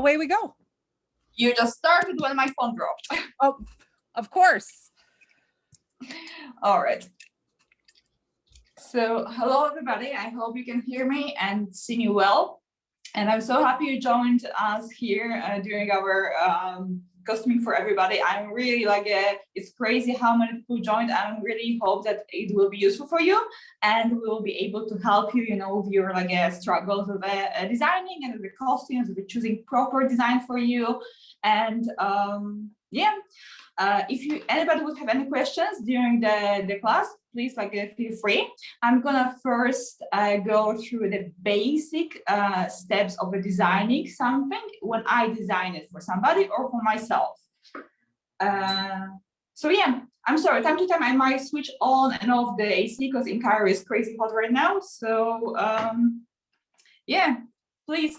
away we go. You just started when my phone dropped. Oh, of course. All right. So hello, everybody. I hope you can hear me and see me well. And I'm so happy you joined us here during our costuming for everybody. I'm really it's crazy how many people joined. I really hope that it will be useful for you and we will be able to help you, with your struggles with designing and with the costumes, with choosing proper design for you. And if anybody would have any questions during the class, please feel free. I'm gonna first go through the basic steps of designing something when I design it for somebody or for myself. So yeah, I'm sorry, time to time I might switch on and off the AC because in Cairo is crazy hot right now. So yeah, please,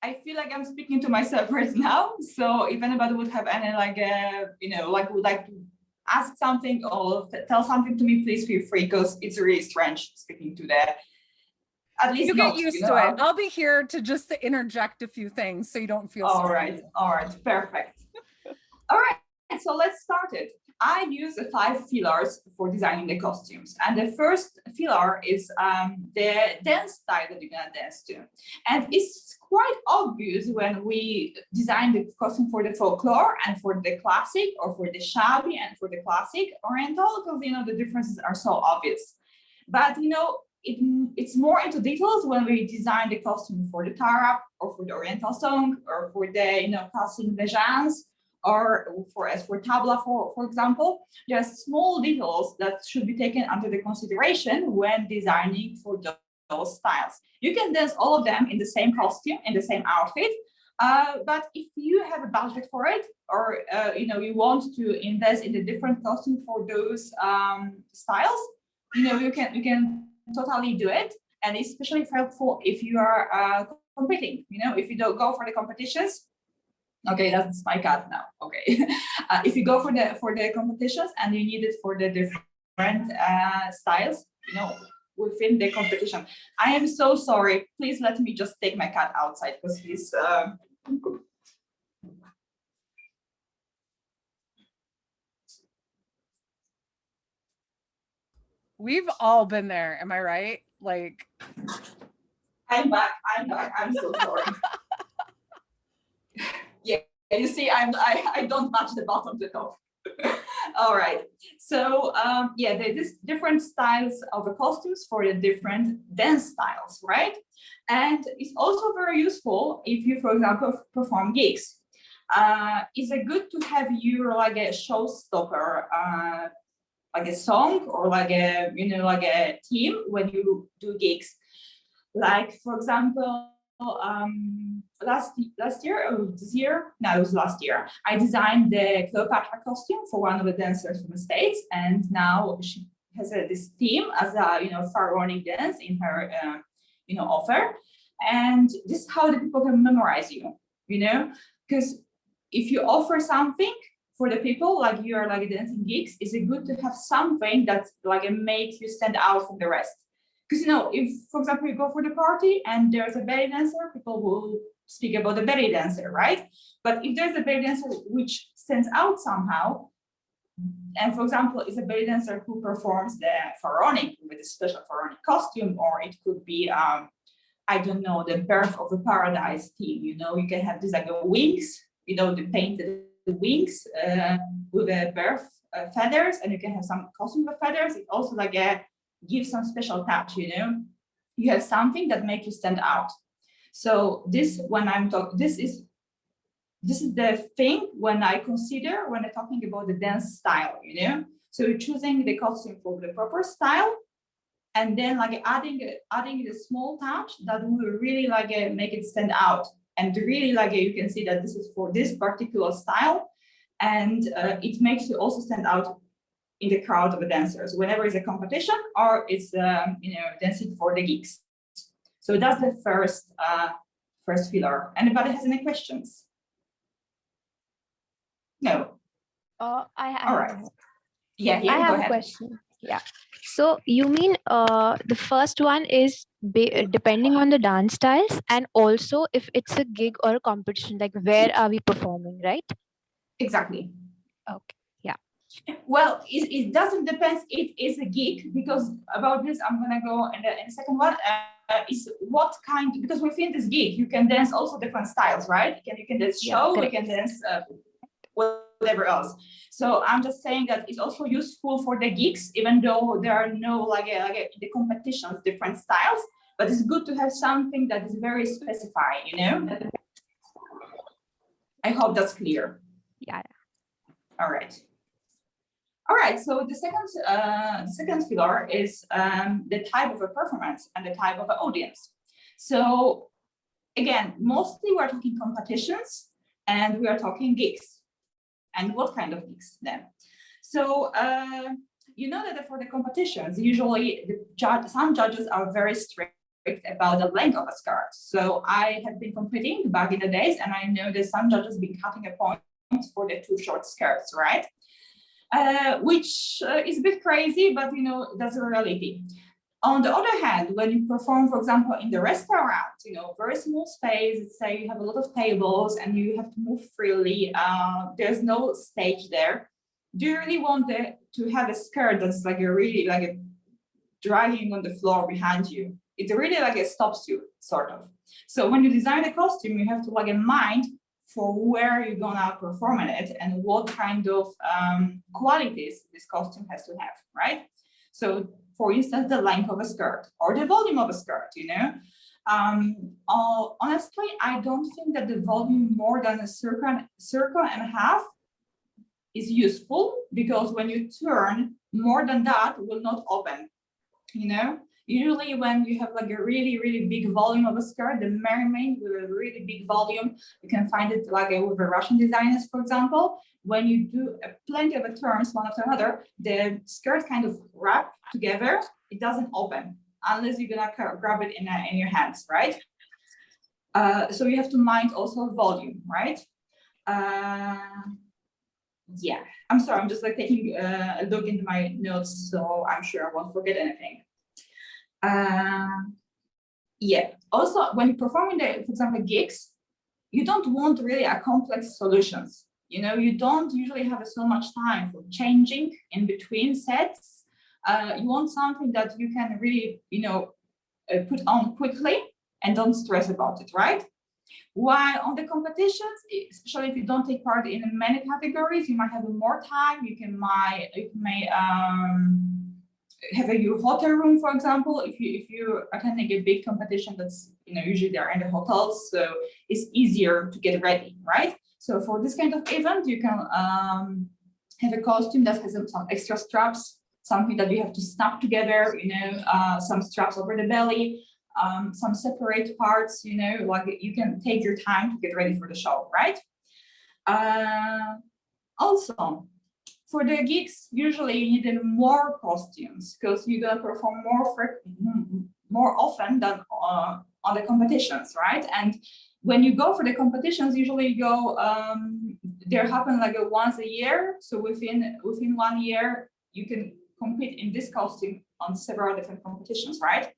I feel like I'm speaking to myself right now. So if anybody would have any would like to ask something or tell something to me, please feel free, because it's really strange speaking to the, at least you get used to it. I'll be here to just interject a few things so you don't feel strange. All right, perfect. All right, so let's start it. I use 5 fillers for designing the costumes. And the first filler is the dance style that you're gonna dance to. And it's quite obvious when we design the costume for the folklore and for the classic, or for the shabby and for the classic oriental, because the differences are so obvious. But it's more into details when we design the costume for the tarab, or for the oriental song, or for the classic bejans, or for tabla, for example. There are small details that should be taken under the consideration when designing for those styles. You can dance all of them in the same costume, in the same outfit, but if you have a budget for it, or you want to invest in a different costume for those styles, you can totally do it. And it's especially helpful if you are competing. If you don't go for the competitions. Okay, that's my cat now. Okay, if you go for the competitions and you need it for the different styles, within the competition. I am so sorry. Please let me just take my cat outside because he's. We've all been there. Am I right? I'm back. I'm so sorry. Yeah, you see, I don't match the bottom to top. All right. So there's different styles of the costumes for the different dance styles, right? And it's also very useful if you, for example, perform gigs. It's good to have your a showstopper, like a song, or a theme when you do gigs. Like, for example, last year, or this year, no, it was last year, I designed the Cleopatra costume for one of the dancers from the States, and now she has this theme as a pharaonic dance in her offer. And this is how the people can memorize you, because if you offer something for the people, like you are dancing gigs, is it good to have something that makes you stand out from the rest. Because if, for example, you go for the party and there's a belly dancer, people will speak about the belly dancer, right? But if there's a belly dancer which stands out somehow, and for example, it's a belly dancer who performs the pharaonic with a special pharaonic costume, or it could be, I don't know, the birth of the paradise theme. You can have these wings, the painted wings with the birth feathers, and you can have some costume with feathers. It also give some special touch, you have something that makes you stand out. So this, when I'm talking, this is the thing when I consider when I'm talking about the dance style, So you're choosing the costume for the proper style, and then adding the small touch that will really make it stand out, and really you can see that this is for this particular style, and it makes you also stand out in the crowd of the dancers whenever it's a competition or it's dancing for the gigs. So that's the first filler. Anybody has any questions? No. I have. All right. Yeah, I have go ahead. a question. Yeah. So you mean the first one is depending on the dance styles, and also if it's a gig or a competition, like where are we performing, right? Exactly. Okay. Yeah. Well, it doesn't depend. It is a gig, because about this I'm gonna go in the second one. Is what kind, because within this gig you can dance also different styles, right? You can dance Yeah, show, you correct. can dance whatever else. So I'm just saying that it's also useful for the gigs, even though there are no the competitions different styles. But it's good to have something that is very specified. I hope that's clear. Yeah. All right. All right, so the second pillar is the type of a performance and the type of an audience. So again, mostly we're talking competitions and we are talking gigs. And what kind of gigs then? So you know that for the competitions, usually some judges are very strict about the length of a skirt. So I have been competing back in the days, and I know that some judges been cutting a point for the too short skirts, right? Which is a bit crazy, but that's a reality. On the other hand, when you perform, for example, in the restaurant, very small space, let's say you have a lot of tables and you have to move freely, there's no stage there. Do you really want to have a skirt that's really dragging on the floor behind you? It really stops you, sort of. So when you design a costume, you have to in mind for where you're gonna perform in it and what kind of qualities this costume has to have, right? So for instance, the length of a skirt or the volume of a skirt, honestly, I don't think that the volume more than a circle and a half is useful, because when you turn more than that will not open, Usually when you have a really, really big volume of a skirt, the mermaid with a really big volume, you can find it with the Russian designers, for example. When you do plenty of turns one after another, the skirt kind of wrap together. It doesn't open unless you're gonna grab it in your hands, right? So you have to mind also volume, right? Yeah, I'm sorry, I'm just taking a look into my notes, so I'm sure I won't forget anything. Yeah, also when you perform for example, gigs, you don't want really a complex solutions. You don't usually have so much time for changing in between sets. You want something that you can really, put on quickly and don't stress about it, right? While on the competitions, especially if you don't take part in many categories, you might have more time. You may have your hotel room, for example. If you're attending a big competition, that's usually they're in the hotels, so it's easier to get ready, right? So for this kind of event, you can have a costume that has some extra straps, something that you have to snap together, some straps over the belly, some separate parts, you can take your time to get ready for the show, right? Also, for the gigs, usually you need more costumes because you're gonna perform more often than on the competitions, right? And when you go for the competitions, usually you go, they happen once a year. So within 1 year, you can compete in this costume on several different competitions, right?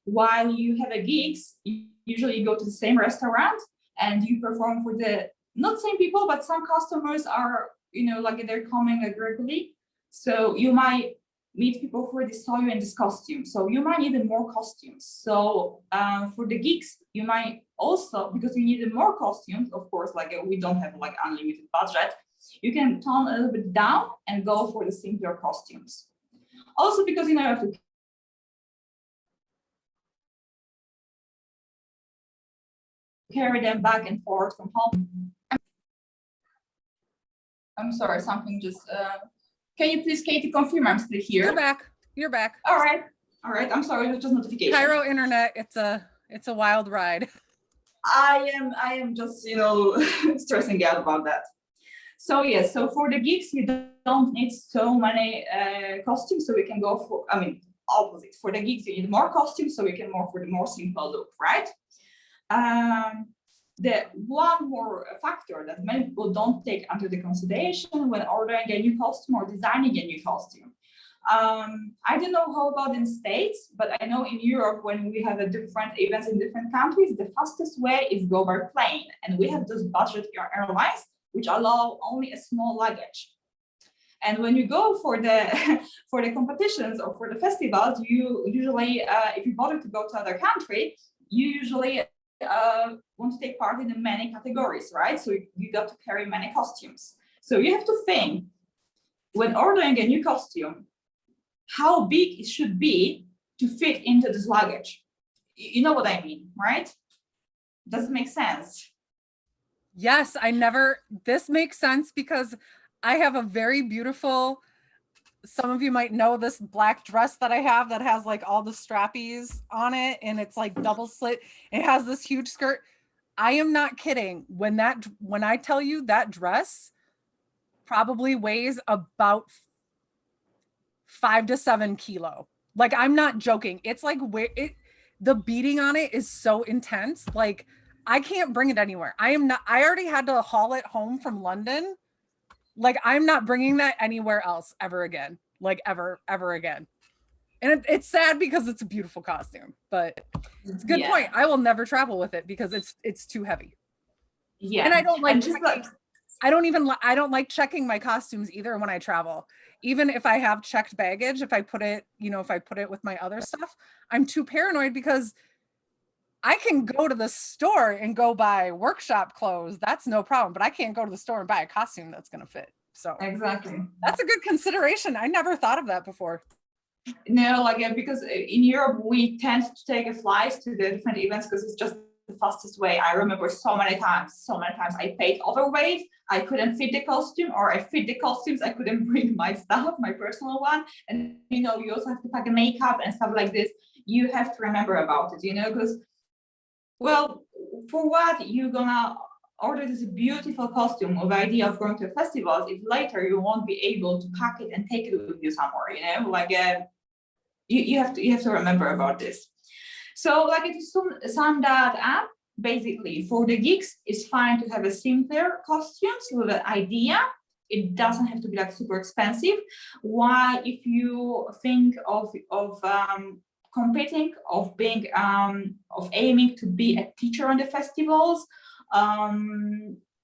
While you have a gigs, usually you go to the same restaurant and you perform for the not same people, but some customers are, they're coming regularly. So you might meet people who already saw you in this costume. So you might need more costumes. So for the gigs, you might also, because you need more costumes, of course, we don't have unlimited budget, you can tone a little bit down and go for the simpler costumes. Also because you have to carry them back and forth from home. I'm sorry, something just. Can you please, Katie, confirm I'm still here? You're back. All right. I'm sorry, it was just notification. Cairo internet, it's a wild ride. I am just stressing out about that. So yes, so for the gigs you don't need so many costumes, so we can go for. Opposite. For the gigs you need more costumes, so we can for the more simple look, right? The one more factor that many people don't take into the consideration when ordering a new costume or designing a new costume. I don't know how about in States, but I know in Europe, when we have a different events in different countries, the fastest way is go by plane. And we have those budget airlines, which allow only a small luggage. And when you go for the for the competitions or for the festivals, you usually, if you bother to go to other country, you usually want to take part in the many categories, right? So you got to carry many costumes. So you have to think, when ordering a new costume, how big it should be to fit into this luggage. You know what I mean, right? Does it make sense? Yes, this makes sense because I have a very beautiful, some of you might know this black dress that I have that has like all the strappies on it and it's like double slit. It has this huge skirt. I am not kidding. When I tell you that dress probably weighs about 5 to 7 kilo. Like, I'm not joking. It's like the beating on it is so intense. Like, I can't bring it anywhere. I already had to haul it home from London. Like, I'm not bringing that anywhere else ever again. Like, ever again. And it's sad because it's a beautiful costume, but it's a good point. I will never travel with it because it's too heavy. Yeah. And I don't like just like, I don't like checking my costumes either when I travel. Even if I have checked baggage, if I put it with my other stuff, I'm too paranoid because I can go to the store and go buy workshop clothes. That's no problem, but I can't go to the store and buy a costume that's going to fit. So exactly. That's a good consideration. I never thought of that before. No, like, because in Europe, we tend to take a flight to the different events because it's just the fastest way. I remember so many times I paid overweight, I couldn't fit the costume, or I fit the costumes, I couldn't bring my stuff, my personal one. And, you also have to pack a makeup and stuff like this. You have to remember about it, because, well, for what you're gonna order this beautiful costume with the idea of going to festivals if later you won't be able to pack it and take it with you somewhere, like you have to remember about this. So, like, to sum that up, basically for the gigs, it's fine to have a simpler costumes with an idea. It doesn't have to be like super expensive. Why, if you think of competing, of being of aiming to be a teacher on the festivals,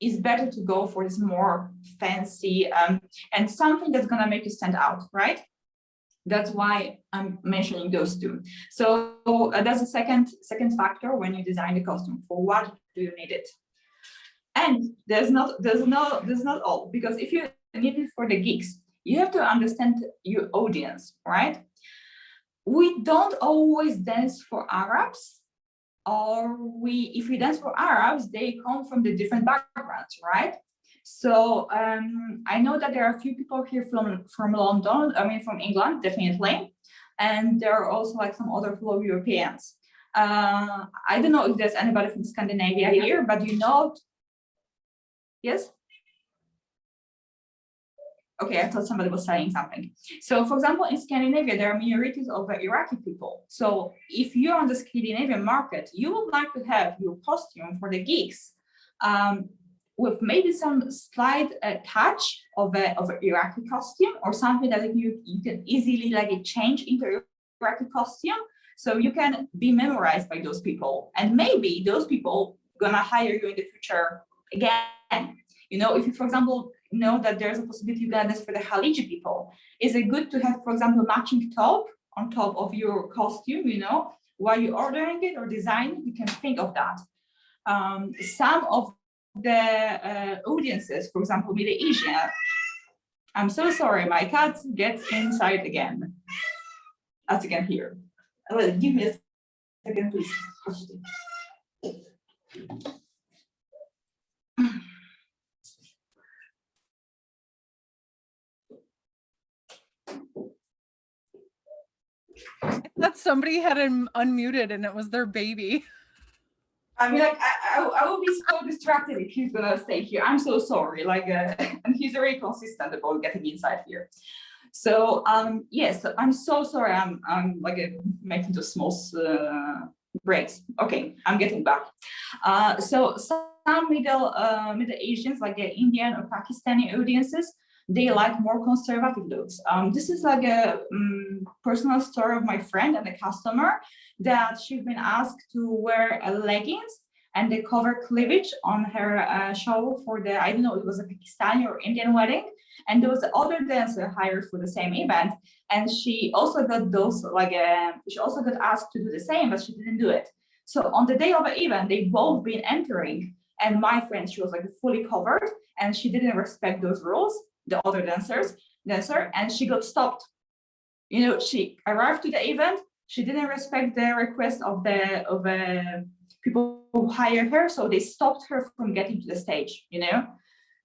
it's better to go for this more fancy and something that's gonna make you stand out, right? That's why I'm mentioning those two. So that's the second factor when you design the costume. For what do you need it? And there's not all, because if you need it for the gigs, you have to understand your audience, right? We don't always dance for Arabs, or if we dance for Arabs, they come from the different backgrounds, right? So I know that there are a few people here from London, from England, definitely. And there are also like some other fellow Europeans. I don't know if there's anybody from Scandinavia here, but yes? Okay, I thought somebody was saying something. So, for example, in Scandinavia, there are minorities of Iraqi people. So if you're on the Scandinavian market, you would like to have your costume for the gigs with maybe some slight touch of an Iraqi costume, or something that you can easily like change into Iraqi costume, so you can be memorized by those people, and maybe those people gonna hire you in the future again. If you, for example, know that there's a possibility you got this for the Khaliji people, is it good to have, for example, matching top on top of your costume? While you're ordering it or designing, you can think of that. Some of the audiences, for example, Middle Asia. I'm so sorry, my cat gets inside again, as you can hear. Give me a second, please. I thought somebody had him unmuted and it was their baby. I mean, like, I will be so distracted if he's gonna stay here. I'm so sorry. Like, and he's very consistent about getting inside here. So, yes, I'm so sorry. I'm like making those small breaks. Okay, I'm getting back. So some Middle Asians, like the Indian or Pakistani audiences, they like more conservative looks. This is like a personal story of my friend and a customer that she's been asked to wear leggings and they cover cleavage on her show for the, I don't know, it was a Pakistani or Indian wedding. And there was other dancer hired for the same event. And she also got those, like, she also got asked to do the same, but she didn't do it. So on the day of the event, they both been entering. And my friend, she was like fully covered and she didn't respect those rules, the other dancer, and she got stopped. You know, she arrived to the event, she didn't respect the request of the people who hired her, so they stopped her from getting to the stage, you know.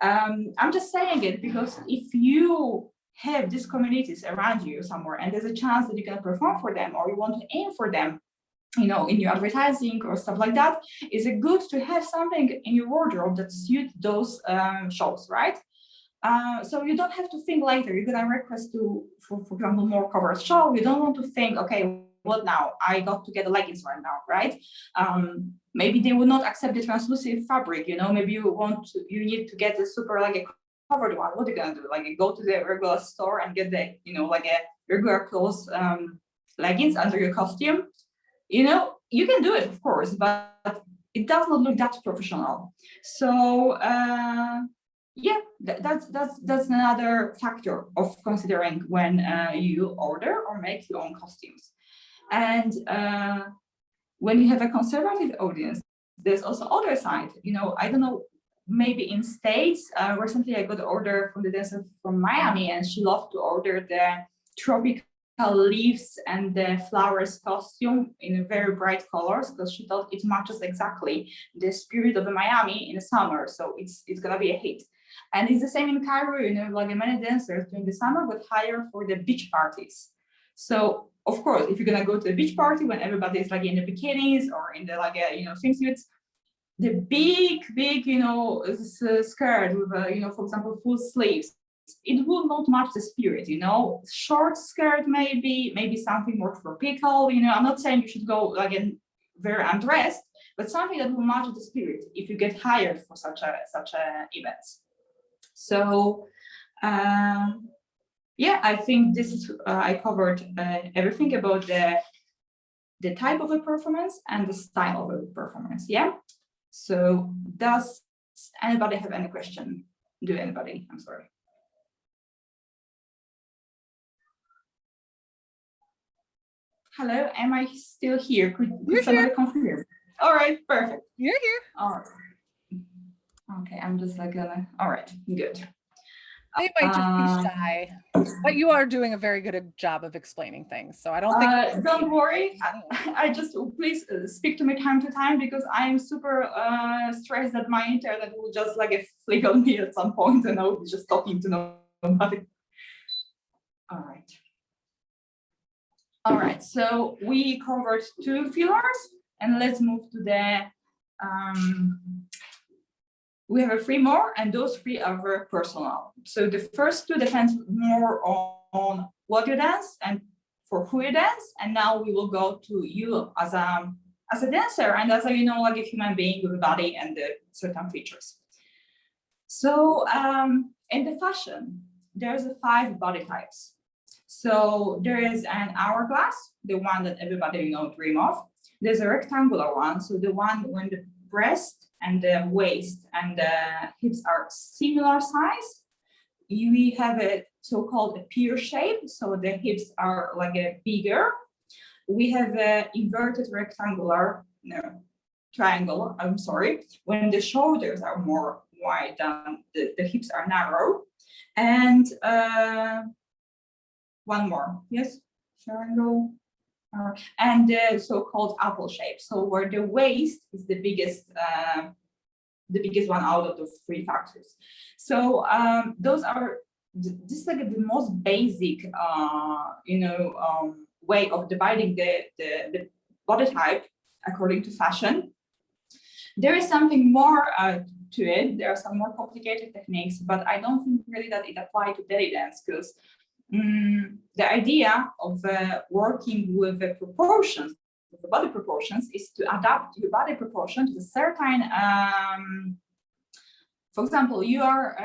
I'm just saying it because if you have these communities around you somewhere and there's a chance that you can perform for them or you want to aim for them, you know, in your advertising or stuff like that, is it good to have something in your wardrobe that suits those shows, right? So you don't have to think later. You're gonna request to, for example, more covered show. You don't want to think, okay, what now? I got to get the leggings right now, right? Maybe they will not accept the translucent fabric. You know, maybe you need to get a super like a covered one. What are you gonna do? Like go to the regular store and get the, you know, like a regular clothes leggings under your costume. You know, you can do it, of course, but it does not look that professional. So yeah, that's another factor of considering when you order or make your own costumes. And when you have a conservative audience, there's also other side. You know, I don't know, maybe in States, recently I got an order from the dancer from Miami and she loved to order the tropical leaves and the flowers costume in very bright colors because she thought it matches exactly the spirit of the Miami in the summer. So it's gonna be a hit. And it's the same in Cairo, you know, like many dancers during the summer got hired for the beach parties. So of course, if you're gonna go to a beach party when everybody is like in the bikinis or in the like you know, swimsuits, the big, you know, skirt with you know, for example, full sleeves, it will not match the spirit, you know. Short skirt maybe something more tropical, you know. I'm not saying you should go like in very undressed, but something that will match the spirit if you get hired for such a events. So yeah, I think this is I covered everything about the type of a performance and the style of a performance. Yeah. So does anybody have any question? Do anybody? I'm sorry. Hello, am I still here? Could somebody confirm? All right, perfect. You're here. All right. Okay, I'm just like gonna. All right, good. They might just be shy, but you are doing a very good job of explaining things. So I don't think. Don't worry. I just please speak to me time to time because I am super stressed that my internet will just like flick on me at some point and I will be just talking to nobody. All right. All right. So we covered 2 fillers, and let's move to the. We have 3 more, and those 3 are very personal. So the first 2 depends more on what you dance and for who you dance. And now we will go to you as a dancer and as a, you know, like a human being with a body and the certain features. So in the fashion, there's 5 body types. So there is an hourglass, the one that everybody, you know, dream of. There's a rectangular one, so the one when the breast and the waist and the hips are similar size. We have a so-called a pear shape, so the hips are like a bigger. We have a inverted rectangular, no, triangle, I'm sorry, when the shoulders are more wide than the hips are narrow. And one more, yes, triangle. And the so-called apple shape, so where the waist is the biggest one out of those 3 factors. So those are this is like the most basic, you know, way of dividing the body type according to fashion. There is something more to it. There are some more complicated techniques, but I don't think really that it applies to belly dance because the idea of working with the proportions, with the body proportions, is to adapt your body proportion to a certain. For example, you are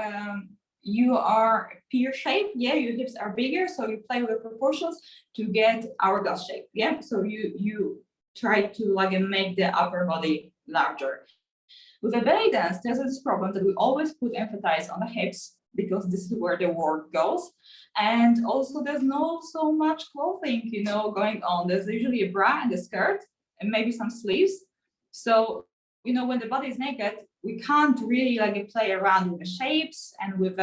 you are pear shape, yeah, your hips are bigger, so you play with proportions to get hourglass shape, yeah. So you try to like make the upper body larger. With a belly dance, there's this problem that we always put emphasis on the hips because this is where the work goes. And also there's not so much clothing, you know, going on. There's usually a bra and a skirt and maybe some sleeves. So, you know, when the body is naked, we can't really like play around with the shapes and with,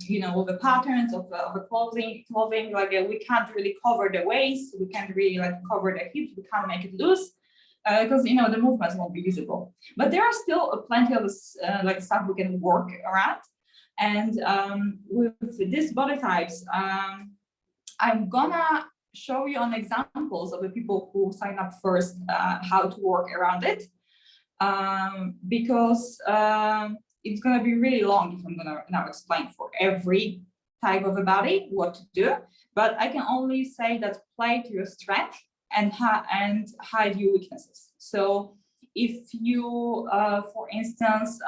you know, with the patterns of the clothing, like we can't really cover the waist. We can't really like cover the hips. We can't make it loose. Because you know the movements won't be visible, but there are still plenty of like stuff we can work around. And with these body types, I'm gonna show you on examples of the people who sign up first how to work around it, because it's gonna be really long if I'm gonna now explain for every type of a body what to do. But I can only say that play to your strength and hide your weaknesses. So if you, for instance,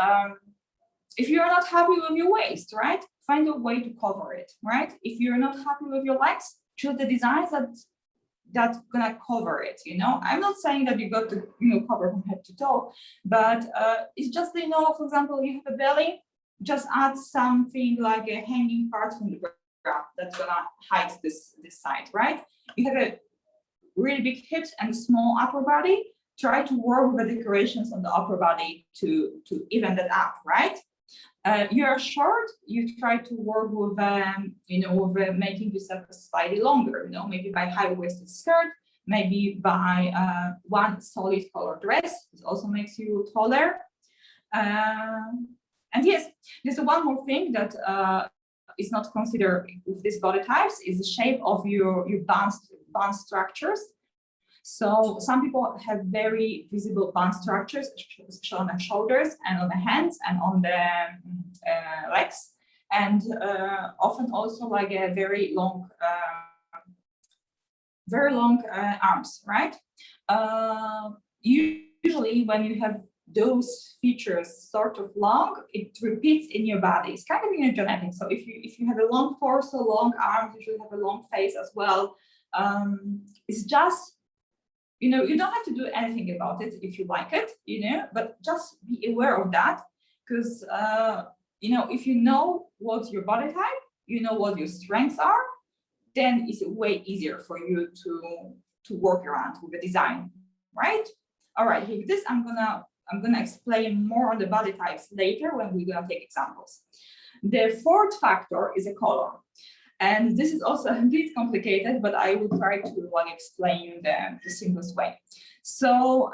if you're not happy with your waist, right, find a way to cover it, right? If you're not happy with your legs, choose the designs that's gonna cover it. You know, I'm not saying that you got to, you know, cover from head to toe, but it's just, you know, for example, you have a belly, just add something like a hanging part from the bra that's gonna hide this side, right? You have a really big hips and a small upper body, try to work with the decorations on the upper body to even that up, right? You are short, you try to work with, you know, with making yourself slightly longer, you know, maybe by high-waisted skirt, maybe by one solid color dress. This also makes you taller. And yes, there's one more thing that is not considered with these body types is the shape of your band structures. So some people have very visible band structures shown on the shoulders and on the hands and on the legs, and often also like a very long arms, right? Usually when you have those features sort of long, it repeats in your body. It's kind of in your genetics. So if you have a long torso, long arms, you should have a long face as well. It's just, you know, you don't have to do anything about it if you like it, you know, but just be aware of that, because you know, if you know what's your body type, you know what your strengths are, then it's way easier for you to work around with the design, right? All right, with this I'm gonna explain more on the body types later when we're gonna take examples. The fourth factor is a color. And this is also a bit complicated, but I will try to like explain you the simplest way. So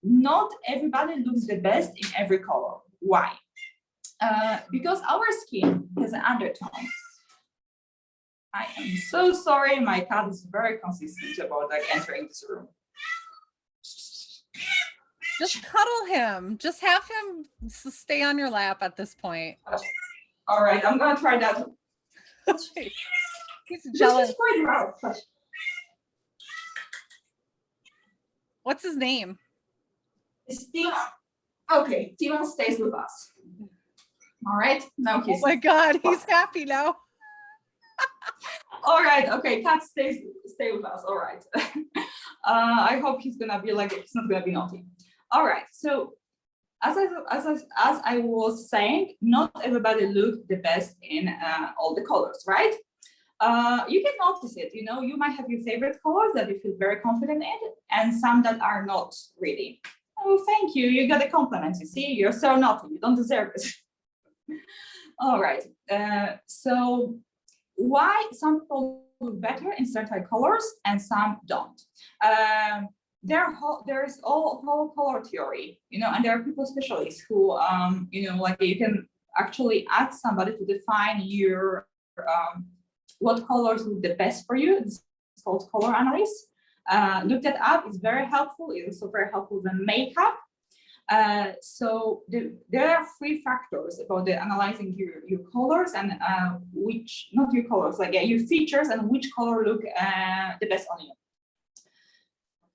not everybody looks the best in every color. Why? Because our skin has an undertone. I am so sorry, my cat is very consistent about like entering this room. Just cuddle him. Just have him stay on your lap at this point. All right, I'm gonna try that. He's jealous. Quite loud. What's his name? Steven. Okay, Steven stays with us. All right, now he's. Oh my God, he's happy now. All right, okay, cat stay with us. All right. I hope he's gonna be like, he's not gonna be naughty. All right, so as I was saying, not everybody looks the best in all the colors, right? You can notice it, you know, you might have your favorite colors that you feel very confident in, and some that are not really. Oh, thank you, you got a compliment, you see, you're so naughty, you don't deserve it. All right, so why some people look better in certain colors and some don't? There's whole color theory, you know, and there are people specialists who, you know, like you can actually ask somebody to define your what colors look the best for you. It's called color analysis. Look that up. It's very helpful. It's also very helpful than makeup. So there are 3 factors about the analyzing your colors and which, not your colors, like your features and which color look the best on you.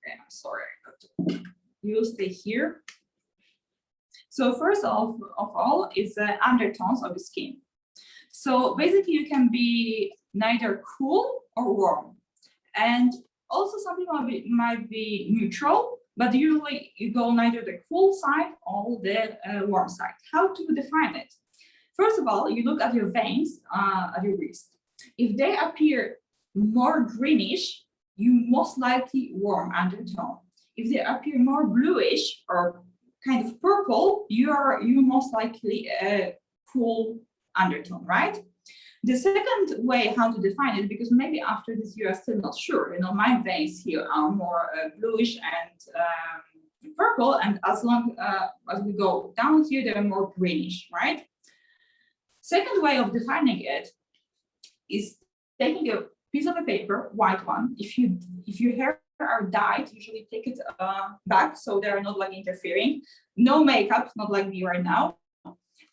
Okay, I'm sorry, you stay here. So first of all is the undertones of the skin. So basically you can be neither cool or warm. And also some people might be neutral, but usually you go neither the cool side or the warm side. How to define it? First of all, you look at your veins at your wrist. If they appear more greenish, you most likely warm undertone. If they appear more bluish or kind of purple, you most likely a cool undertone, right? The second way how to define it, because maybe after this you are still not sure, you know, my veins here are more bluish and purple, and as long as we go down here, they're more greenish, right? Second way of defining it is taking a piece of a paper, white one. If your hair are dyed, usually take it back so they are not like interfering. No makeup, not like me right now.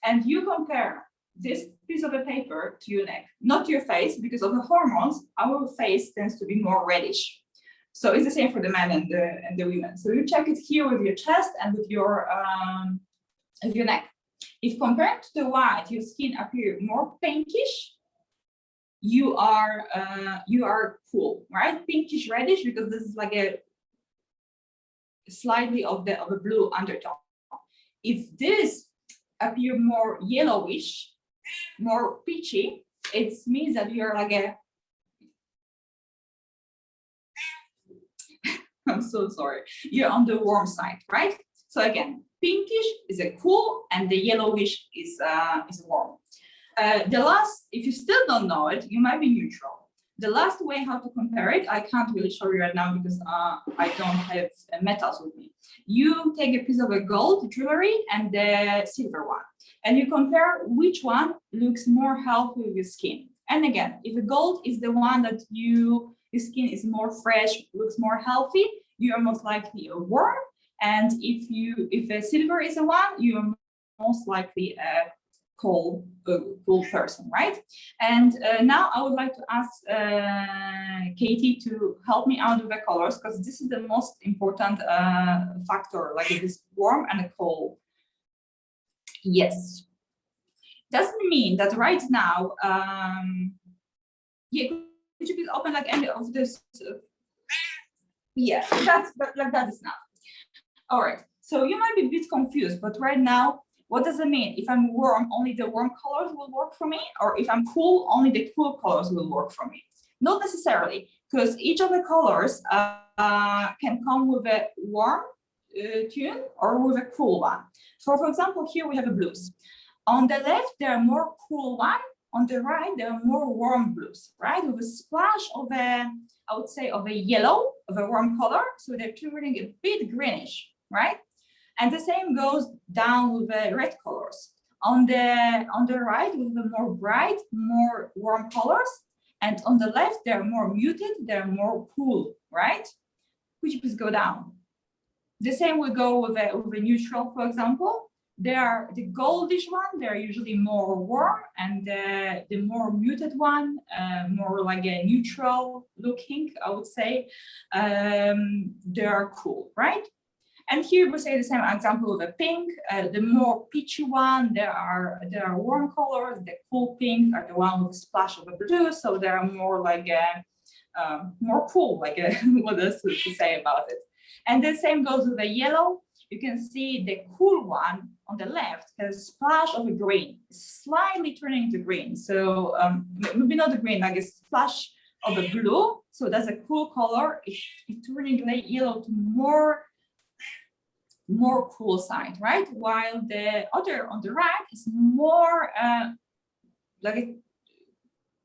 And you compare this piece of a paper to your neck, not your face, because of the hormones, our face tends to be more reddish. So it's the same for the men and the women. So you check it here with your chest and with your neck. If compared to the white, your skin appear more pinkish, you are cool, right? Pinkish reddish, because this is like a slightly of a blue undertone. If this appear more yellowish, more peachy, it means that you're like a I'm so sorry, you're on the warm side, right? So again, pinkish is a cool and the yellowish is warm. The last, if you still don't know it, you might be neutral. The last way how to compare it, I can't really show you right now because I don't have metals with me. You take a piece of a gold jewelry and the silver one, and you compare which one looks more healthy with your skin. And again, if the gold is the one that your skin is more fresh, looks more healthy, you are most likely a warm. And if a silver is the one, you are most likely a cool person, right? And now I would like to ask Katie to help me out with the colors, because this is the most important factor, like it is warm and cold. Yes. Doesn't mean that right now, yeah, could you please open like any of this? Yeah, that is enough. All right, so you might be a bit confused, but right now, what does it mean? If I'm warm, only the warm colors will work for me, or if I'm cool, only the cool colors will work for me? Not necessarily, because each of the colors can come with a warm tune or with a cool one. So for example, here we have a blues. On the left, there are more cool one. On the right, there are more warm blues, right? With a splash of I would say, of a yellow, of a warm color. So they're turning a bit greenish, right? And the same goes down with the red colors. On the right, with the more bright, more warm colors. And on the left, they're more muted, they're more cool, right? Could you please go down? The same will go with a neutral, for example. They are the goldish one, they're usually more warm, and the more muted one, more like a neutral looking, I would say, they are cool, right? And here we say the same example with a pink. The more peachy one, there are warm colors. The cool pinks are the one with a splash of a blue, so they are more like more cool, like what else to say about it. And the same goes with the yellow. You can see the cool one on the left has a splash of a green, slightly turning into green. So maybe not the green, like a splash of a blue. So that's a cool color. It's turning yellow to more cool side, right? While the other on the right is more like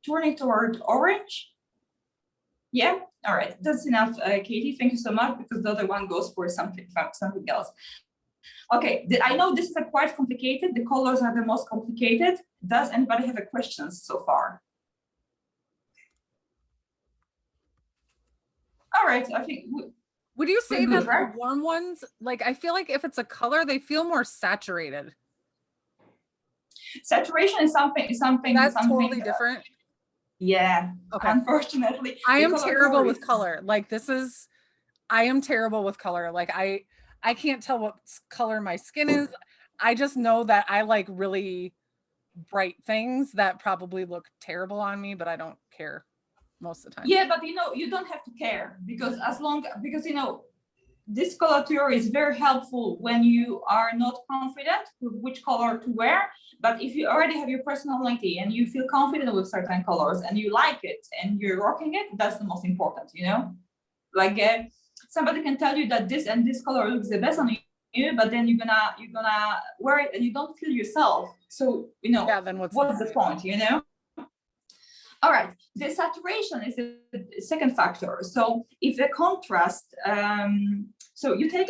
turning toward orange. Yeah, all right, that's enough, Katie. Thank you so much, because the other one goes for something else. Okay, I know this is quite complicated. The colors are the most complicated. Does anybody have a questions so far? All right, I think. Would you say that right? the warm ones, like, I feel like if it's a color, they feel more saturated. Saturation is something. That's totally different. Yeah. Okay. Unfortunately, I am terrible with color. Like I am terrible with color. Like I can't tell what color my skin is. I just know that I like really bright things that probably look terrible on me, but I don't care most of the time. Yeah, but you don't have to care, because because this color theory is very helpful when you are not confident with which color to wear. But if you already have your personality and you feel confident with certain colors and you like it and you're rocking it, that's the most important, like somebody can tell you that this and this color looks the best on you, but then you're gonna wear it and you don't feel yourself. So Yeah, then what's the point, All right, the saturation is the second factor. So if the contrast, so you take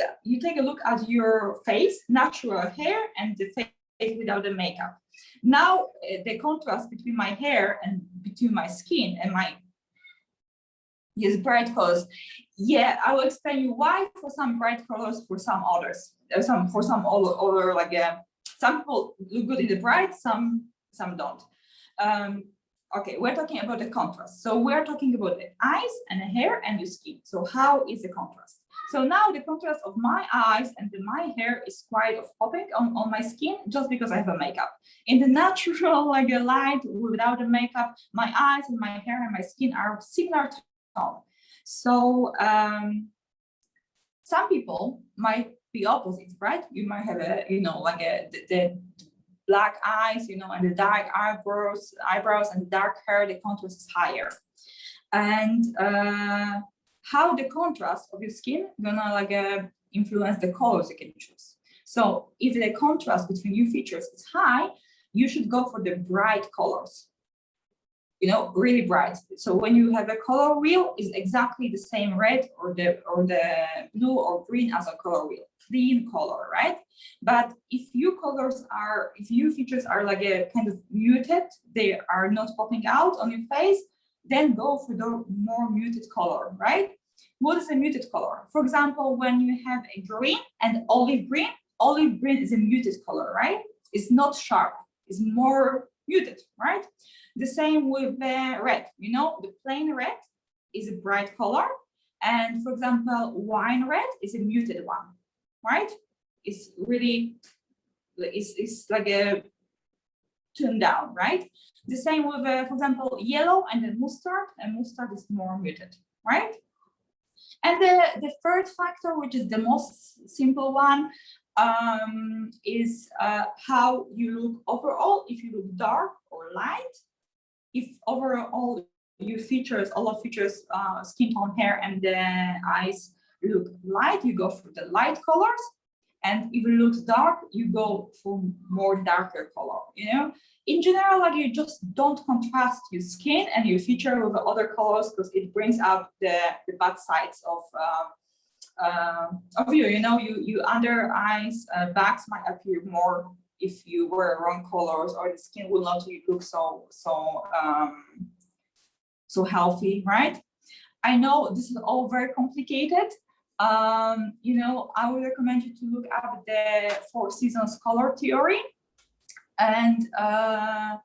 a look at your face, natural hair, and the face without the makeup. Now the contrast between my hair and between my skin and my bright colors. Yeah, I will explain you why for some bright colors, for some others, for some other like some people look good in the bright, some don't. Okay, we're talking about the contrast. So we're talking about the eyes and the hair and your skin. So how is the contrast? So now the contrast of my eyes and my hair is quite popping on my skin just because I have a makeup. In the natural like a light without the makeup, my eyes and my hair and my skin are similar tone. So some people might be opposite, right? You might have the black eyes, and the dark eyebrows and the dark hair, the contrast is higher. And how the contrast of your skin gonna influence the colors you can choose. So if the contrast between your features is high, you should go for the bright colors, really bright. So when you have a color wheel, is exactly the same red or the blue or green as a color wheel, clean color, right? But if your features are like a kind of muted, they are not popping out on your face, then go for the more muted color, right? What is a muted color? For example, when you have a green and olive green is a muted color, right? It's not sharp, it's more muted, right? The same with the red, the plain red is a bright color. And for example, wine red is a muted one, right? It's really, it's like a toned down, right? The same with, for example, yellow and then mustard, and mustard is more muted, right? And the third factor, which is the most simple one, is how you look overall, if you look dark or light. If overall your features, all of features, skin tone, hair, and the eyes look light, you go for the light colors. And if it looks dark, you go for more darker color, In general, like you just don't contrast your skin and your feature with other colors because it brings out the bad sides of you. Your under eyes bags might appear more if you wear wrong colors, or the skin will not look so healthy, right? I know this is all very complicated. I would recommend you to look up the 4 seasons color theory. And the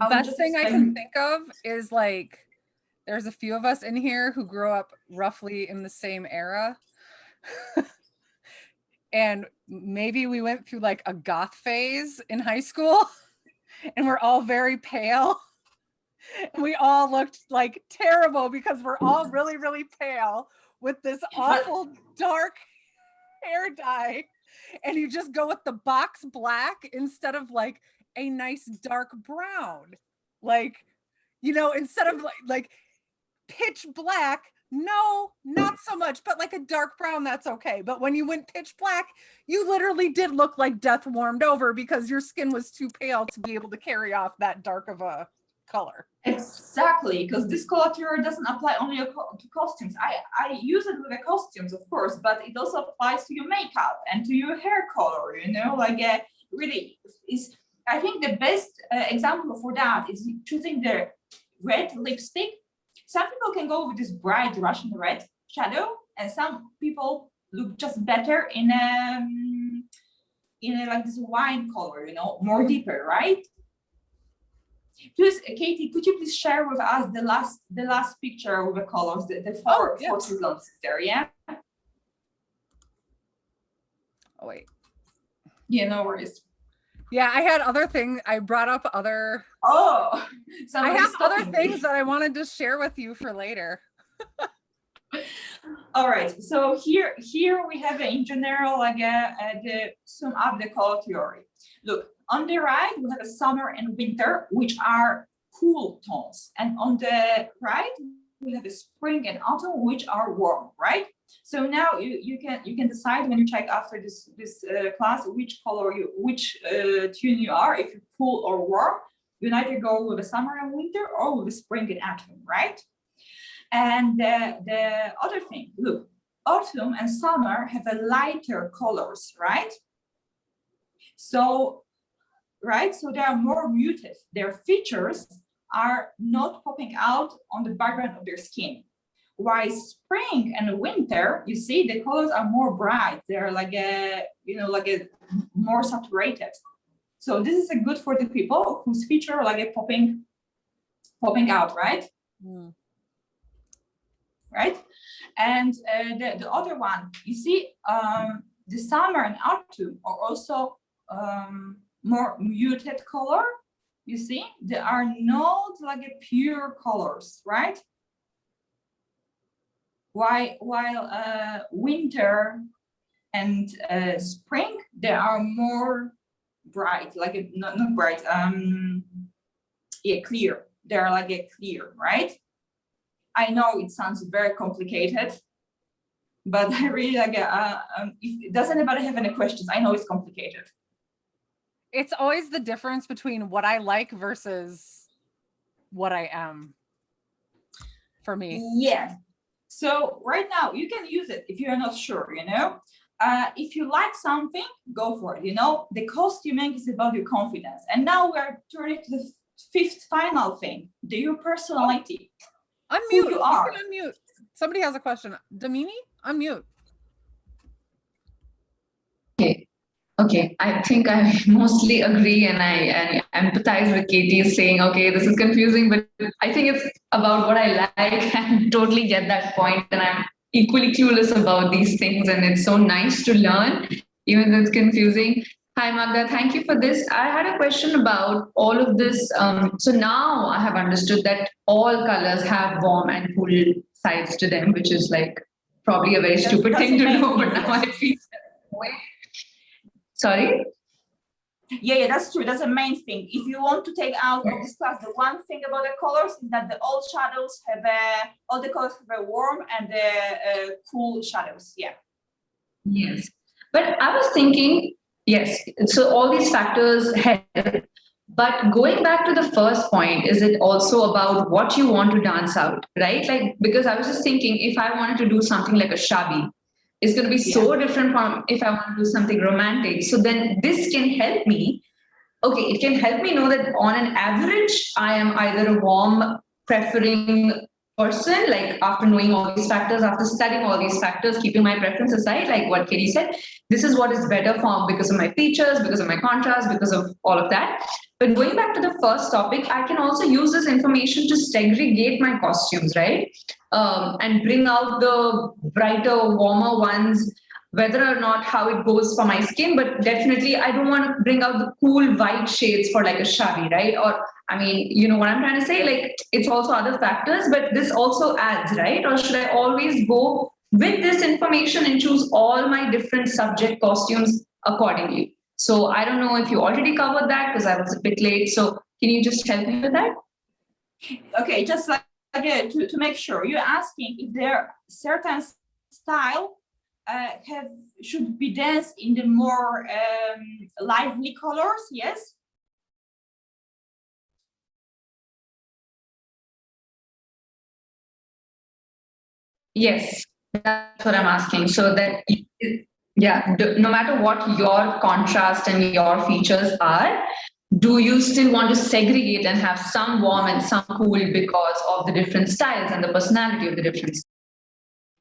best thing I can think of is like, there's a few of us in here who grew up roughly in the same era. And maybe we went through like a goth phase in high school and we're all very pale. And we all looked like terrible because we're all really, really pale with this awful dark hair dye. And you just go with the box black instead of like a nice dark brown. Like, instead of like pitch black, no, not so much, but like a dark brown, that's okay. But when you went pitch black, you literally did look like death warmed over because your skin was too pale to be able to carry off that dark of a color. Exactly, because this color theory doesn't apply only to costumes. I use it with the costumes, of course, but it also applies to your makeup and to your hair color, really is. I think the best example for that is choosing the red lipstick. Some people can go with this bright Russian red shadow, and some people look just better in like this wine color, more deeper, right? Please, Katie, could you please share with us the last picture with the colors, the four seasons there, yeah? Oh wait. Yeah, no worries. Yeah, I had other things. I brought up other. Oh, I somebody's have other stopping me. things that I wanted to share with you for later. All right, so here we have in general like the sum up the color theory. Look, on the right we have a summer and winter, which are cool tones, and on the right we have a spring and autumn, which are warm, right? So now you can decide when you check after this class which color which tune you are, if you're cool or warm. You either go with the summer and winter or with the spring and autumn, right? And the other thing, look, autumn and summer have a lighter colors, right? So, right, so they are more muted. Their features are not popping out on the background of their skin. While spring and winter, you see, the colors are more bright. They're like a, like a more saturated. So this is a good for the people whose feature like a popping out, right? Mm. Right? And the other one, you see, the summer and autumn are also more muted color. You see, they are not like a pure colors, right? While winter and spring, they are more bright, like a, not bright, yeah, clear. They're like a clear, right? I know it sounds very complicated, but I really like, does anybody have any questions? I know it's complicated. It's always the difference between what I like versus what I am, for me. Yeah. So right now you can use it if you're not sure, if you like something, go for it. The costuming is about your confidence. And now we're turning to the fifth final thing, your personality. Unmute. Who you are. You can unmute. Somebody has a question. Damini, unmute. Okay, I think I mostly agree and I empathize with Katie saying, okay, this is confusing, but I think it's about what I like and totally get that point. And I'm equally clueless about these things. And it's so nice to learn, even though it's confusing. Hi, Magda. Thank you for this. I had a question about all of this. So now I have understood that all colors have warm and cool sides to them, which is like probably a very stupid thing to know, but now I feel that way. Sorry? Yeah, that's true. That's the main thing. If you want to take out of this class, the one thing about the colors is that the all shadows have all the colors have a warm and the cool shadows. Yeah. Yes. But I was thinking, yes, so all these factors help. But going back to the first point, is it also about what you want to dance out, right? Like, because I was just thinking, if I wanted to do something like a shabi, it's going to be so different from if I want to do something romantic. So then this can help me. Okay, it can help me know that on an average, I am either a warm, preferring person, like after knowing all these factors, after studying all these factors, keeping my preference aside, like what Katie said, this is what is better for because of my features, because of my contrast, because of all of that. But going back to the first topic, I can also use this information to segregate my costumes, right? And bring out the brighter, warmer ones, whether or not how it goes for my skin, but definitely I don't want to bring out the cool white shades for like a shadi, right? Or I mean, you know what I'm trying to say? Like it's also other factors, but this also adds, right? Or should I always go with this information and choose all my different subject costumes accordingly? So I don't know if you already covered that because I was a bit late. So can you just help me with that? Okay, just like to make sure, you're asking if there are certain style should be danced in the more lively colors, yes? Yes, that's what I'm asking. So that, yeah, no matter what your contrast and your features are, do you still want to segregate and have some warm and some cool because of the different styles and the personality of the different styles?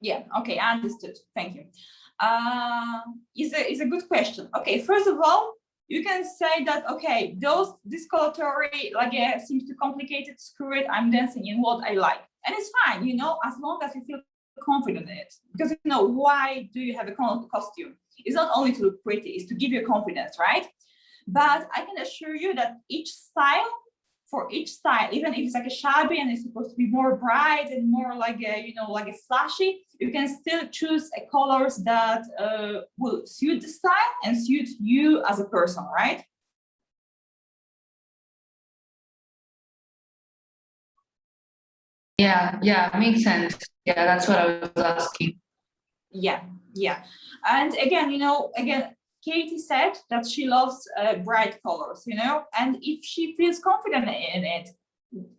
Yeah, okay, I understood. Thank you. Is a good question. Okay, first of all, you can say that, okay, this color theory seems too complicated, screw it, I'm dancing in what I like. And it's fine, as long as you feel confident in it. Because why do you have a costume? It's not only to look pretty, it's to give you confidence, right? But I can assure you that for each style, even if it's like a shabby and it's supposed to be more bright and more like a, you know, like a flashy, you can still choose colors that will suit the style and suit you as a person, right? Yeah, makes sense. Yeah, that's what I was asking. Yeah. And again, you know, Katie said that she loves bright colors, you know, and if she feels confident in it,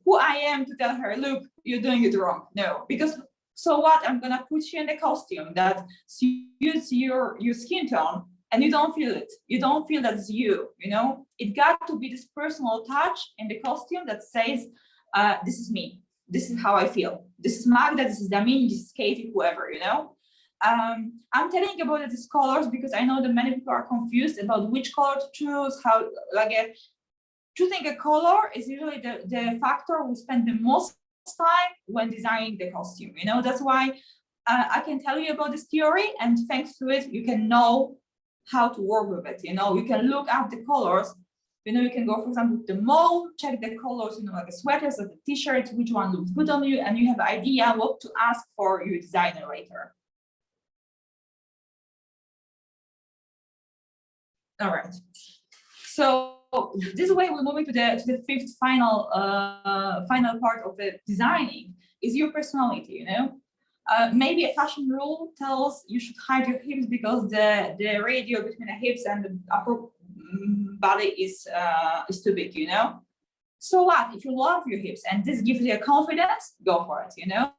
who I am to tell her, look, you're doing it wrong? No, because so what? I'm gonna put you in a costume that suits your skin tone, and you don't feel it. You don't feel that's you. You know, it got to be this personal touch in the costume that says, "This is me. This is how I feel. This is Magda. This is Damien. This is Katie. Whoever." You know. I'm telling about these colors because I know that many people are confused about which color to choose. How choosing a color is usually the factor we spend the most time when designing the costume. You know, that's why I can tell you about this theory, and thanks to it, you can know how to work with it. You know, you can look up the colors. You know, you can go, for example, to the mall, check the colors, you know, like the sweaters or the t-shirts, which one looks good on you, and you have an idea what to ask for your designer later. All right. So this way we're moving to the fifth final part of the designing is your personality, you know. Maybe a fashion rule tells you should hide your hips because the ratio between the hips and the upper body is too big, you know. So what if you love your hips and this gives you a confidence? Go for it, you know.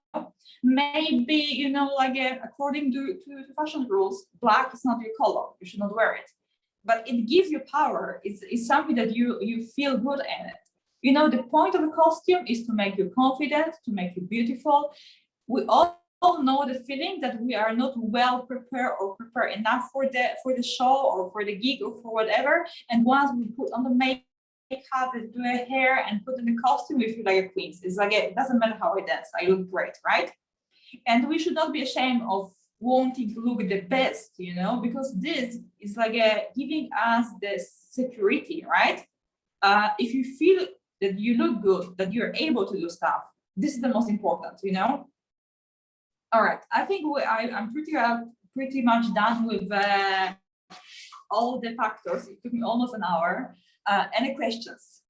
Maybe, you know, like according to fashion rules, black is not your color, you should not wear it, but it gives you power. It's something that you feel good in it. You know, the point of a costume is to make you confident, to make you beautiful. We all know the feeling that we are not well prepared or prepared enough for the show or for the gig or for whatever. And once we put on the makeup and do a hair and put in the costume, we feel like a queen. It's like, it doesn't matter how I dance, I look great, right? And we should not be ashamed of wanting to look the best, you know, because this is like giving us the security, right? If you feel that you look good, that you're able to do stuff, this is the most important, you know. All right, I think I'm pretty much done with all the factors. It took me almost an hour. Any questions?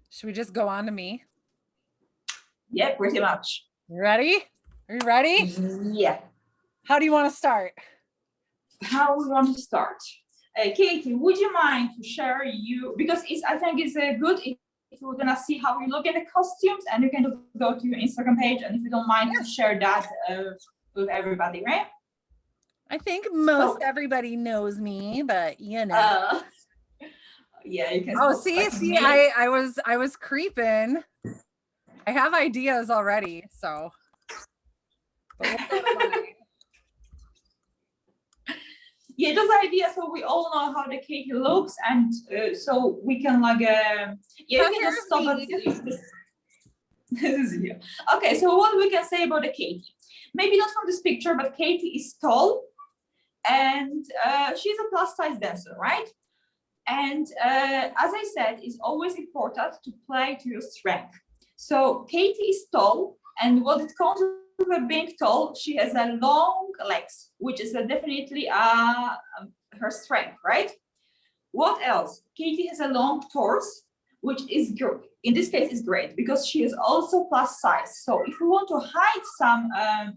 Should we just go on to me? Yeah, pretty much. You ready? Are you ready? Yeah. How do you want to start? How we want to start? Katie, would you mind to share because I think it's good if we're gonna see how you look at the costumes, and you can just go to your Instagram page, and if you don't mind to share that with everybody, right? I think most everybody knows me, but you know. Yeah, you can. Oh, see, I was creeping. I have ideas already, so. Yeah, just idea, so we all know how the cake looks, and so we can like yeah, you can just stop at this is you. Okay, so what we can say about the Katie? Maybe not from this picture, but Katie is tall, and she's a plus size dancer, right? And as I said, it's always important to play to your strength. So Katie is tall, and what it comes with her being tall, she has a long legs, which is definitely her strength, right? What else? Katie has a long torso, which is in this case is great because she is also plus size. So if we want to hide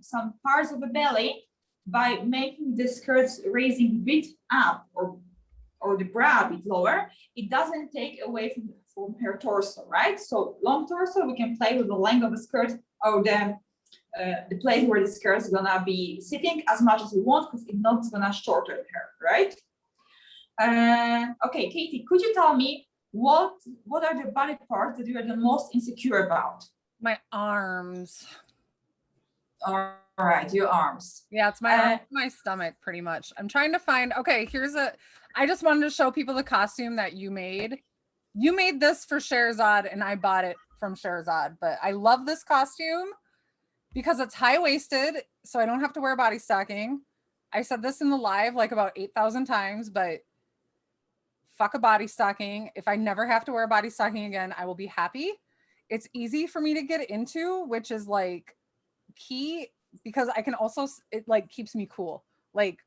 some parts of the belly by making the skirts raising a bit up or the bra a bit lower, it doesn't take away from her torso, right? So long torso, we can play with the length of the skirt or the place where the skirt is gonna be sitting as much as we want, because it's not gonna shorten her, right? Okay, Katie, could you tell me what are the body parts that you are the most insecure about? My arms. All right, your arms. Yeah, it's my stomach pretty much. I'm trying to find, okay, I just wanted to show people the costume that you made. You made this for Sherazad and I bought it from Sherazad, but I love this costume because it's high-waisted, so I don't have to wear body stocking. I said this in the live like about 8,000 times, but fuck a body stocking. If I never have to wear a body stocking again, I will be happy. It's easy for me to get into, which is like key, because I can also, it like keeps me cool. Like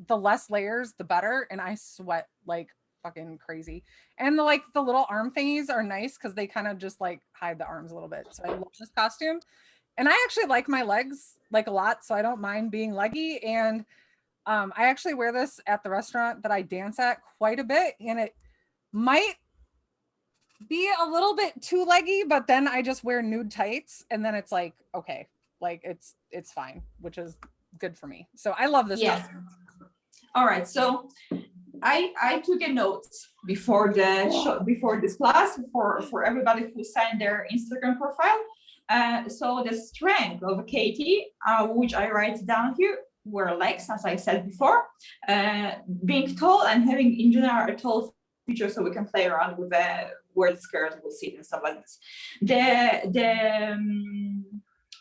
the less layers, the better. And I sweat like fucking crazy. And the, like the little arm thingies are nice because they kind of just like hide the arms a little bit. So I love this costume. And I actually like my legs like a lot, so I don't mind being leggy. And I actually wear this at the restaurant that I dance at quite a bit, and it might be a little bit too leggy, but then I just wear nude tights, and then it's like, okay, like it's fine, which is good for me. So I love this Yes. costume. All right. So I took a note before the show, before this class for everybody who signed their Instagram profile. So the strength of Katie, which I write down here, were legs, as I said before, being tall and having in general a tall feature, so we can play around with where the skirt will sit and stuff like this. The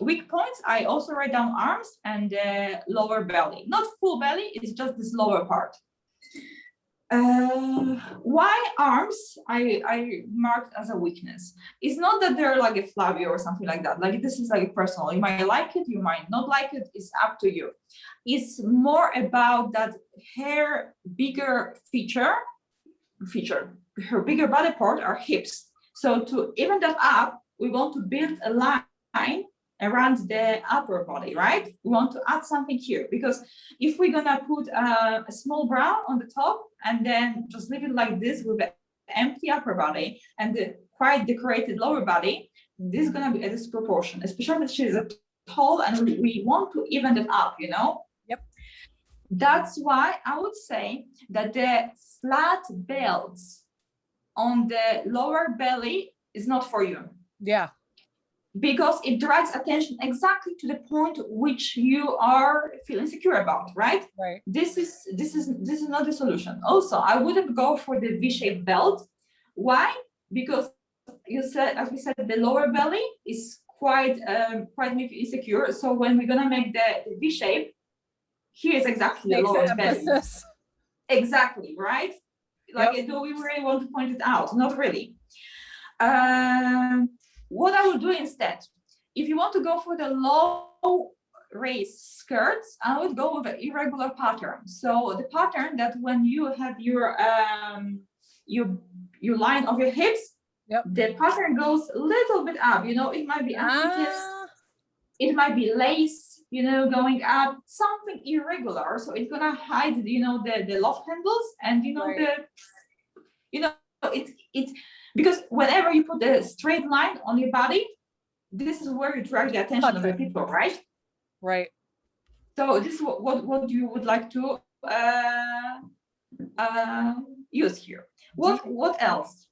weak points, I also write down arms and the lower belly, not full belly, it's just this lower part. Why arms I marked as a weakness? It's not that they're like a flabby or something like that. Like this is like personal. You might like it, you might not like it. It's up to you. It's more about that her bigger her bigger body part are hips. So to even that up, we want to build a line around the upper body, right? We want to add something here, because if we're gonna put a small bra on the top and then just leave it like this with an empty upper body and the quite decorated lower body, this is gonna be a disproportion, especially if she's a tall and we want to even it up, you know? Yep. That's why I would say that the flat belts on the lower belly is not for you. Yeah. Because it drags attention exactly to the point which you are feeling insecure about, right? Right. This is not the solution. Also, I wouldn't go for the V-shaped belt. Why? Because you said, as we said, the lower belly is quite make you insecure. So when we're gonna make the V shape, here is exactly the lower belly. Exactly, right? Like, yep. Do we really want to point it out? Not really. What I will do instead, if you want to go for the low raised skirts, I would go with an irregular pattern. So the pattern that when you have your line of your hips, yep. The pattern goes a little bit up. You know, it might be it might be lace, you know, going up, something irregular. So it's gonna hide, you know, the love handles and you know right. It's because whenever you put the straight line on your body, this is where you drag the attention of the people, right? Right. So this is what you would like to use here. What else?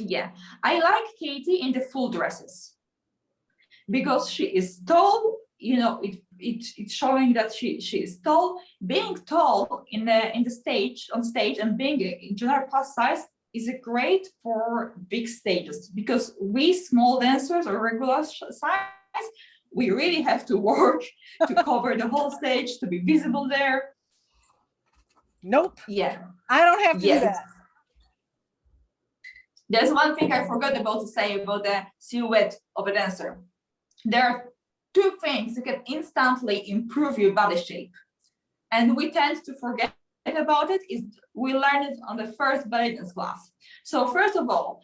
Yeah, I like Katie in the full dresses because she is tall. You know, it's showing that she is tall. Being tall in the stage on stage and being in general plus size is great for big stages, because we small dancers or regular size, we really have to work to cover the whole stage, to be visible there. Nope. Yeah. I don't have to do that. There's one thing I forgot about to say about the silhouette of a dancer. There are two things that can instantly improve your body shape. And we tend to forget about it. Is we learned it on the first ballet dance class. So first of all,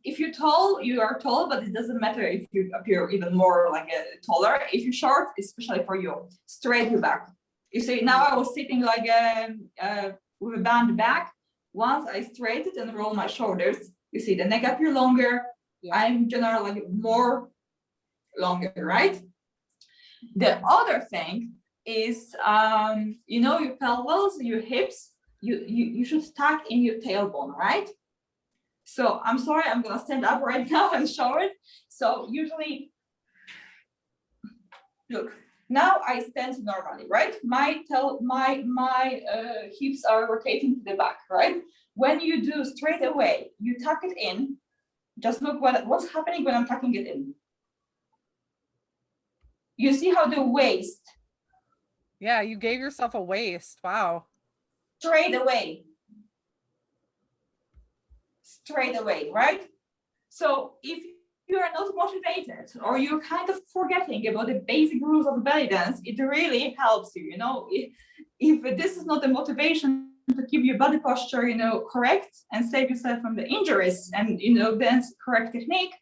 if you're tall, you are tall, but it doesn't matter if you appear even more like taller. If you're short, especially for you, straight your back. You see, now I was sitting like with a band back. Once I straightened and roll my shoulders, you see the neck appear longer. Yeah. I'm generally like more longer, right? The other thing is, you know, your pelvis, your hips, you should tuck in your tailbone, right? So I'm sorry, I'm gonna stand up right now and show it. So usually, look, now I stand normally, right? My hips are rotating to the back, right? When you do straight away, you tuck it in. Just look what's happening when I'm tucking it in. You see how the waist Yeah, you gave yourself a waist. Wow. Straight away. Straight away, right? So if you are not motivated or you're kind of forgetting about the basic rules of belly dance, it really helps you, you know. If this is not the motivation to keep your body posture, you know, correct and save yourself from the injuries and, you know, dance correct technique,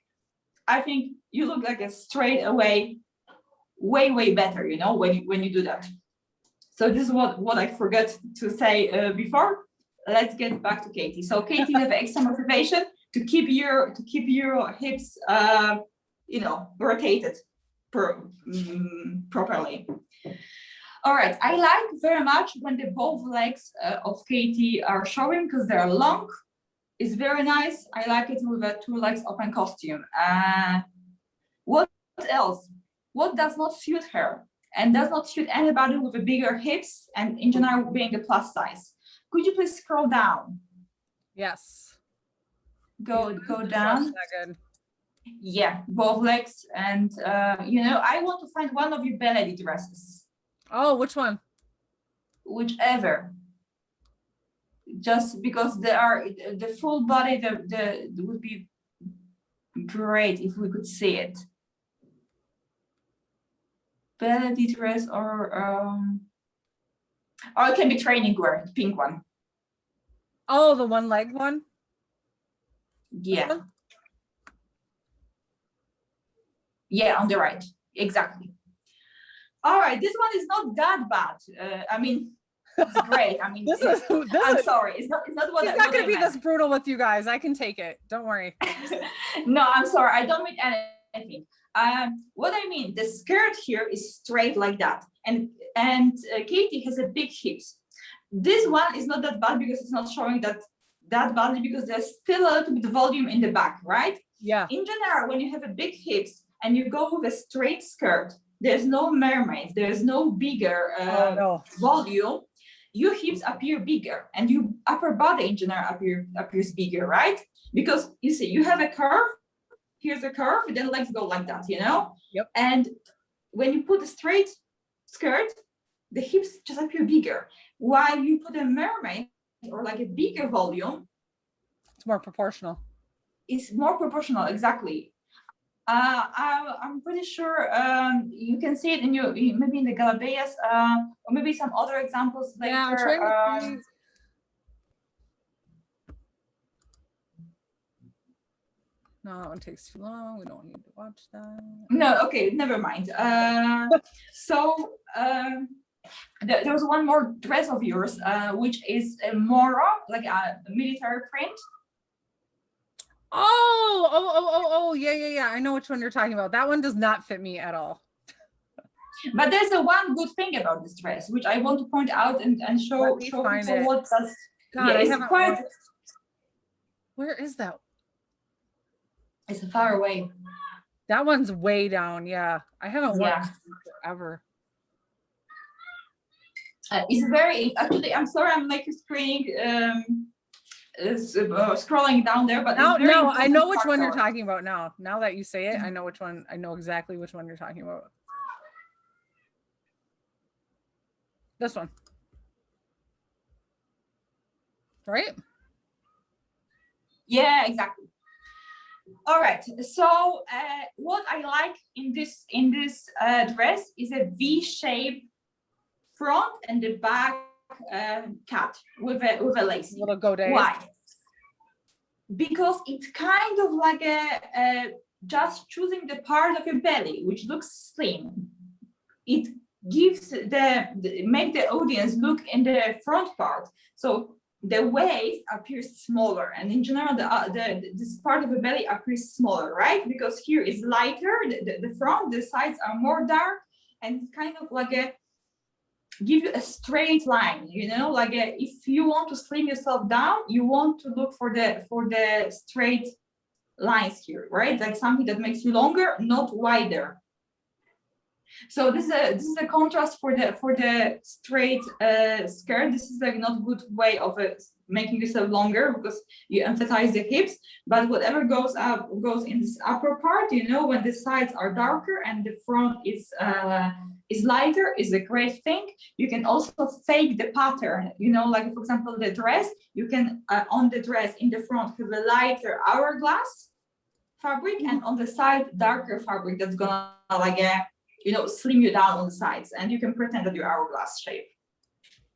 I think you look like a straight away way better, you know, when you do that. So this is what I forgot to say before. Let's get back to Katie. So Katie have extra motivation to keep your hips you know, rotated properly. All right, I like very much when the both legs of Katie are showing because they're long. It's very nice. I like it with a 2 legs open costume. What else? What does not suit her and does not suit anybody with a bigger hips and in general being a plus size? Could you please scroll down? Yes. Go down. Good. Yeah, both legs. And you know, I want to find one of your ballet dresses. Oh, which one? Whichever. Just because they are the full body, the would be great if we could see it. Ballet dress or it can be training wear, pink one. Oh, the one leg one? Yeah. Yeah, on the right. Exactly. All right, this one is not that bad. I mean, it's great. I mean, I'm sorry. It's not what it's not going to be this brutal with you guys. I can take it. Don't worry. No, I'm sorry. I don't mean anything. What I mean, the skirt here is straight like that, and Katie has a big hips. This one is not that bad because it's not showing that badly because there's still a little bit of volume in the back, right? Yeah. In general, when you have a big hips and you go with a straight skirt, there's no mermaid, there's no bigger volume. Your hips appear bigger and your upper body in general appears bigger, right? Because you see, you have a curve, here's a curve, then legs go like that, you know? Yep. And when you put a straight skirt, the hips just appear bigger. While you put a mermaid or like a bigger volume, it's more proportional. It's more proportional, exactly. I'm pretty sure you can see it in your maybe in the Galabeas or maybe some other examples later. Yeah, I'm trying to see. No, that one takes too long. We don't need to watch that. No, okay, never mind. So there was one more dress of yours, which is a more like a military print. Oh, yeah. I know which one you're talking about. That one does not fit me at all. But there's a one good thing about this dress, which I want to point out and show people what does. God, yeah, I haven't quite. Where is that? It's far away. That one's way down. Yeah, I haven't watched forever. It's very actually. I'm sorry, I'm like screening. Scrolling down there, but now I know which one you're talking about now. Now that you say it, I know which one. I know exactly which one you're talking about. This one, right? Yeah, exactly. All right. So what I like in this dress is a V-shaped front and the back cut with a lace. Little goatee. Why? Because it's kind of like a just choosing the part of your belly which looks slim. It gives make the audience look in the front part, so the waist appears smaller, and in general this part of the belly appears smaller, right? Because here is lighter, the front, the sides are more dark, and it's kind of like a give you a straight line, you know, like if you want to slim yourself down, you want to look for the straight lines here, right? Like something that makes you longer, not wider. So this is a contrast for the straight skirt. This is like not a good way of making yourself longer because you emphasize the hips. But whatever goes up goes in this upper part. You know, when the sides are darker and the front is is lighter is a great thing. You can also fake the pattern, you know, like for example, the dress, you can on the dress in the front have a lighter hourglass fabric and on the side darker fabric that's gonna like you know, slim you down on the sides, and you can pretend that you're hourglass shape.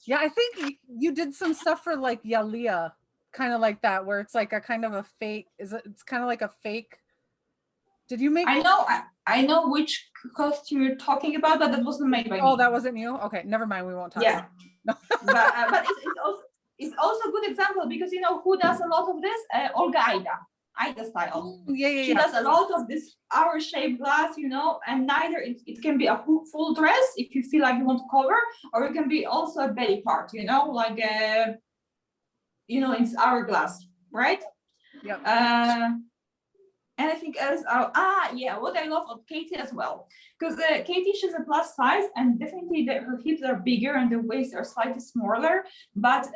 Yeah, I think you did some stuff for like Yalia, kind of like that, where it's like a kind of a fake. It's kind of like a fake. Did you make? I know which costume you're talking about, but that wasn't made by me. Oh, that wasn't you. Okay, never mind. We won't talk. Yeah, about it. No. but it's also a good example because you know who does a lot of this? Olga Aida style. Yeah. She does a lot of this hour-shaped glass, you know, and neither it can be a full dress if you feel like you want to cover, or it can be also a belly part, you know, like you know, it's hourglass, right? Yeah. Anything else? Yeah, what I love of Katie as well, because Katie, she's a plus size, and definitely her hips are bigger and the waist are slightly smaller, but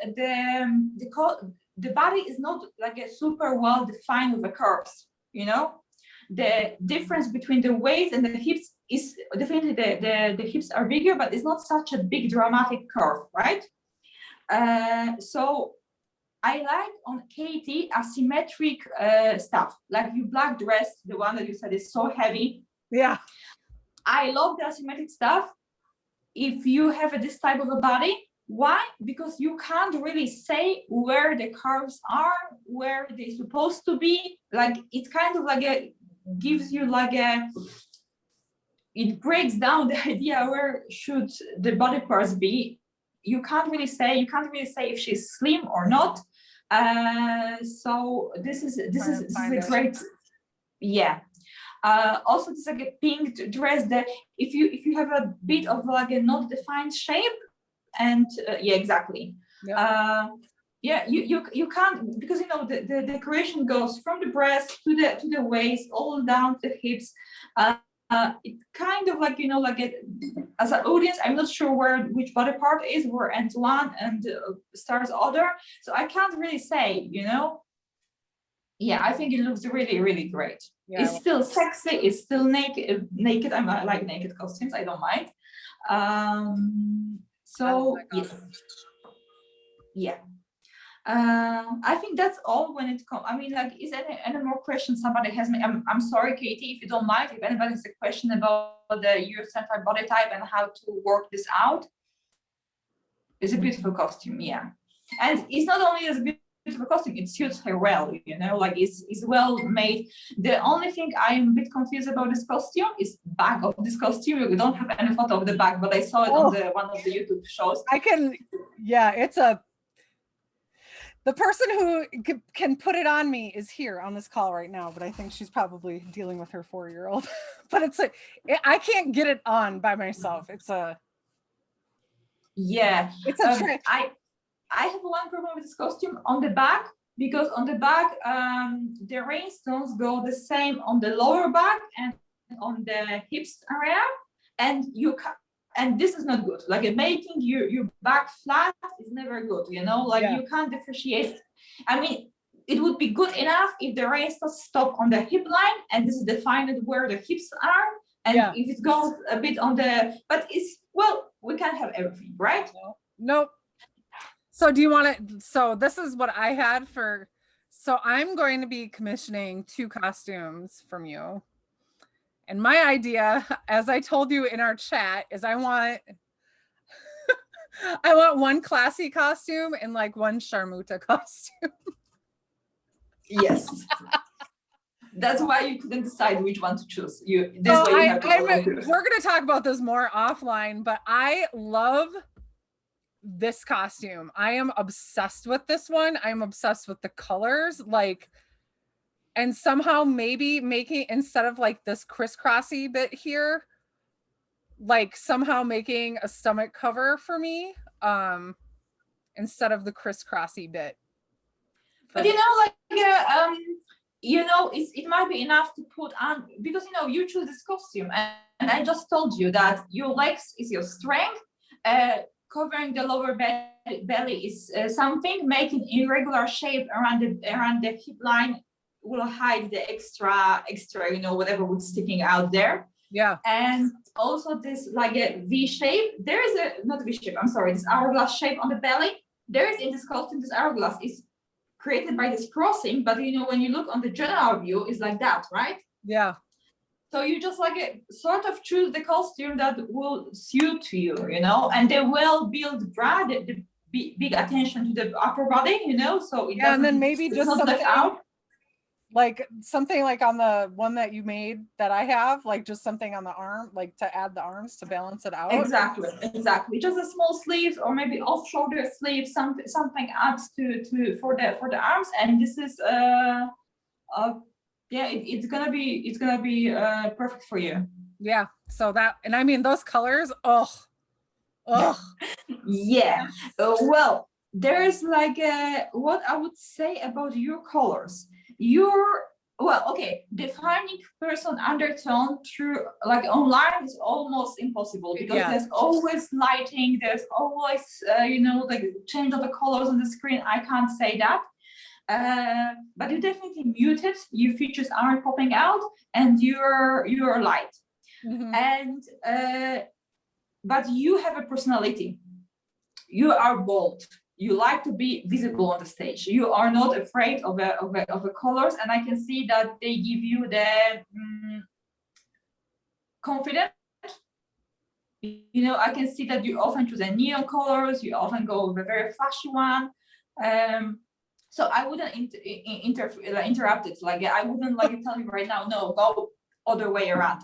the body is not like a super well defined with the curves, you know. The difference between the waist and the hips is definitely the hips are bigger, but it's not such a big dramatic curve, right? So I like on Katie asymmetric stuff, like your black dress, the one that you said is so heavy. Yeah. I love the asymmetric stuff. If you have this type of a body, why? Because you can't really say where the curves are, where they're supposed to be. Like it's kind of like gives you like it breaks down the idea where should the body parts be. You can't really say if she's slim or not. So this is a great, yeah. Also it's like a pink dress that if you have a bit of like a not defined shape, and yeah, exactly. Yeah, you can't, because you know the decoration goes from the breast to the waist all down to the hips. It kind of like, you know, like as an audience, I'm not sure which body part is where Antoine and Star's other, so I can't really say, you know. Yeah, I think it looks really, really great. Yeah, it's still sexy. It's still naked. I like naked costumes. I don't mind. So yeah. I think that's all when it comes. I mean, like, is there any more questions somebody has? I'm sorry, Katie, if you don't mind, if anybody has a question about the Eurocentric body type and how to work this out. It's a beautiful costume, yeah. And it's not only as a beautiful costume, it suits her well, you know, like it's well made. The only thing I'm a bit confused about this costume is back of this costume. We don't have any photo of the back, but I saw it on one of the YouTube shows. It's the person who can put it on me is here on this call right now, but I think she's probably dealing with her 4-year-old. But I can't get it on by myself. It's a trick. I have one problem with this costume on the back, because on the back the rhinestones go the same on the lower back and on the hips area, and this is not good. Like making your back flat is never good, you know, like you can't differentiate. I mean, it would be good enough if the rhinestones stop on the hip line and this is defined where the hips are, and if it goes a bit on the, but it's, well, we can't have everything, right? Nope. So do you want to, so this is what I had for, so I'm going to be commissioning 2 costumes from you. And my idea, as I told you in our chat, is I want one classy costume and like one Sharmuta costume. Yes. That's why you couldn't decide which one to choose. We're going to talk about this more offline, but I love this costume. I am obsessed with this one. I'm obsessed with the colors, like, and somehow maybe making, instead of like this crisscrossy bit here, like somehow making a stomach cover for me instead of the crisscrossy bit. But you know, like you know, it might be enough to put on, because you know you choose this costume, and I just told you that your legs is your strength, covering the lower belly is something, making irregular shape around the hip line will hide the extra, you know, whatever was sticking out there. Yeah. And also this like a V shape. There is a, not V shape, I'm sorry, this hourglass shape on the belly. There is in this costume, this hourglass is created by this crossing, but you know, when you look on the general view, it's like that, right? Yeah. So you just like sort of choose the costume that will suit you, you know, and they will build bra, the big attention to the upper body, you know, so it Yeah, and then doesn't, maybe it's just not left something out. like something like on the one that you made that I have, like just something on the arm, like to add the arms to balance it out. Exactly, exactly. Just a small sleeve or maybe off shoulder sleeve, something adds to for the arms, and this is yeah, it's gonna be perfect for you. Yeah. So that, and I mean those colors, oh, Yeah. Well, there's like what I would say about your colors. Your, well, okay, defining person undertone through like online is almost impossible because Yeah. there's always lighting, there's always you know, like change of the colors on the screen. I can't say that. But you definitely muted, your features aren't popping out, and you're light. Mhm. And but you have a personality. You are bold. You like to be visible on the stage. You are not afraid of the colors, and I can see that they give you the confidence. You know, I can see that you often choose the neon colors. You often go with a very flashy one. So I wouldn't interrupt it. Like I wouldn't like tell you right now, no, go other way around.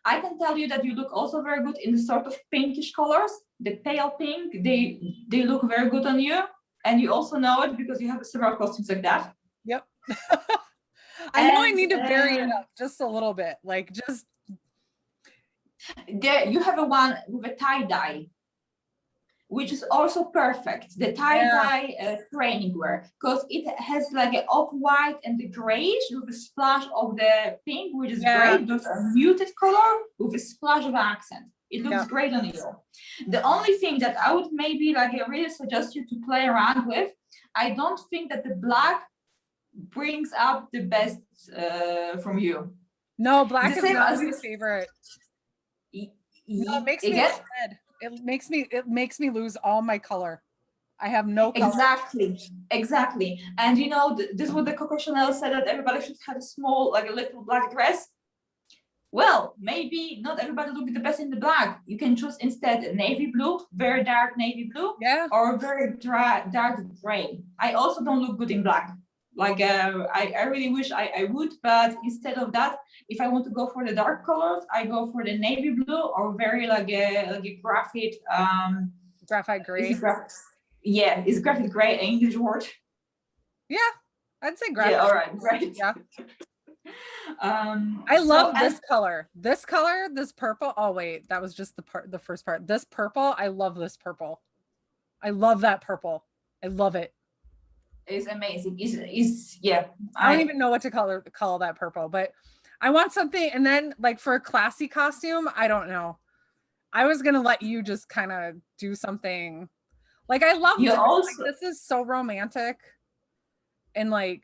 I can tell you that you look also very good in the sort of pinkish colors, the pale pink. They look very good on you, and you also know it because you have several costumes like that. Yep. I know I And, need to vary it up just a little bit, like just there you have a one with a tie-dye, which is also perfect. The tie-dye training wear, because it has like an off-white and the grayish with a splash of the pink, which is great. Those are muted color with a splash of accent. It looks great on you. The only thing that I would maybe like really suggest you to play around with, I don't think that the black brings up the best from you. No, black The is same not as my favorite. No, it makes me again? look red. It makes me lose all my color. I have no color. Exactly. And you know, this is what the Coco Chanel said, that everybody should have a small, like a little black dress. Well, maybe not everybody look the best in the black. You can choose instead navy blue, very dark navy blue, or very dark gray. I also don't look good in black. Like I really wish I would, but instead of that, if I want to go for the dark colors, I go for the navy blue or very like a graphite graphite gray. Yeah, is graphite gray an English word? Yeah, I'd say graphite. Yeah, all right, great. Yeah. I love this color. This color, this purple. Oh wait, that was just the first part. This purple, I love this purple. I love that purple. I love it. It's amazing. Is yeah. I don't even know what to call that purple, but I want something. And then like for a classy costume, I don't know. I was gonna let you just kind of do something. Like I love this. Like, this is so romantic and like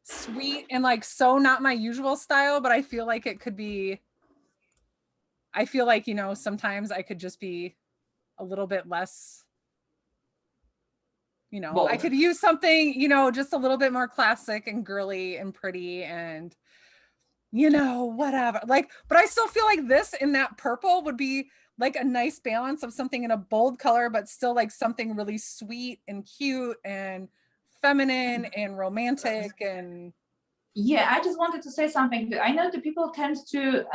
sweet and like so not my usual style, but I feel like it could be. I feel like, you know, sometimes I could just be a little bit less, you know, bold. I could use something, you know, just a little bit more classic and girly and pretty and, you know, whatever. Like, but I still feel like this in that purple would be like a nice balance of something in a bold color, but still like something really sweet and cute and feminine and romantic. And yeah, I just wanted to say something. I know that people tend to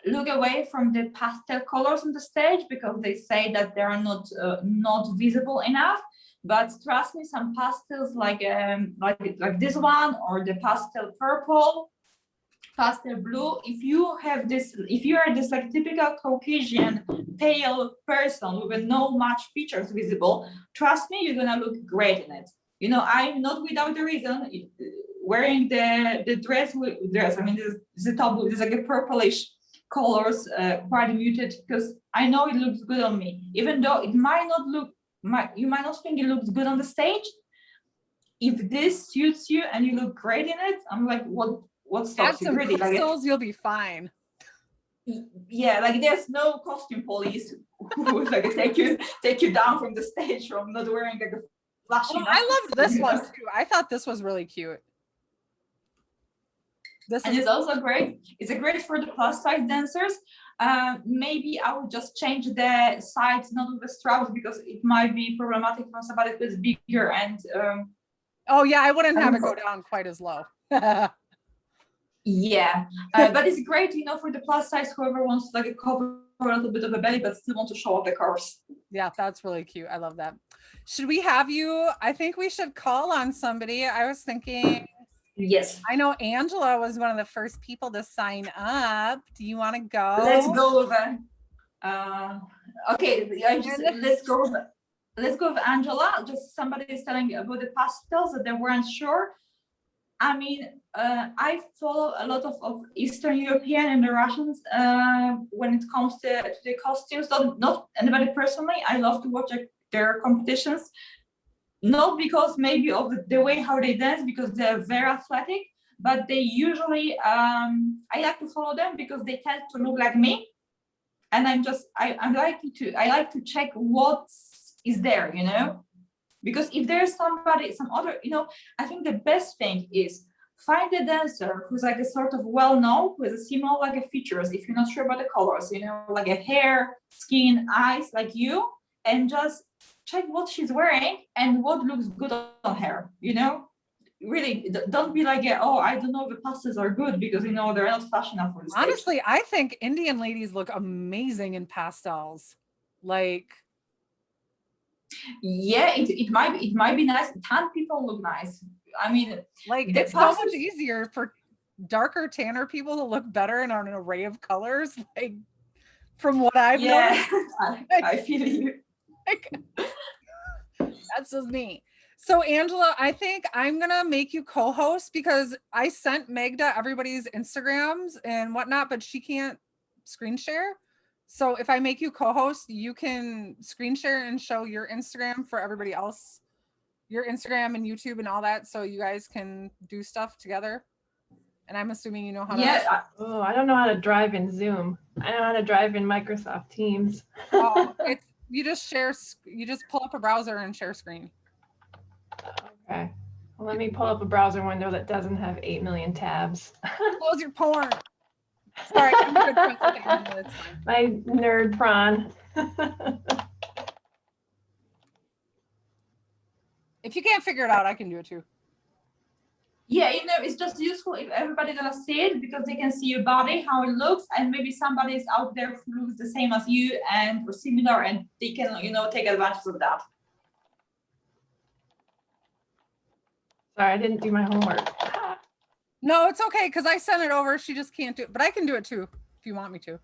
look away from the pastel colors on the stage because they say that they are not visible enough. But trust me, some pastels like this one or the pastel purple, pastel blue. If you have this, if you are this like typical Caucasian pale person with no much features visible, trust me, you're gonna look great in it. You know, I'm not without the reason wearing the dress. I mean, the top is like a purplish colors, quite muted, because I know it looks good on me, even though it might not look. You might not think it looks good on the stage. If this suits you and you look great in it, I'm like, what Add stops you some really? Like, crystals, you'll be fine. yeah, like there's no costume police who would like take you down from the stage from not wearing like a flashy. Oh, I loved this you one know? too. I thought this was really cute. This And is it's also great. It's a great for the plus size dancers. Maybe I would just change the sides, not with the straps, because it might be problematic for somebody who's bigger and oh yeah, I wouldn't have it go for- down quite as low. yeah. But it's great, you know, for the plus size, whoever wants to like cover a little bit of a belly, but still want to show off the curves. Yeah, that's really cute. I love that. Should we have you? I think we should call on somebody. I was thinking, Yes. I know Angela was one of the first people to sign up. Do you want to go? Let's go with okay, let's go with Angela. Just somebody is telling about the pastels that they weren't sure. I mean, I follow a lot of Eastern European and the Russians when it comes to the costumes. Not anybody personally. I love to watch their competitions, not because maybe of the way how they dance, because they're very athletic, but they usually I like to follow them because they tend to look like me, and I like to check what is there, you know. Because if there's some other, you know, I think the best thing is find a dancer who's like a sort of well-known, who has a similar like a features, if you're not sure about the colors, you know, like a hair, skin, eyes, like you, and just check what she's wearing and what looks good on her, you know. Really, don't be like, oh, I don't know if the pastels are good, because, you know, they're not fashion enough for the stage. Honestly, I think Indian ladies look amazing in pastels. Like, yeah, it might be nice. Tan people look nice. I mean, like the it's so much pastels- easier for darker, tanner people to look better in an array of colors. Like, from what I've noticed, I feel you. like, that's just me. So Angela, I think I'm gonna make you co-host because I sent Magda everybody's Instagrams and whatnot, but she can't screen share. So if I make you co-host, you can screen share and show your Instagram for everybody else, your Instagram and YouTube and all that, so you guys can do stuff together. And I'm assuming you know how to. Yeah, Oh, I don't know how to drive in Zoom. I know how to drive in Microsoft Teams. Oh, it's you just share. You just pull up a browser and share screen. Okay. Well, let me pull up a browser window that doesn't have 8 million tabs. Close your porn. Sorry, I'm good friends with Angela. It's fine. My nerd prawn. If you can't figure it out, I can do it too. yeah, you know, it's just useful if everybody gonna see it, because they can see your body, how it looks, and maybe somebody is out there who looks the same as you and or similar, and they can, you know, take advantage of that. Sorry, I didn't do my homework. No, it's okay because I sent it over. She just can't do it, but I can do it too if you want me to.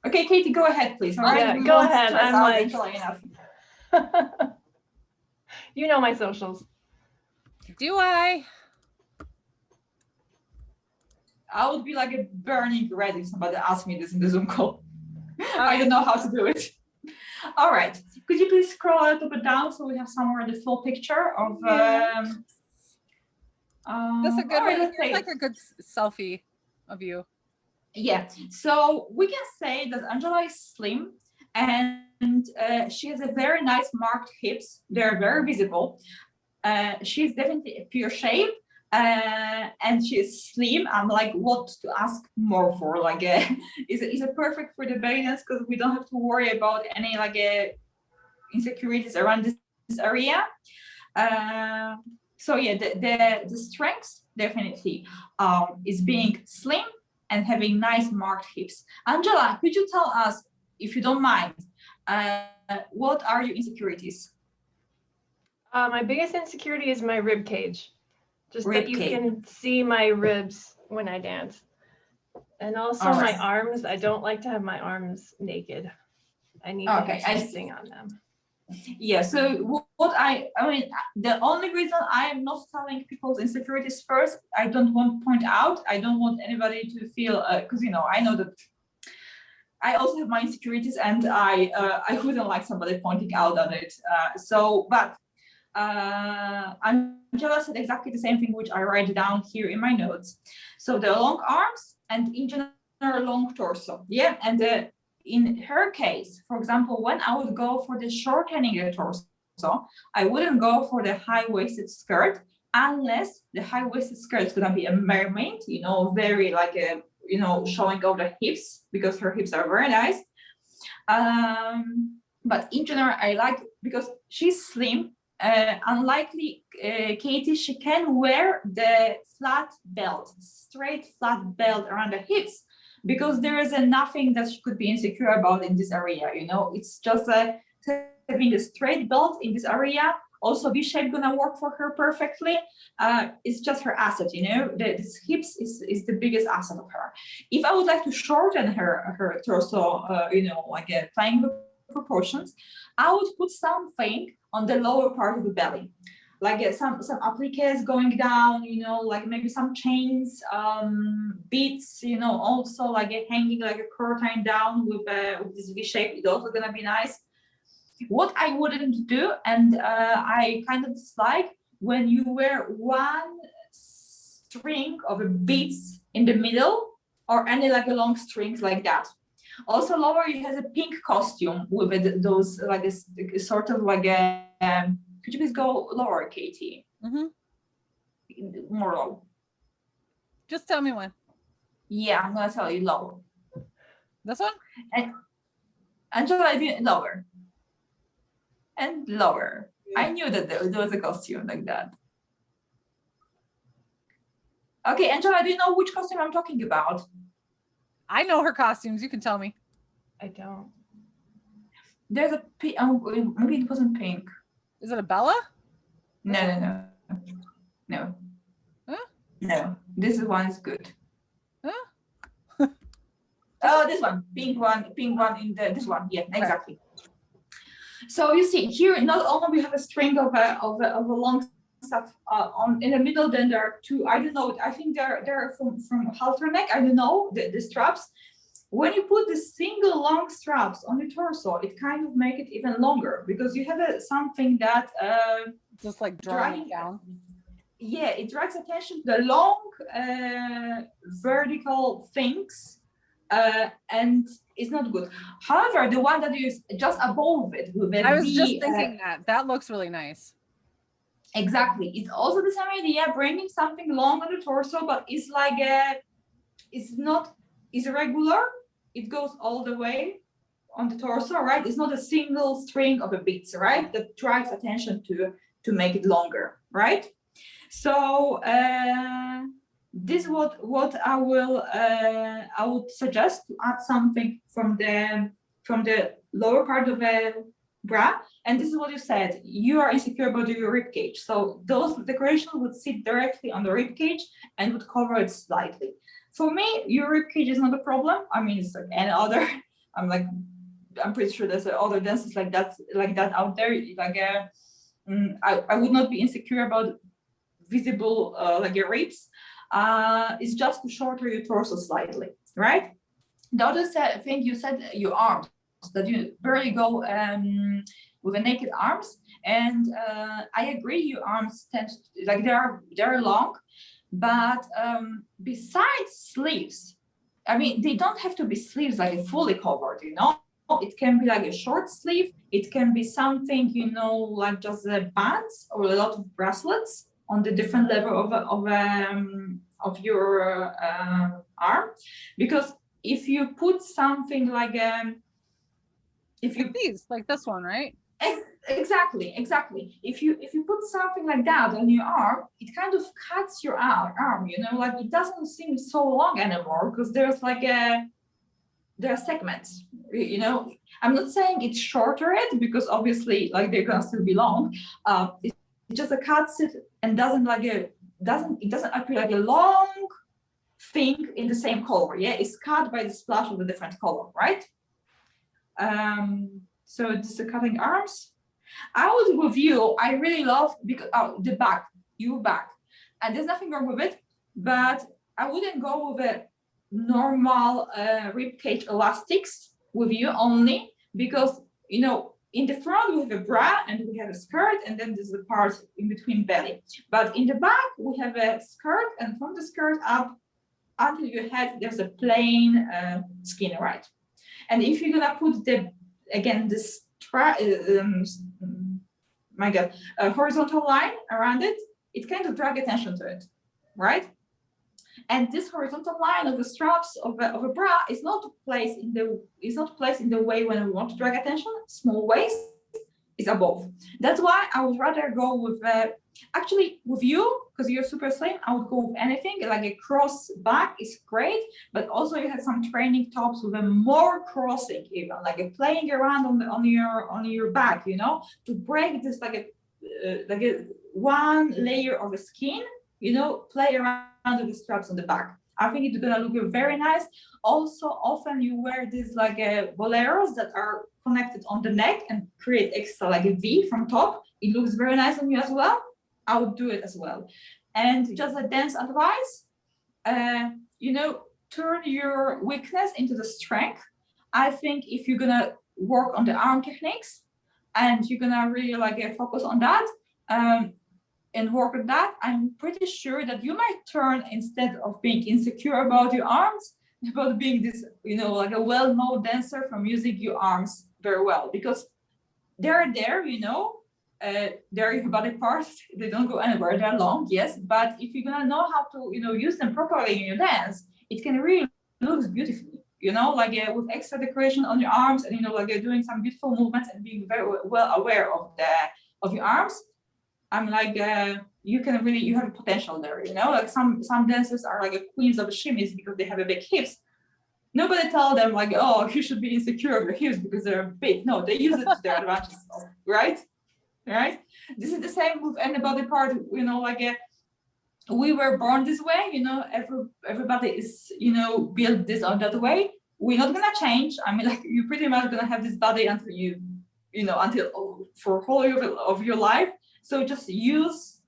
Okay, Katie, go ahead, please. All Yeah, right, go ahead. I'm like- Angela enough. You know my socials. Do I? I would be like a burning red if somebody asked me this in the Zoom call. I don't know how to do it. All right, could you please scroll a little bit down so we have somewhere the full picture of That's a good all right, one. let's Here's say like a good selfie of you. yeah, so we can say that Angela is slim, and she has a very nice marked hips. They're very visible. She's definitely a pure shape, and she's slim. I'm like, what to ask more for? Like, is it perfect for the belly dance, because we don't have to worry about any like insecurities around this area. So yeah, the strengths definitely is being slim and having nice marked hips. Angela, could you tell us, if you don't mind, what are your insecurities? My biggest insecurity is my rib cage. Just Rib that you cage. can see my ribs when I dance. And also All my right. arms. I don't like to have my arms naked. I need Okay, to I have see. something on them. Yeah, so what I mean, the only reason I am not telling people's insecurities first, I don't want to point out, I don't want anybody to feel, because, you know, I know that I also have my insecurities, and I wouldn't like somebody pointing out on it. So, but Angela said exactly the same thing, which I write down here in my notes. So the long arms and in general long torso. Yeah, and in her case, for example, when I would go for the shortening the torso, I wouldn't go for the high-waisted skirt unless the high-waisted skirt is gonna be a mermaid, you know, very like a, you know, showing off the hips because her hips are very nice. But in general, I like, because she's slim, unlikely Katie, she can wear the flat belt, straight flat belt around the hips, because there is nothing that she could be insecure about in this area, you know. It's just having a straight belt in this area. Also, V-shape gonna work for her perfectly. It's just her asset, you know. This hips is the biggest asset of her. If I would like to shorten her torso, you know, like a triangle proportions, I would put something on the lower part of the belly, like some appliques going down, you know, like maybe some chains, beads, you know, also like hanging like a curtain down with this V shape. It's also gonna be nice. What I wouldn't do, and I kind of dislike, when you wear one string of beads in the middle, or any like a long strings like that. Also, lower it has a pink costume with those like a sort of like a. Could you please go lower, Katie? More low. Just tell me when. Yeah, I'm gonna tell you lower. This one? And Angela, I did lower. And lower. Yeah. I knew that there was a costume like that. Okay, Angela, do you know which costume I'm talking about? I know her costumes. You can tell me. I don't. There's a pink. Oh, maybe it wasn't pink. Is it a Bella? No. Huh? No. This one is good. Huh? Oh, this one, pink one in this one. Yeah, exactly. So you see here, not only we have a string of a long stuff on in the middle, then there are two. I don't know. I think they're from halter neck. I don't know the straps. When you put the single long straps on the torso, it kind of make it even longer, because you have something that just like drawing down. Yeah, it drags attention to the long vertical things, and it's not good. However, the one that is just above it with a I was just thinking that looks really nice. Exactly, it's also the same idea, bringing something long on the torso, but it's like it's irregular. It goes all the way on the torso, right? It's not a single string of a beads, right? That drags attention to make it longer, right? So this is what I would suggest, to add something from the lower part of a bra. And this is what you said, you are insecure about your rib cage, so those decorations would sit directly on the rib cage and would cover it slightly. For me, your rib cage is not a problem. I mean, it's like any other. I'm pretty sure there's other dances like that out there. Like I would not be insecure about visible like your ribs. It's just to shorten your torso slightly, right? The other thing you said, your arms, that you barely go with a naked arms, and I agree. Your arms tend to, like they're long, but besides sleeves, I mean, they don't have to be sleeves like fully covered, you know. It can be like a short sleeve. It can be something, you know, like just the bands or a lot of bracelets on the different level of your arm. Because if you put something like if you these like this one, right? Exactly. If you put something like that on your arm, it kind of cuts your arm, you know, like it doesn't seem so long anymore, because there's like there are segments, you know. I'm not saying it shorter it, because obviously like they're gonna still be long. It just cuts it and doesn't appear like a long thing in the same color. Yeah, it's cut by the splash of a different color, right? So this is the cutting arms. I was with you. I really love, because the back, your back, and there's nothing wrong with it, but I wouldn't go with a normal rib cage elastics with you, only because, you know, in the front, we have a bra and we have a skirt, and then there's the part in between belly. But in the back, we have a skirt, and from the skirt up until your head, there's a plain skin, right? And if you're gonna put this horizontal line around it, it kind of drag attention to it, right? And this horizontal line of the straps of a bra is not placed in the way when we want to drag attention. Small waist is above. That's why I would rather go with actually with you, because you're super slim. I would go with anything like a cross back is great, but also you have some training tops with a more crossing, even like a playing around on your back, you know, to break this like a one layer of the skin, you know, play around with the straps on the back. I think it's gonna look very nice. Also, often you wear these like boleros that are connected on the neck and create extra like a V from top. It looks very nice on you as well. I would do it as well. And just a dance advice, you know, turn your weakness into the strength. I think if you're gonna work on the arm techniques and you're gonna really like focus on that, and work on that, I'm pretty sure that you might turn, instead of being insecure about your arms, about being this, you know, like a well-known dancer from using your arms very well, because they're there, you know, they're your body parts, they don't go anywhere, they're long, yes, but if you're gonna know how to, you know, use them properly in your dance, it can really look beautifully, you know, like with extra decoration on your arms, and you know, like doing some beautiful movements and being very well aware of your arms. I'm like, you have a potential there, you know, like some dancers are like queens of shimmies because they have a big hips. Nobody tell them like, oh, you should be insecure of your hips because they're big. No, they use it to their advantage, right? Right? This is the same with any body part, you know, like we were born this way, you know, everybody is, you know, built this or that way. We're not gonna change. I mean, like you're pretty much gonna have this body until until for whole of your life. So just use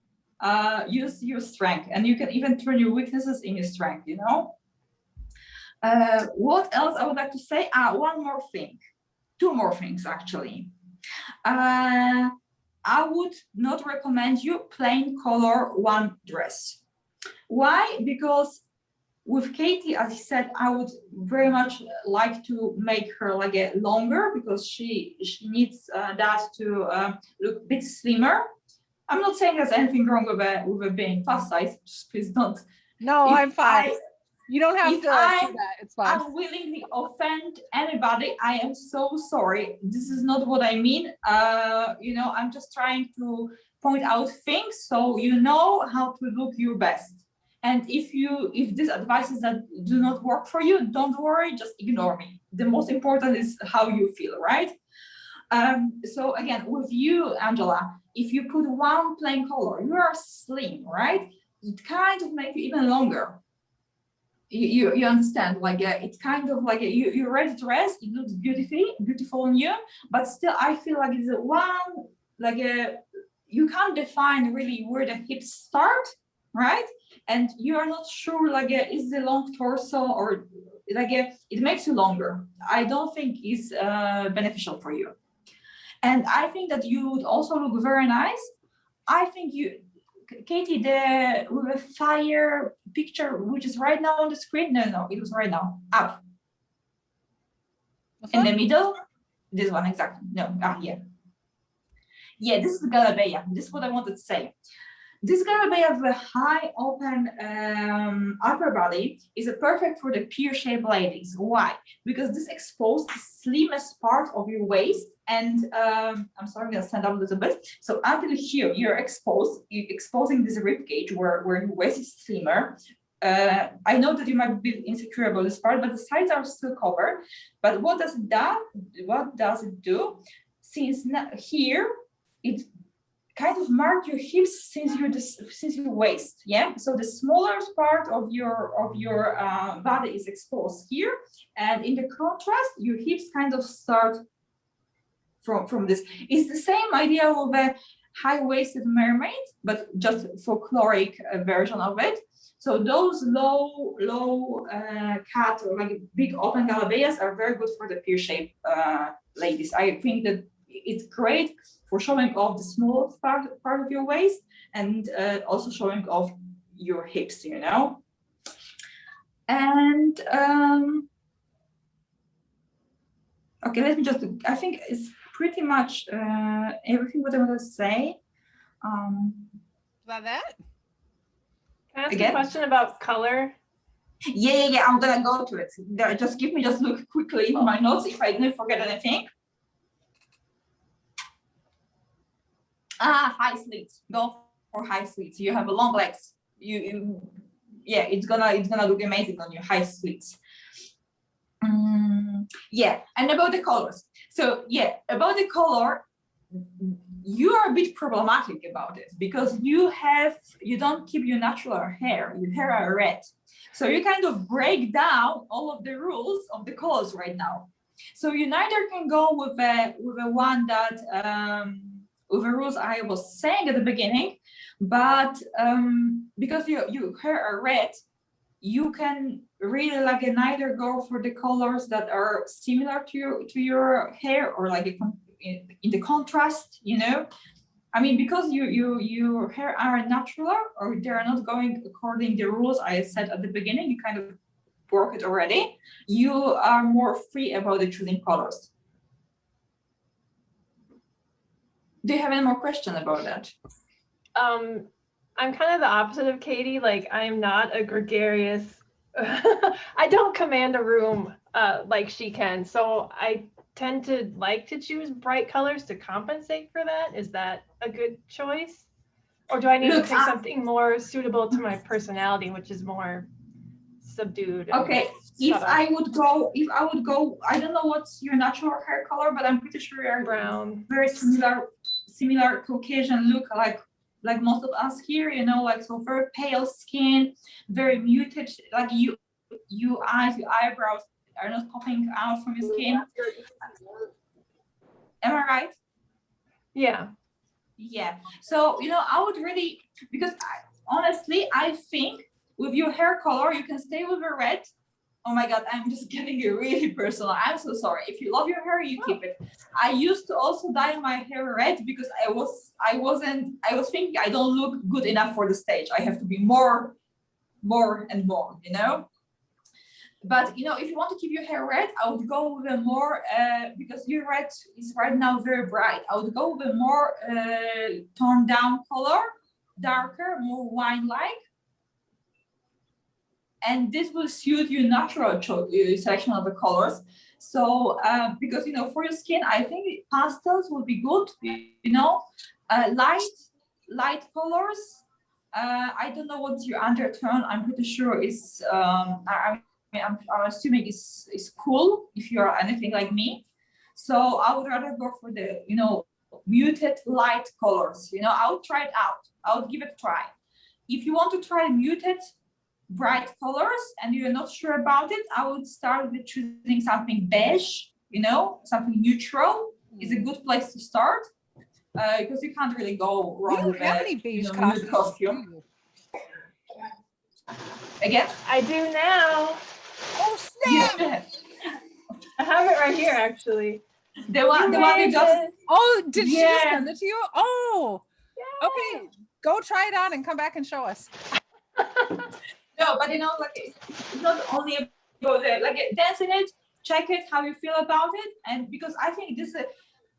your strength, and you can even turn your weaknesses in your strength, you know. What else I would like to say? One more thing, two more things actually. I would not recommend you plain color one dress. Why? Because with Katie, as I said, I would very much like to make her like a longer, because she needs that to look a bit slimmer. I'm not saying there's anything wrong with being plus size. Just please don't. No, I'm fine. You don't have to do I that. It's fine. willingly offend anybody, I am so sorry. This is not what I mean. You know, I'm just trying to point out things so you know how to look your best. And if these advices that do not work for you, don't worry, just ignore me. The most important is how you feel, right? So again, with you, Angela, if you put one plain color, you are slim, right? It kind of makes you even longer. You understand, like it's kind of like you're ready to rest. It looks beautiful on you, but still, I feel like it's one like you can't define really where the hips start, right? And you are not sure like is the long torso or like it makes you longer. I don't think it's beneficial for you. And I think that you would also look very nice. I think you, Katie, with a fire picture, which is right now on the screen. No, it was right now. Up. In the middle. This one, exactly. No, yeah. Yeah, this is the Galabea. This is what I wanted to say. This Galabea with a high open upper body is perfect for the pear-shaped ladies. Why? Because this exposes the slimmest part of your waist. And I'm sorry, I'm gonna stand up a little bit. So until here, you're exposing this rib cage where your waist is slimmer. I know that you might be insecure about this part, but the sides are still covered. But what does it do? Since here, it kind of mark your hips since your waist, yeah. So the smallest part of your body is exposed here, and in the contrast, your hips kind of start from this. It's the same idea of a high-waisted mermaid, but just folkloric version of it. So those low cut or like big open galabeas are very good for the pear-shaped ladies. I think that it's great for showing off the smallest part of your waist and also showing off your hips, you know. And okay, let me just, I think it's pretty much everything what I want to say. Is that? Can I ask Again? a question about color? Yeah, I'm gonna go to it. Just look quickly in my notes if I didn't forget anything. High slits. Go for high slits. You have a long legs. Yeah, it's gonna look amazing on your high slits. Yeah, and about the colors. So yeah, about the color, you are a bit problematic about it because you don't keep your natural hair. Your hair are red. So you kind of break down all of the rules of the colors right now. So you neither can go with a one that with the rules I was saying at the beginning, but because your hair are red, you can really like neither go for the colors that are similar to your hair or like in the contrast, you know. I mean, because your hair are natural or they're not going according the rules I said at the beginning, you kind of broke it already. You are more free about the choosing colors. Do you have any more questions about that? I'm kind of the opposite of Katie. Like, I'm not a gregarious. I don't command a room like she can. So I tend to like to choose bright colors to compensate for that. Is that a good choice? Or do I need to pick something more suitable to my personality, which is more subdued? Okay, if I would go, I don't know what's your natural hair color, but I'm pretty sure you're brown. Very similar Caucasian look, like most of us here, you know, like so very pale skin, very muted, like your eyebrows are not popping out from your skin. Am I right? Yeah. Yeah. So, you know, I would really, because honestly, I think with your hair color, you can stay with a red. Oh my God, I'm just getting it really personal. I'm so sorry. If you love your hair, you keep it. I used to also dye my hair red because I was thinking I don't look good enough for the stage. I have to be more and more, you know? But, you know, if you want to keep your hair red, I would go with a more, because your red is right now very bright. I would go with a more toned down color, darker, more wine-like. And this will suit your natural selection of the colors. So, because, you know, for your skin, I think pastels would be good, you know, light colors. I don't know what's your undertone. I'm pretty sure it's, I'm assuming it's cool if you're anything like me. So I would rather go for the, you know, muted light colors. You know, I would try it out. I would give it a try. If you want to try muted bright colors and you're not sure about it, I would start with choosing something beige, you know, something neutral is a good place to start because you can't really go wrong with any beige costume. Again? I do now. Oh snap! I have it right here, actually. The one you just. Oh, did she just send it to you? Oh, yeah. Okay. Go try it on and come back and show us. No, but you know, like it's not only about the, like dance in it, check it, how you feel about it, and because I think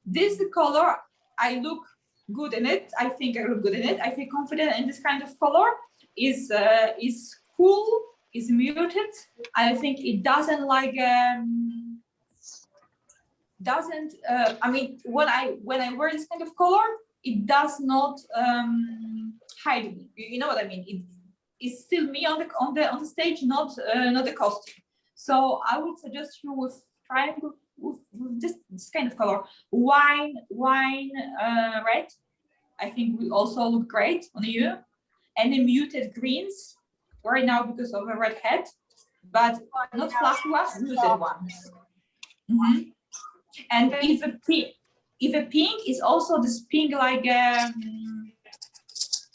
this color, I look good in it. I think I look good in it. I feel confident in this kind of color. Is cool, is muted. I think it doesn't like I mean, when I wear this kind of color, it does not hide me. You know what I mean? It's still me on the stage, not the costume. So I would suggest you with trying with this kind of color, wine red. I think will also look great on you. And the muted greens right now because of a red head, but not flashy ones, muted ones. Mm-hmm. And if a pink is also this pink like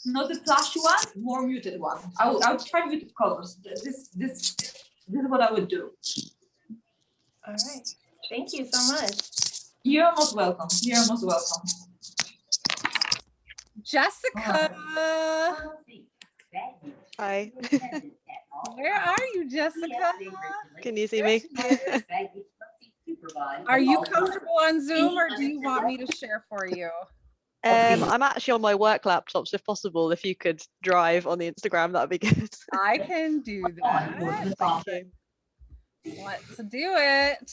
not the flashy one, more muted one. I would try muted colors. This is what I would do. All right. Thank you so much. You're most welcome. You're most welcome. Jessica, Hi. where are you, Jessica? Can you see me? Are you comfortable on Zoom, or do you want me to share for you? I'm actually on my work laptop, so if possible, if you could drive on the Instagram, that would be good. I can do that. Thank you. Let's do it.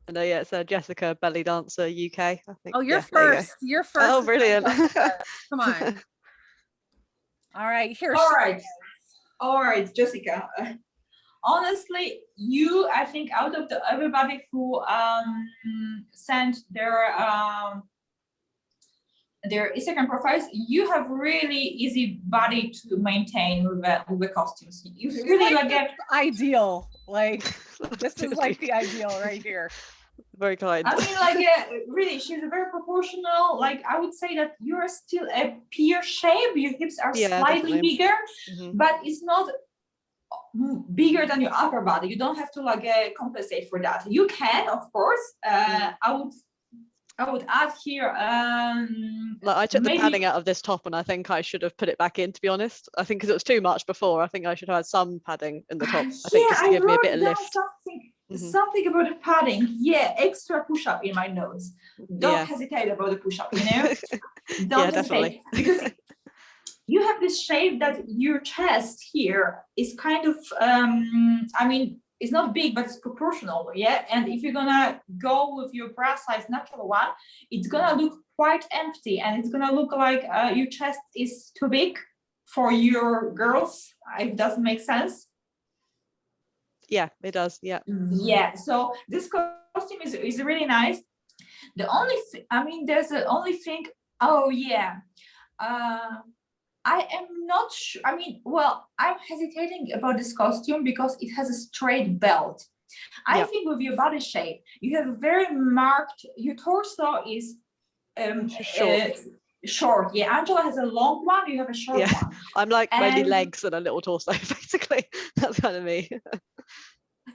I know, yeah, it's Jessica Belly Dancer UK, I think. Oh, you're Yeah, there you go. first. You're first. Oh, brilliant. Come on. All right, here. All right, Jessica. Honestly, I think out of everybody who sent their Instagram profiles, you have really easy body to maintain with the costumes. You really like get ideal. Like this is like the ideal right here. Very kind. I mean, like really, she's very proportional. Like I would say that you are still a pear shape. Your hips are slightly definitely. bigger, but it's not bigger than your upper body. You don't have to like compensate for that. You can, of course. I would add here. Like I took the padding out of this top, and I think I should have put it back in. To be honest, I think because it was too much before. I think I should have had some padding in the top. I think just to give me a bit of lift. Something about the padding. Yeah, extra push-up in my notes. Don't hesitate about the push-up. You know, don't hesitate because you have this shape that your chest here is kind of. I mean, it's not big, but it's proportional, yeah? And if you're gonna go with your bra size natural one, it's gonna look quite empty, and it's gonna look like your chest is too big for your girls, if it doesn't make sense. Yeah, it does, yeah. Yeah, so this costume is really nice. The only, there's the only thing, oh yeah. I am not sure. I'm hesitating about this costume because it has a straight belt. I think with your body shape, you have a very marked, your torso is short. Yeah, Angela has a long one, you have a short one. I'm like mainly legs and a little torso, basically. That's kind of me.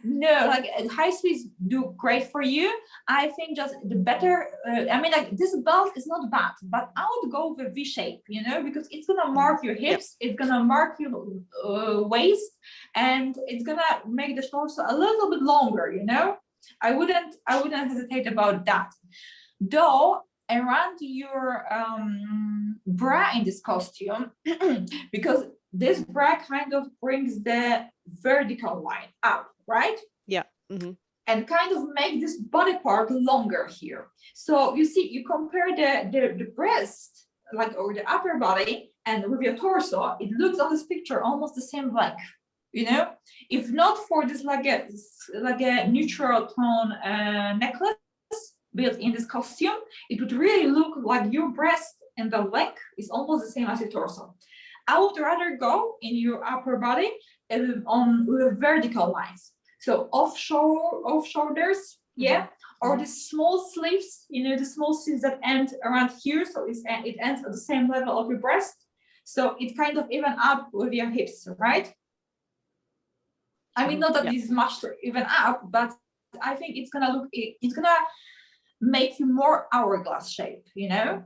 No, like high sleeves do great for you. I think just the better, this belt is not bad, but I would go with V shape, you know, because it's gonna mark your hips, it's gonna mark your waist, and it's gonna make the torso a little bit longer, you know. I wouldn't hesitate about that. Though around your bra in this costume, because this bra kind of brings the vertical line up, right? Yeah. And kind of make this body part longer here. So you see, you compare the breast, like, or the upper body, and with your torso, it looks on this picture almost the same length, you know? If not for this like a neutral tone necklace built in this costume, it would really look like your breast and the leg is almost the same as your torso. I would rather go in your upper body with vertical lines. So off shoulders, or the small sleeves, you know, the small sleeves that end around here. So it ends at the same level of your breast. So it kind of even up with your hips, right? I mean, not that this is much to even up, but I think it's gonna make you more hourglass shape, you know?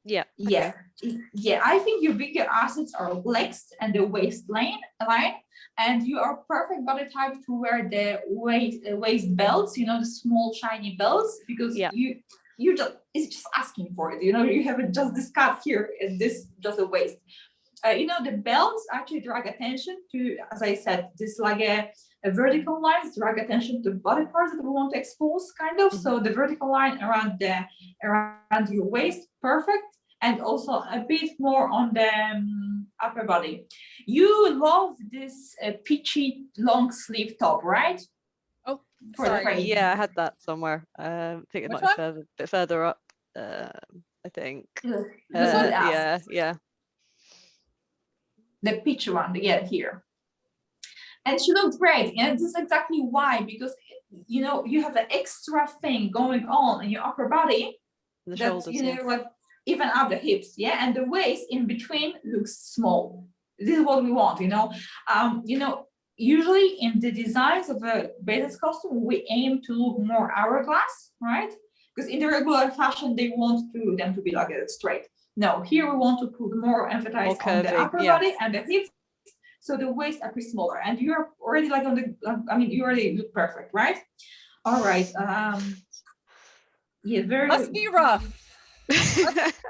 Yeah. Yeah. Yeah. I think your bigger assets are legs and the waistline, and you are perfect body type to wear the waist belts, you know, the small shiny belts, because you just, it's just asking for it, you know, you have just this cut here and this just a waist. You know, the belts actually drag attention to, as I said, this like a vertical lines drag attention to body parts that we want to expose, kind of. So the vertical line around your waist, perfect, and also a bit more on the upper body. You love this peachy long sleeve top, right? Oh, sorry. Yeah, I had that somewhere. I think it might be a bit further up. I think. Yeah. The peach one, here. And she looked great, and this is exactly why, because you know you have an extra thing going on in your upper body, the shoulders, like even up the hips, and the waist in between looks small. this is what we want, you know. Usually in the designs of a basic costume, we aim to look more hourglass, right? Because in the regular fashion, they want them to be like a straight. No, here we want to put more emphasis More on the curvy, upper yeah. body and the hips, so the waist appear smaller. And you're already like on the, you already look perfect, right? All right. Yeah, very. Let's be rough.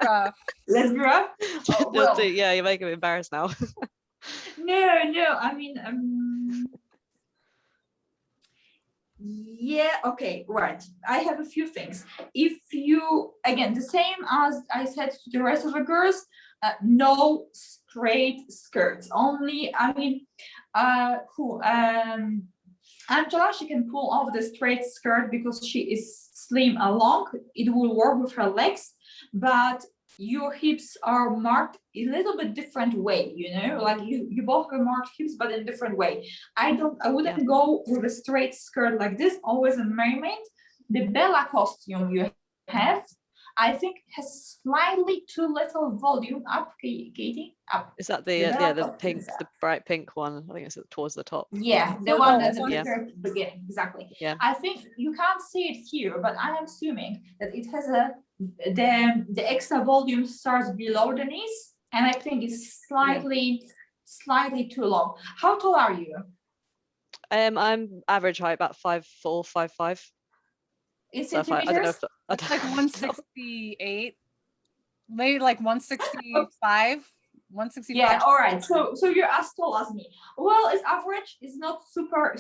Rough. Let's be rough. Oh, well, Yeah, you're making me embarrassed now. no, I mean, yeah, okay, right. I have a few things. If you, again, the same as I said to the rest of the girls, no straight skirts. Only, Angela, she can pull off the straight skirt because she is slim and long. It will work with her legs, but your hips are marked a little bit different way, you know, like you both have marked hips, but in a different way. I wouldn't go with a straight skirt like this, always a mermaid. The Bella costume you have, I think, has slightly too little volume. Up, Katie, up. Is that the pink, the bright pink one? I think it's towards the top. Yeah, the one at the Yeah. beginning, exactly. Yeah. I think you can't see it here, but I am assuming that it has the extra volume starts below the knees, and I think it's slightly too long. How tall are you? I'm average height, about 5'4", 5'5". In So I don't know centimeters? if It's like 168, maybe like 165, 165. Yeah, all right. So you're as tall as me. Well, it's average. It's not super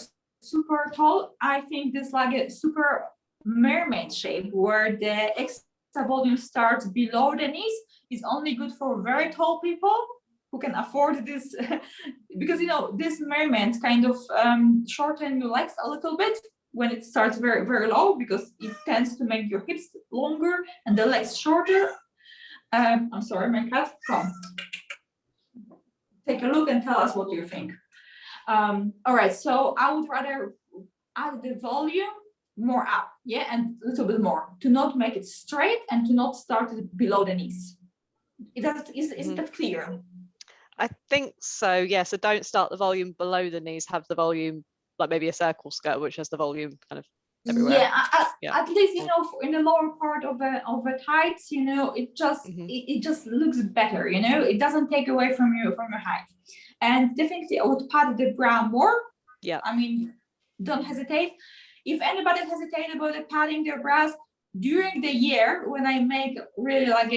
tall. I think this like a super mermaid shape where the extra volume starts below the knees is only good for very tall people who can afford this because you know this mermaid kind of shorten your legs a little bit when it starts very, very low, because it tends to make your hips longer and the legs shorter. I'm sorry, my cat, come. Take a look and tell us what you think. All right, so I would rather add the volume more up, yeah, and a little bit more, to not make it straight and to not start it below the knees. Is that clear? I think so, yeah. So don't start the volume below the knees, have the volume like maybe a circle skirt which has the volume kind of everywhere. Yeah, at least, you know, in the lower part of the tights, you know, it just it just looks better, you know, it doesn't take away from your height. And definitely I would pad the bra more. Yeah, I mean, don't hesitate. If anybody hesitates about padding their bras during the year, when I make really like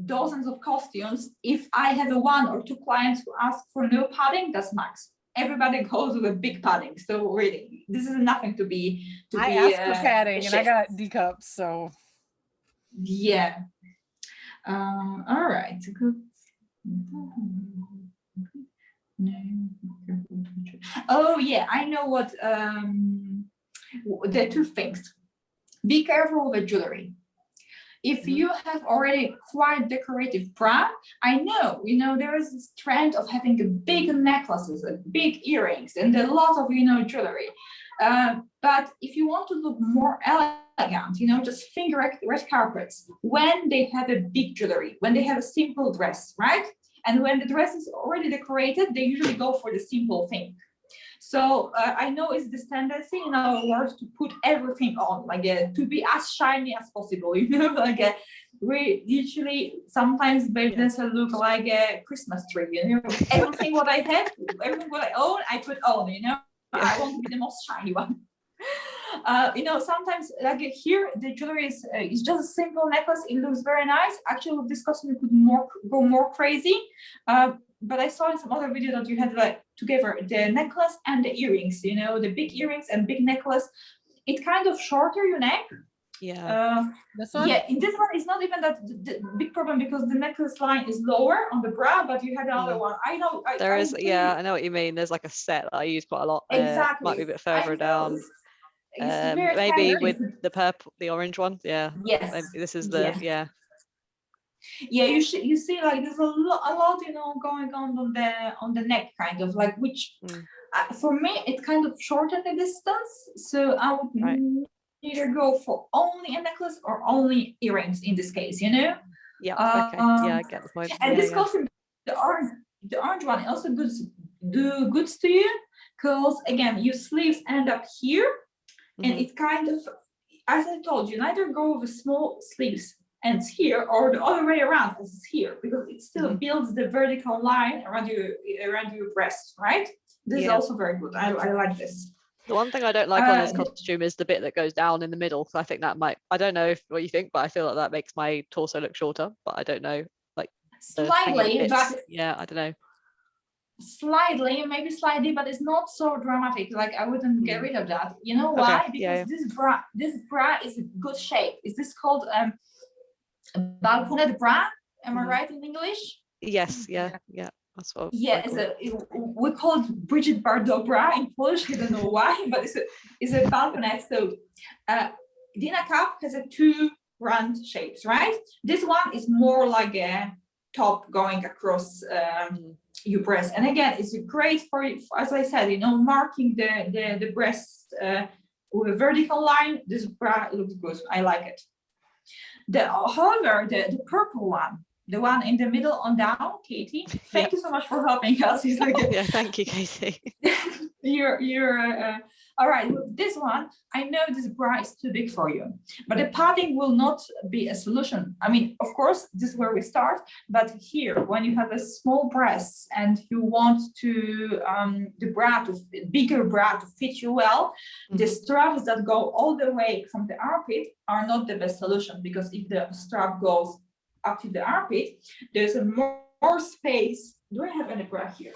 dozens of costumes, if I have 1 or 2 clients who ask for no padding, that's max. Everybody goes with a big padding, so really this is nothing to be I asked for padding and I got D cups, so yeah. All right, good. Oh yeah, I know what the 2 things. Be careful with jewelry. If you have already quite decorative bra, I know, you know, there is this trend of having a big necklaces and big earrings and a lot of, you know, jewelry. But if you want to look more elegant, you know, just think red carpets when they have a big jewelry, when they have a simple dress, right? And when the dress is already decorated, they usually go for the simple thing. So I know it's this tendency in our world to put everything on, like to be as shiny as possible, you know, like we usually sometimes babies look like a Christmas tree, you know, everything what I have, everything what I own, I put on, you know, I want to be the most shiny one. You know, sometimes like here the jewelry is just a simple necklace. It looks very nice. Actually, with this costume, you could go more crazy. But I saw in some other video that you had like together the necklace and the earrings. You know, the big earrings and big necklace. It kind of shorter your neck. Yeah. this one? Yeah, in this one, it's not even that the big problem because the necklace line is lower on the bra, but you had another one. I know. There is, yeah, I know what you mean. There's like a set that I use quite a lot. Exactly. Might be a bit further down. handy. Maybe with the purple, the orange one. Yeah. Yes. Maybe this is the Yeah, you see like there's a lot, you know, going on the neck, kind of like, which for me it kind of shortened the distance. So I would either go for only a necklace or only earrings in this case, you know. Yeah. Okay. Yeah, I get the point. And yeah, this costume the orange one also do goods to you, because again, your sleeves end up here, and it kind of, as I told you, neither go with small sleeves ends here or the other way around as it's here, because it still builds the vertical line around your breast, right? This is also very good. I like this. The one thing I don't like on this costume is the bit that goes down in the middle. So I think that might, I don't know what you think, but I feel like that makes my torso look shorter, but I don't know, like slightly, but yeah, I don't know. Slightly, maybe slightly, but it's not so dramatic. Like I wouldn't get rid of that. You know why? Because this bra is a good shape. Is this called balconette bra? Am I right in English? Yes, yeah. That's what. Yeah, we call it Bridget Bardot bra in Polish. I don't know why, but it's a balconette. So Dina cap has a two round shapes, right? This one is more like a top going across your breast, and again, it's great for, as I said, marking the breast with a vertical line. This bra looks good. I like it. However, the purple one, the one in the middle on down, Katie, thank you so much for helping us. It's like yeah, thank you, Katie. you're all right. With this one, I know this bra is too big for you, but the padding will not be a solution. I mean, of course, this is where we start, but here, when you have a small breast and you want to the bigger bra to fit you well, the straps that go all the way from the armpit are not the best solution, because if the strap goes up to the armpit, there's a more space. Do I have any bra here?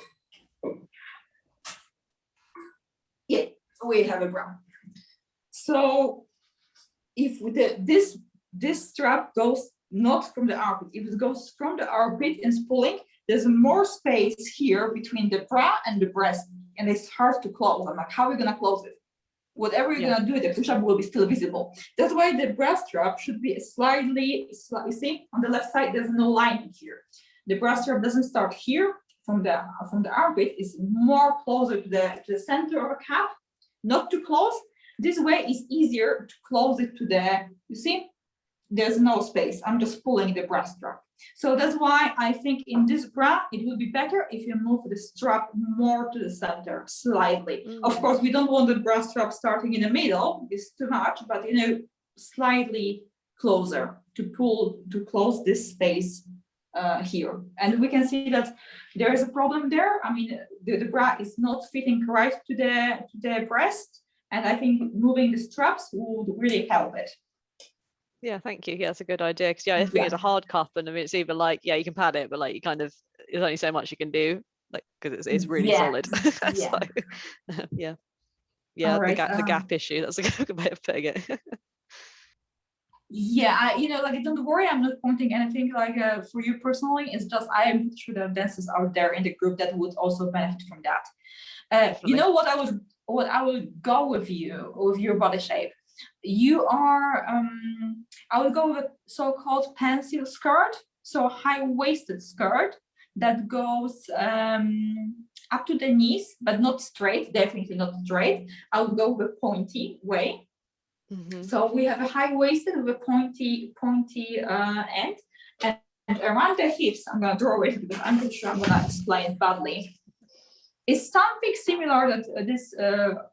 Yeah, we have a bra. So if this strap goes not from the armpit, if it goes from the armpit and pulling, there's more space here between the bra and the breast, and it's hard to close. I'm like, how are we gonna close it? Whatever you're gonna do, the push-up will be still visible. That's why the breast strap should be slightly, you see, on the left side, there's no line here. The breast strap doesn't start here from the armpit, is more closer to the center of a cap, not too close. This way is easier to close it to the, you see, there's no space. I'm just pulling the bra strap. So that's why I think in this bra, it would be better if you move the strap more to the center, slightly. Of course, we don't want the bra strap starting in the middle, it's too much, but slightly closer to close this space here. And we can see that there is a problem there. I mean, the bra is not fitting right to the breast. And I think moving the straps would really help it. Yeah, thank you. Yeah, that's a good idea. Because I think it's a hard cup, and I mean, it's either like, you can pad it, but like you kind of, there's only so much you can do, like, because it's really solid. So, right. The gap issue. That's a good way of putting it. Like, don't worry, I'm not pointing anything like for you personally. It's just I am sure there are dancers out there in the group that would also benefit from that. You know what I would go with your body shape. You are I would go with a so-called pencil skirt, so high-waisted skirt that goes up to the knees, but not straight, definitely not straight. I would go with a pointy way. So we have a high-waisted with a pointy end, and around the hips, I'm gonna draw it because I'm not sure I'm gonna explain it badly. It's something similar that this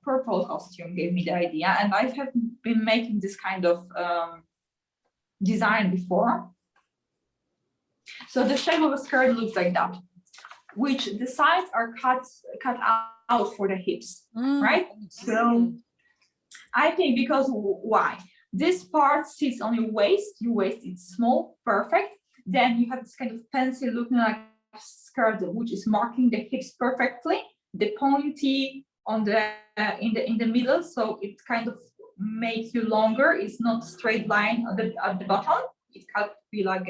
purple costume gave me the idea, and I have been making this kind of design before. So the shape of a skirt looks like that, which the sides are cut out for the hips, right? So I think because why? This part sits on your waist is small, perfect. Then you have this kind of pencil looking like skirt, which is marking the hips perfectly. The pointy on the in the middle, so it kind of makes you longer. It's not straight line at the bottom. It can be like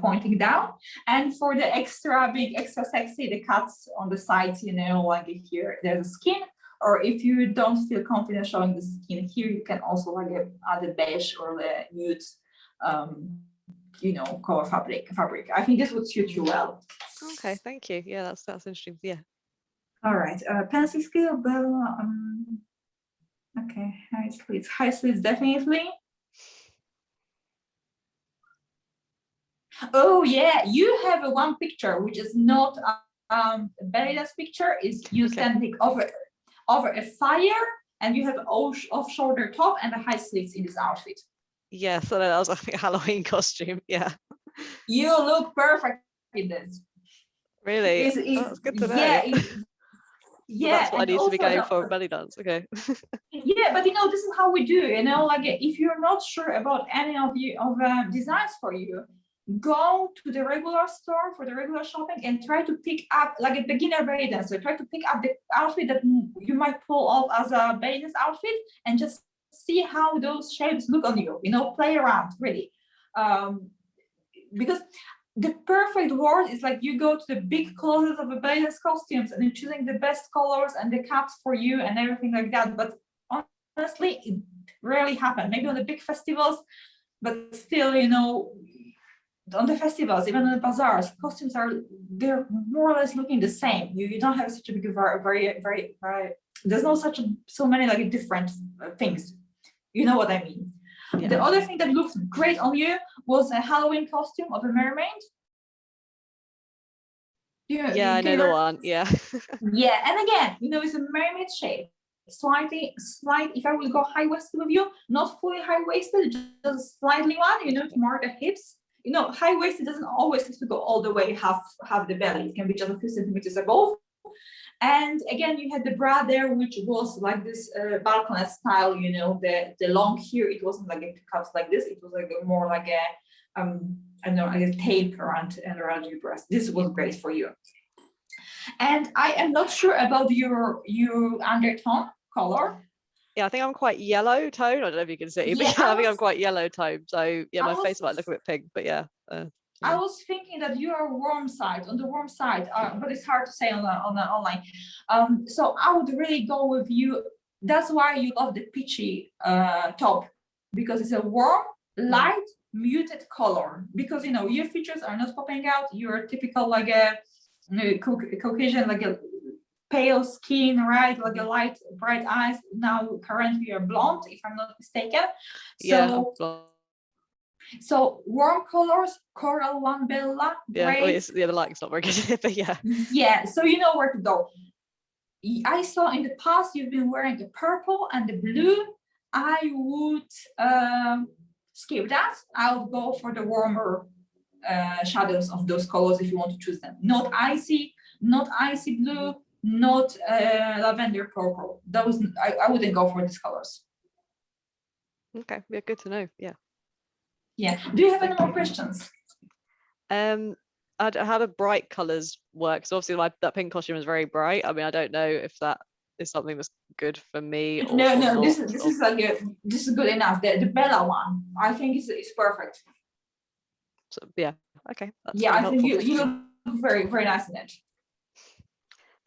pointing down. And for the extra big, extra sexy, the cuts on the sides, like here there's a skin. Or if you don't feel confident showing the skin here, you can also like add a beige or the nude color fabric. I think this would suit you well. Okay, thank you. Yeah, that's interesting. Yeah. All right, pencil skill, Bella. Okay, high sleeves definitely. Oh yeah, you have a one picture which is not belly dance picture. Is you standing over a fire and you have off shoulder top and a high sleeves in this outfit. Yeah, so that was I think a Halloween costume. Yeah. You look perfect in this. Really? Is That's good to know. yeah, So that's what I and need to be also going for belly dance. Okay. yeah, but this is how we do. Like if you're not sure about any of designs for you, go to the regular store for the regular shopping and try to pick up like a beginner belly dancer. Try to pick up the outfit that you might pull off as a belly dance outfit and just see how those shapes look on you. Play around really, because the perfect word is like you go to the big closet of a belly dance costumes and you're choosing the best colors and the caps for you and everything like that. But honestly, it rarely happens. Maybe on the big festivals, but still, on the festivals, even on the bazaars, costumes they're more or less looking the same. You don't have such a big very there's no so many like different things. You know what I mean? Yeah. The other thing that looks great on you was a Halloween costume of a mermaid. Yeah, I know the one. Yeah. Yeah, and again, it's a mermaid shape. Slight. If I will go high waisted with you, not fully high waisted, just slightly one. To mark the hips. High waisted doesn't always have to go all the way half the belly. It can be just a few centimeters above. And again, you had the bra there, which was like this balconette style. The long here. It wasn't like a cups like this. It was like more like a I don't know, like a tape around your breast. This was great for you. And I am not sure about your undertone color. Yeah, I think I'm quite yellow tone. I don't know if you can see, but I think I'm quite yellow tone. So yeah, my face might look a bit pink, but yeah. I was thinking that you are on the warm side, but it's hard to say on the online. So I would really go with you. That's why you love the peachy top, because it's a warm, light, muted color. Because your features are not popping out. You're typical like a Caucasian, like a pale skin, right? Like a light, bright eyes. Now currently you're blonde, if I'm not mistaken. So warm colors, coral one, Bella. Yeah, the light's not very good, but yeah. Yeah, so you know where to go. I saw in the past you've been wearing the purple and the blue. I would skip that. I would go for the warmer shadows of those colors if you want to choose them. Not icy blue, not lavender purple. Those I wouldn't go for these colors. Okay, yeah, good to know. Yeah. Yeah. Do you have any more questions? How do bright colors work? So obviously that pink costume is very bright. I mean, I don't know if that is something that's good for me. No. This is good enough. The Bella one, I think is perfect. So yeah. Okay. Yeah, I think you look very, very nice in it.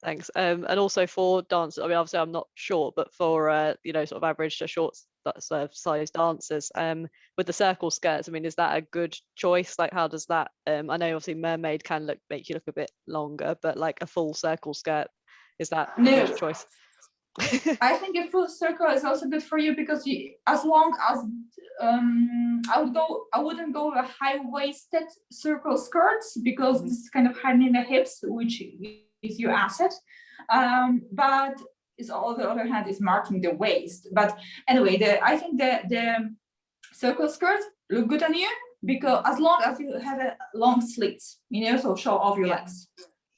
Thanks. And also for dance, I mean, obviously I'm not short, but for sort of average to short size dancers, with the circle skirts, I mean, is that a good choice? Like, how does that? I know obviously mermaid can make you look a bit longer, but like a full circle skirt, is that a good choice? I think a full circle is also good for you because as long as I wouldn't go with a high-waisted circle skirts because this is kind of hiding the hips, which is your asset. But it's on the other hand is marking the waist. But anyway, I think the circle skirts look good on you because as long as you have a long sleeves, so show off your legs.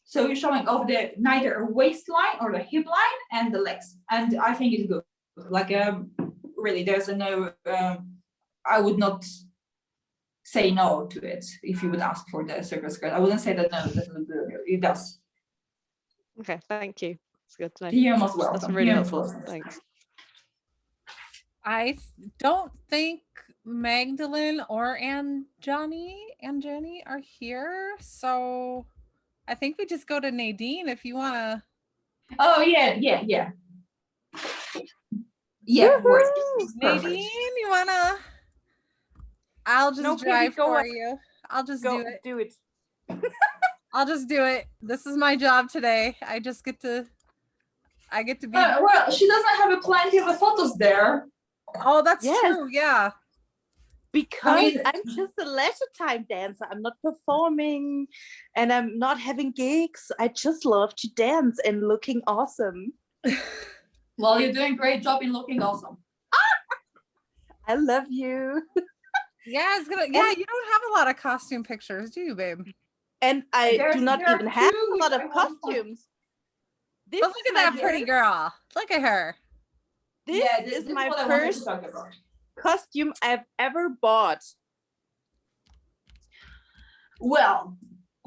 So you're showing off neither a waistline or the hip line and the legs, and I think it's good. Like really, there's no. I would not say no to it if you would ask for the circle skirt. I wouldn't say that no, it doesn't look good. It does. Okay, thank you. It's good to know. You're most welcome. That's really helpful. Thanks. I don't think Magdalene or Jenny are here, so I think we just go to Nadine if you want to. Oh yeah. Yeah, Nadine, you want to? I'll just drive for you. I'll just do it. I'll just do it. This is my job today. I get to be. Well, she doesn't have plenty of photos there. Oh, that's true. Yeah. Because mean- I'm just a leisure time dancer. I'm not performing and I'm not having gigs. I just love to dance and looking awesome. Well, you're doing a great job in looking awesome. I love you. Yeah, you don't have a lot of costume pictures, do you, babe? And I There do not are even have two a lot which of I want to find. costumes. This But look is at my that pretty first- girl. Look at her. This Yeah, is this my what I wanted to first talk about. costume I've ever bought. Well,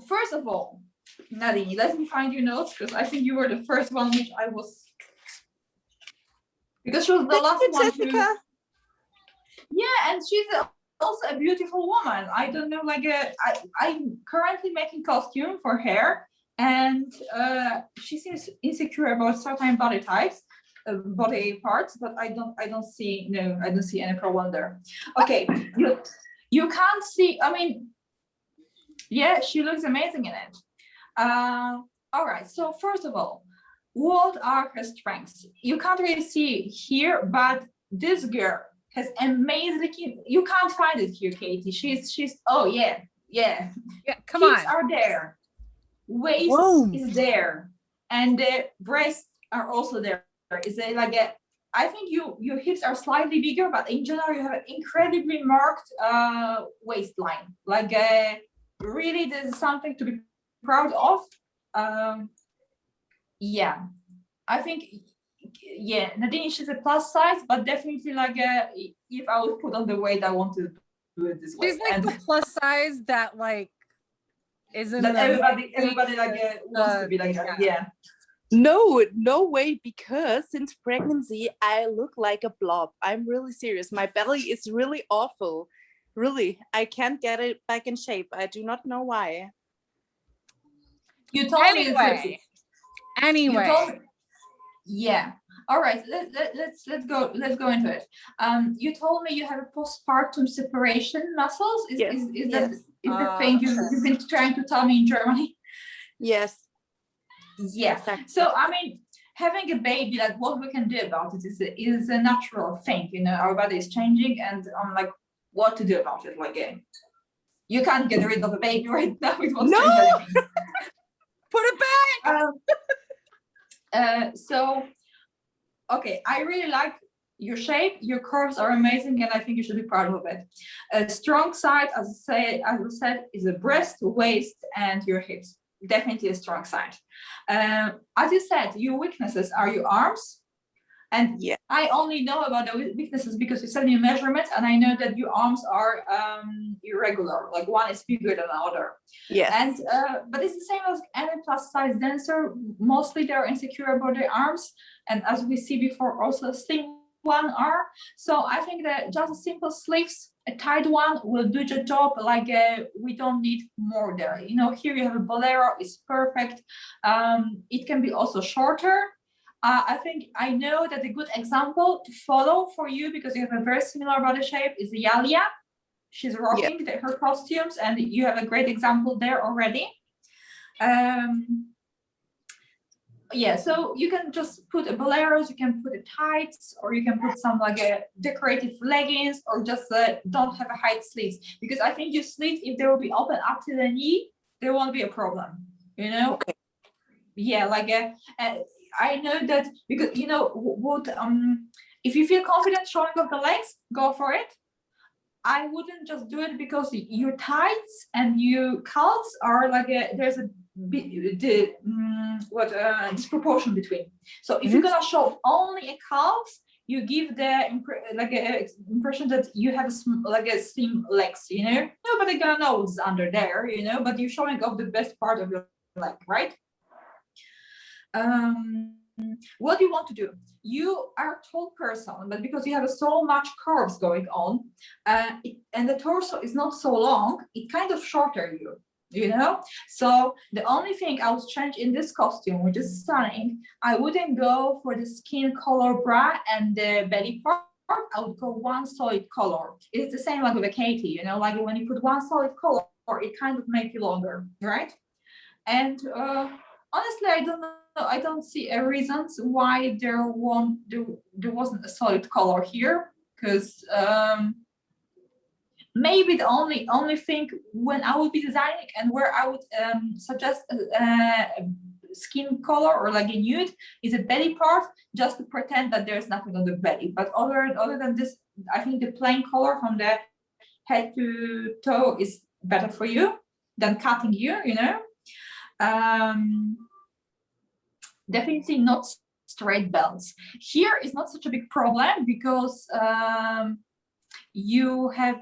first of all, Nadine, let me find your notes because I think you were the first one which I was. Because she was the Thank last you, one Jessica. who. Yeah, and she's also a beautiful woman. I don't know, I'm currently making costume for her, and she seems insecure about certain body types, body parts, but I don't see any problem there. Okay, you can't see. I mean, yeah, she looks amazing in it. All right. So first of all, what are her strengths? You can't really see here, but this girl has amazing. You can't find it here, Katie. She's. Oh yeah. Yeah, come Hips on. are there. Waist Whoa. is there, and the breasts are also there. Is it like a? I think your hips are slightly bigger, but in general you have an incredibly marked waistline. Really, this is something to be proud of. Yeah, I think. Yeah, Nadine, she's a plus size, but definitely if I would put on the weight, I want to do it this way. She's like the plus size that isn't That everybody wants to be like that. Yeah. No way, because since pregnancy, I look like a blob. I'm really serious. My belly is really awful. Really, I can't get it back in shape. I do not know why. You told me it's Anyway. You told me, yeah. All right. Let's go into it. You told me you have a postpartum separation muscles. Yes, Is yes. the thing you've been trying to tell me in Germany? Yes. Yeah. Exactly. So I mean, having a baby, like what we can do about it is a natural thing. You know, our body is changing, and I'm like, what to do about it? You can't get rid of a baby right now. It won't No! change anything. Put it back. So, okay, I really like your shape. Your curves are amazing, and I think you should be proud of it. A strong side, as I said, is the breast, waist, and your hips. Definitely a strong side. As you said, your weaknesses are your arms. And yeah, I only know about the weaknesses because you sent me measurements, and I know that your arms are irregular. Like one is bigger than the other. yes. And but it's the same as any plus size dancer. Mostly they're insecure about their arms, and as we see before, also slim one are. So I think that just a simple sleeves, a tight one will do the job. We don't need more there. You know, here you have a bolero, it's perfect. It can be also shorter. I think I know that a good example to follow for you, because you have a very similar body shape, is Yalia. She's rocking her costumes, and you have a great example there already. Yeah, so you can just put a boleros, you can put a tights, or you can put some a decorative leggings, or just don't have a high sleeves, because I think your sleeves, if they will be open up to the knee, there won't be a problem. You know. Okay. Yeah, I know that, because you know what, if you feel confident showing off the legs, go for it. I wouldn't just do it because your tights and your calves are there's a disproportion between. So if you're gonna show only a calves, you give the impression that you have a slim legs, you know. Nobody gonna know what's under there, you know, but you're showing off the best part of your leg, right? What do you want to do? You are a tall person, but because you have so much curves going on, and the torso is not so long, it kind of shorter you know. So the only thing I would change in this costume, which is stunning, I wouldn't go for the skin color bra and the belly part. I would go one solid color. It's the same like with a Katie, you know, when you put one solid color, it kind of makes you longer, right? And honestly, I don't know. I don't see a reasons why there wasn't a solid color here, because maybe the only thing when I would be designing and where I would suggest skin color or like a nude is a belly part, just to pretend that there's nothing on the belly. But other than this, I think the plain color from the head to toe is better for you than cutting you, you know. Definitely not straight belts. Here is not such a big problem because you have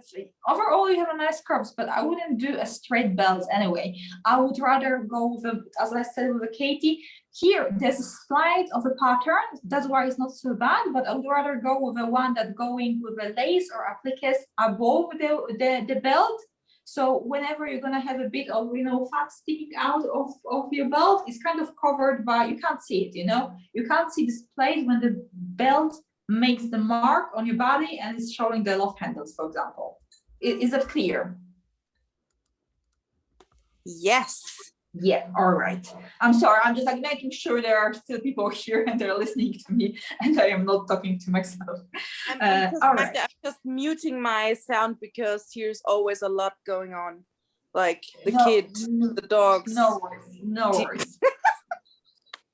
overall you have a nice curves, but I wouldn't do a straight belt anyway. I would rather go with a, as I said with a Katie. Here there's a slight of a pattern, that's why it's not so bad, but I would rather go with a one that going with a lace or appliques above the belt. So whenever you're gonna have a bit of, you know, fat sticking out of your belt, it's kind of covered by, you can't see it, you know, you can't see this place when the belt makes the mark on your body and it's showing the loft handles, for example. Is that clear? Yes. Yeah, all right. I'm sorry, I'm just like making sure there are still people here and they're listening to me and I am not talking to myself. All right. I'm just muting my sound because here's always a lot going on. Like the kids, the dogs. No worries, no worries.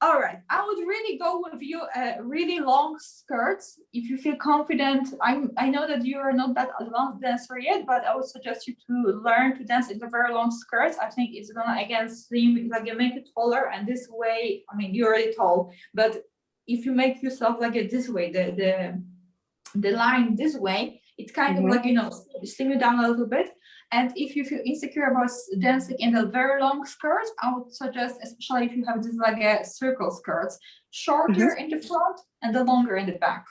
All right, I would really go with you really long skirts if you feel confident. I know that you are not that advanced dancer yet, but I would suggest you to learn to dance in the very long skirts. I think it's gonna again slim, like you make it taller, and this way, I mean, you're already tall, but if you make yourself like it this way, the line this way, it's kind of like, you know, slim you down a little bit. And if you feel insecure about dancing in the very long skirts, I would suggest, especially if you have this like a circle skirts, shorter in the front and the longer in the back.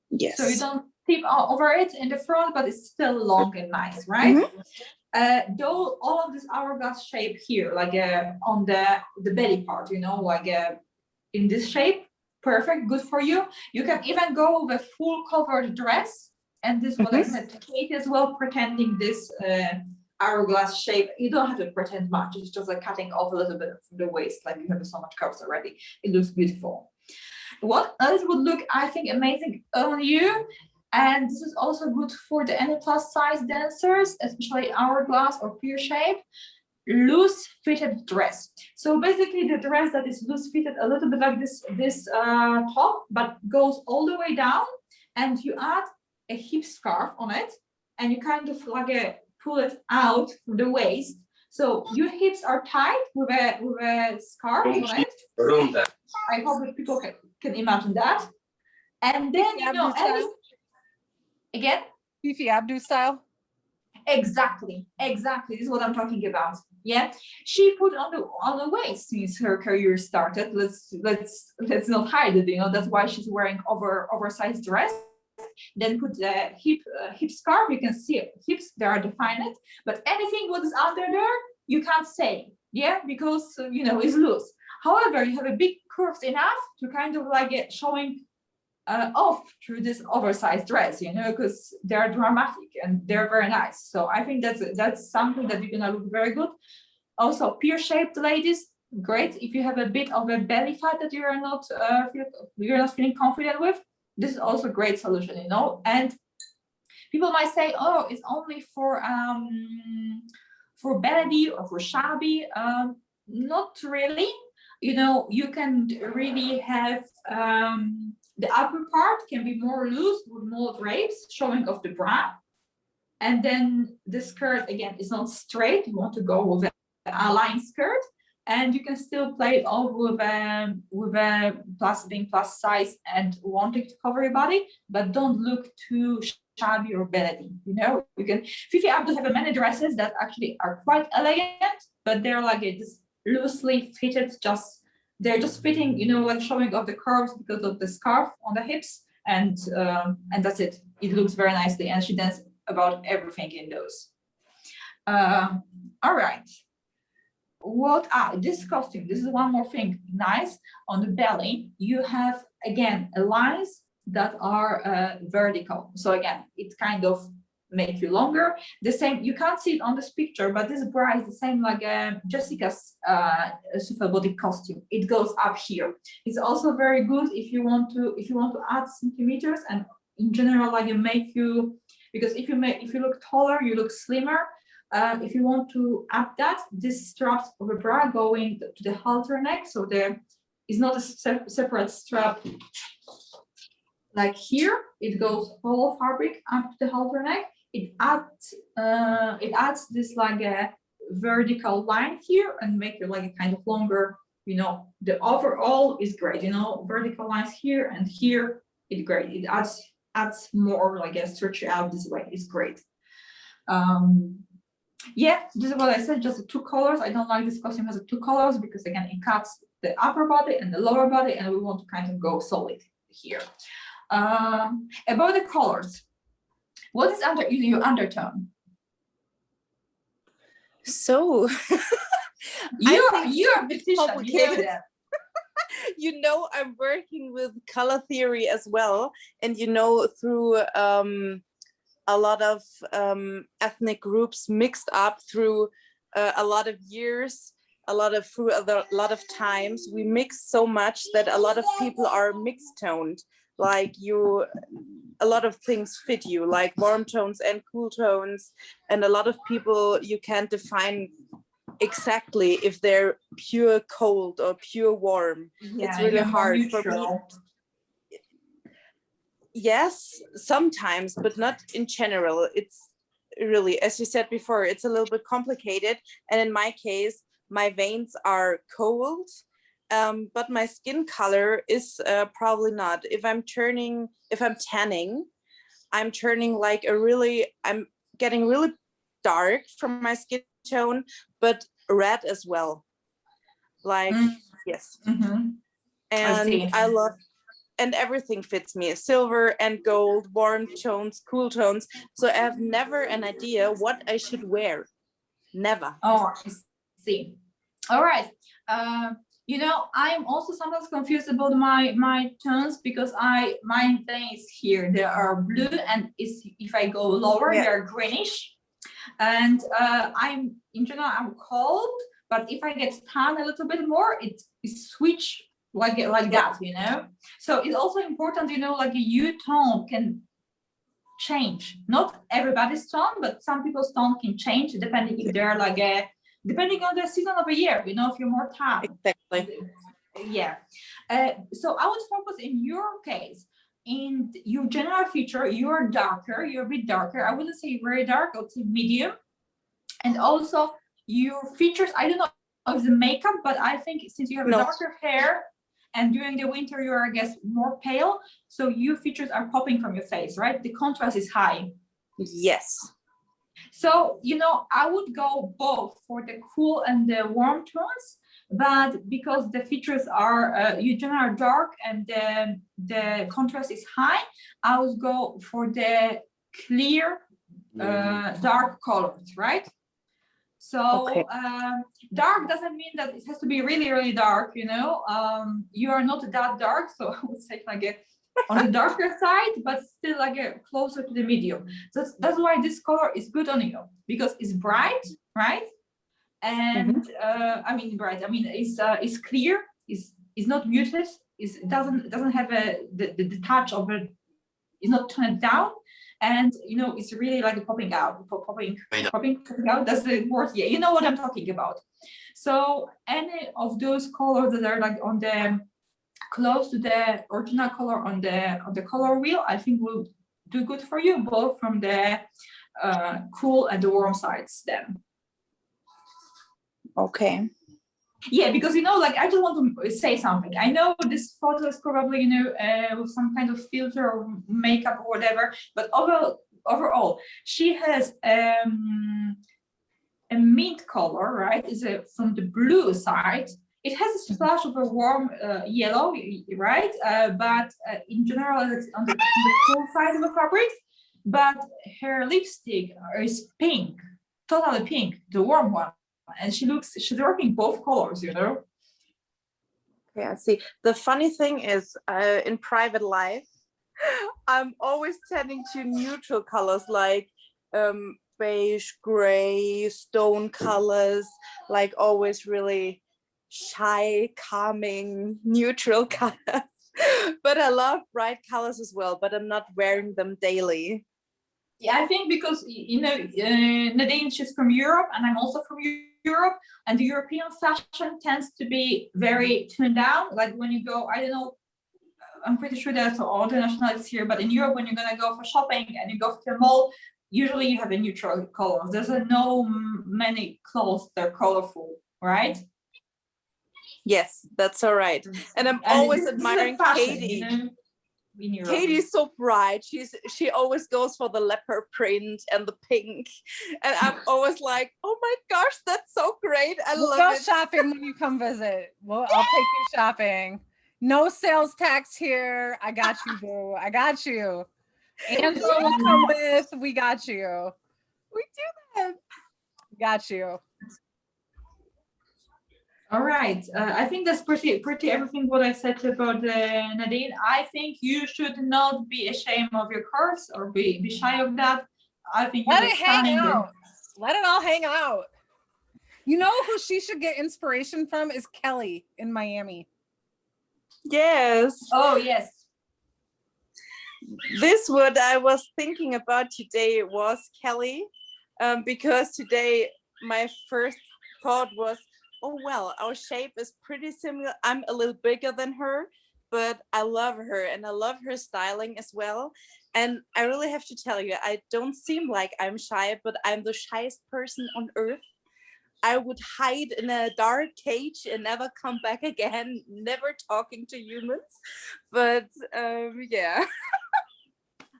Yes. So you don't tip over it in the front, but it's still long and nice, right? Though all of this hourglass shape here, like on the belly part, you know, like in this shape, perfect, good for you. You can even go with a full covered dress. And this is what I said to Kate as well, pretending this hourglass shape. You don't have to pretend much. It's just like cutting off a little bit from the waist, like you have so much curves already. It looks beautiful. What else would look, I think, amazing on you? And this is also good for the any plus size dancers, especially hourglass or pear shape. Loose fitted dress. So basically the dress that is loose fitted, a little bit like this top, but goes all the way down, and you add a hip scarf on it, and you kind of like pull it out from the waist. So your hips are tight with a scarf on it. I hope that people can imagine that. And then, you know, again? Fifi Abdu style? Exactly. This is what I'm talking about. Yeah, she put on the waist since her career started. Let's not hide it, you know, that's why she's wearing oversized dress. Then put the hip scarf, you can see hips, they are defined, but anything what is under there, you can't say, yeah, because, you know, it's loose. However, you have a big curves enough to kind of like showing off through this oversized dress, you know, because they're dramatic and they're very nice. So I think that's something that you're gonna look very good. Also, pear-shaped ladies, great. If you have a bit of a belly fat that you're not feeling confident with, this is also a great solution, you know. And people might say, oh, it's only for belly or for shabby. Not really. You know, you can really have the upper part can be more loose with more drapes showing off the bra. And then the skirt, again, is not straight. You want to go with a line skirt. And you can still play it off with a being plus size and wanting to cover your body, but don't look too shabby or belly. You know, you can. Fifi Abdu have many dresses that actually are quite elegant, but they're like this loosely fitted. They're just fitting, you know, like showing off the curves because of the scarf on the hips, and that's it. It looks very nicely, and she dances about everything in those. All right. This costume, this is one more thing nice. On the belly you have again lines that are vertical, so again it kind of make you longer. The same, you can't see it on this picture, but this bra is the same like Jessica's EveryBODY costume. It goes up here. It's also very good if you want to add centimeters and in general like make you because if you look taller, you look slimmer. If you want to add that, this straps of a bra going to the halter neck, so there is not a separate strap like here. It goes whole fabric up to the halter neck. It adds this like a vertical line here and make it like a kind of longer, you know, the overall is great, you know, vertical lines here and here, it's great. It adds more like a stretch out this way, it's great. Yeah, this is what I said, just the 2 colors. I don't like this costume has 2 colors because again, it cuts the upper body and the lower body, and we want to kind of go solid here. About the colors, what is under your undertone? So You're a beautician, complicated. you know that. You know, I'm working with color theory as well, and you know, through a lot of ethnic groups mixed up through a lot of years, a lot of times, we mix so much that a lot of people are mixed toned. Like a lot of things fit you, like warm tones and cool tones, and a lot of people you can't define exactly if they're pure cold or pure warm. Yeah, it's really you're more hard for me. neutral. Yes, sometimes, but not in general. It's really, as you said before, it's a little bit complicated. And in my case, my veins are cold, but my skin color is probably not. If I'm tanning, I'm turning like I'm getting really dark from my skin tone, but red as well. Like, yes. Mm-hmm. And I love, and everything fits me, silver and gold, warm tones, cool tones. So I have never an idea what I should wear. Never. Oh, I see. All right. You know, I'm also sometimes confused about my tones because my veins here, they are blue, and if I go lower, Yeah. they are greenish. And I'm in general, I'm cold, but if I get tan a little bit more, it switch like that, you know. So it's also important, you know, like a U tone can change. Not everybody's tone, but some people's tone can change depending if they're like depending on the season of a year, you know, if you're more tan. Exactly. Yeah. So I would focus in your case, in your general feature, you're darker, you're a bit darker. I wouldn't say very dark, I would say medium. And also your features, I don't know if the makeup, but I think since you have darker hair and during the winter you're, I guess, more pale, so your features are popping from your face, right? The contrast is high. Yes. So, you know, I would go both for the cool and the warm tones, but because the features are you generally dark and the contrast is high, I would go for the clear dark colors, right? So Okay. dark doesn't mean that it has to be really, really dark, you know. You are not that dark, so I would say like on the darker side, but still like closer to the medium. So that's why this color is good on you, because it's bright, right? And I mean bright. I mean it's clear. It's not muted. It doesn't have the touch of it. It's not toned down. And you know, it's really like popping out, popping out. That's the word. Yeah, you know what I'm talking about. So any of those colors that are like on the close to the original color on the color wheel, I think will do good for you, both from the cool and the warm sides. Then. Okay. Yeah, because you know, like I just want to say something. I know this photo is probably, you know, with some kind of filter or makeup or whatever, but overall, she has a mint color, right? Is from the blue side. It has a splash of a warm yellow, right? But in general, it's on the cool side of the fabric. But her lipstick is pink, totally pink, the warm one. And she's working both colors, you know. Okay, I see. The funny thing is, in private life, I'm always tending to neutral colors like beige, gray, stone colors, like always really shy, calming, neutral colors. But I love bright colors as well, but I'm not wearing them daily. Yeah, I think because Nadine, she's from Europe, and I'm also from Europe, and the European fashion tends to be very tuned down. Like when you go, I don't know, I'm pretty sure there's all the nationalities here, but in Europe, when you're gonna go for shopping and you go to the mall, usually you have a neutral colors. There's many clothes that are colorful, right? Yes, that's all right. And I'm And always this is admiring fashion, Katie. in Europe. Katie is so bright. She always goes for the leopard print and the pink. And I'm always like, oh my gosh, that's so great. We'll love go it. shopping when you come visit. I'll take you shopping. No sales tax here. I got you, boo. I got you. Angela will come with. We got you. We do that. Got you. All right. I think that's pretty everything what I said about Nadine. I think you should not be ashamed of your curves or be shy of that. I think Let you it look hang stunning. out. Let it all hang out. You know who she should get inspiration from is Kelly in Miami. Yes. Oh, yes. This what I was thinking about today was Kelly, because today my first thought was, oh well, our shape is pretty similar. I'm a little bigger than her, but I love her and I love her styling as well. And I really have to tell you, I don't seem like I'm shy, but I'm the shyest person on earth. I would hide in a dark cage and never come back again, never talking to humans. But yeah.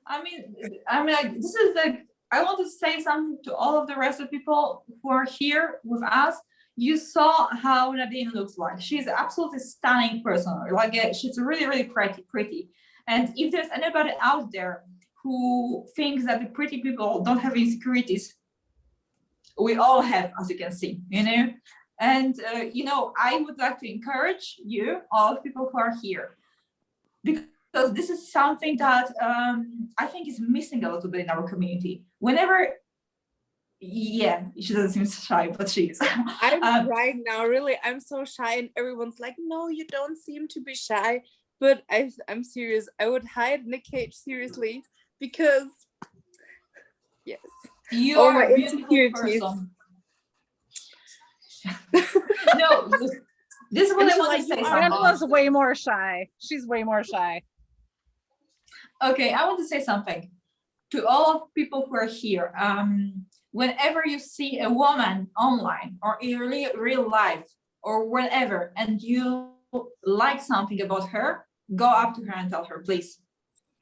I mean, like, this is like, I want to say something to all of the rest of the people who are here with us. You saw how Nadine looks like. She's an absolutely stunning person. Like she's really, really pretty. And if there's anybody out there who thinks that the pretty people don't have insecurities, we all have, as you can see, And I would like to encourage you, all the people who are here, because this is something that I think is missing a little bit in our community. Whenever, yeah, she doesn't seem shy, but she is. I'm right now, really, I'm so shy, and everyone's like, no, you don't seem to be shy. But I'm serious. I would hide in a cage, seriously, because yes, You all are my a beautiful insecurities. person. No, this is what I want to say. Angela's way more shy. She's way more shy. Okay, I want to say something to all of people who are here. Whenever you see a woman online or in real life or wherever, and you like something about her, go up to her and tell her, please,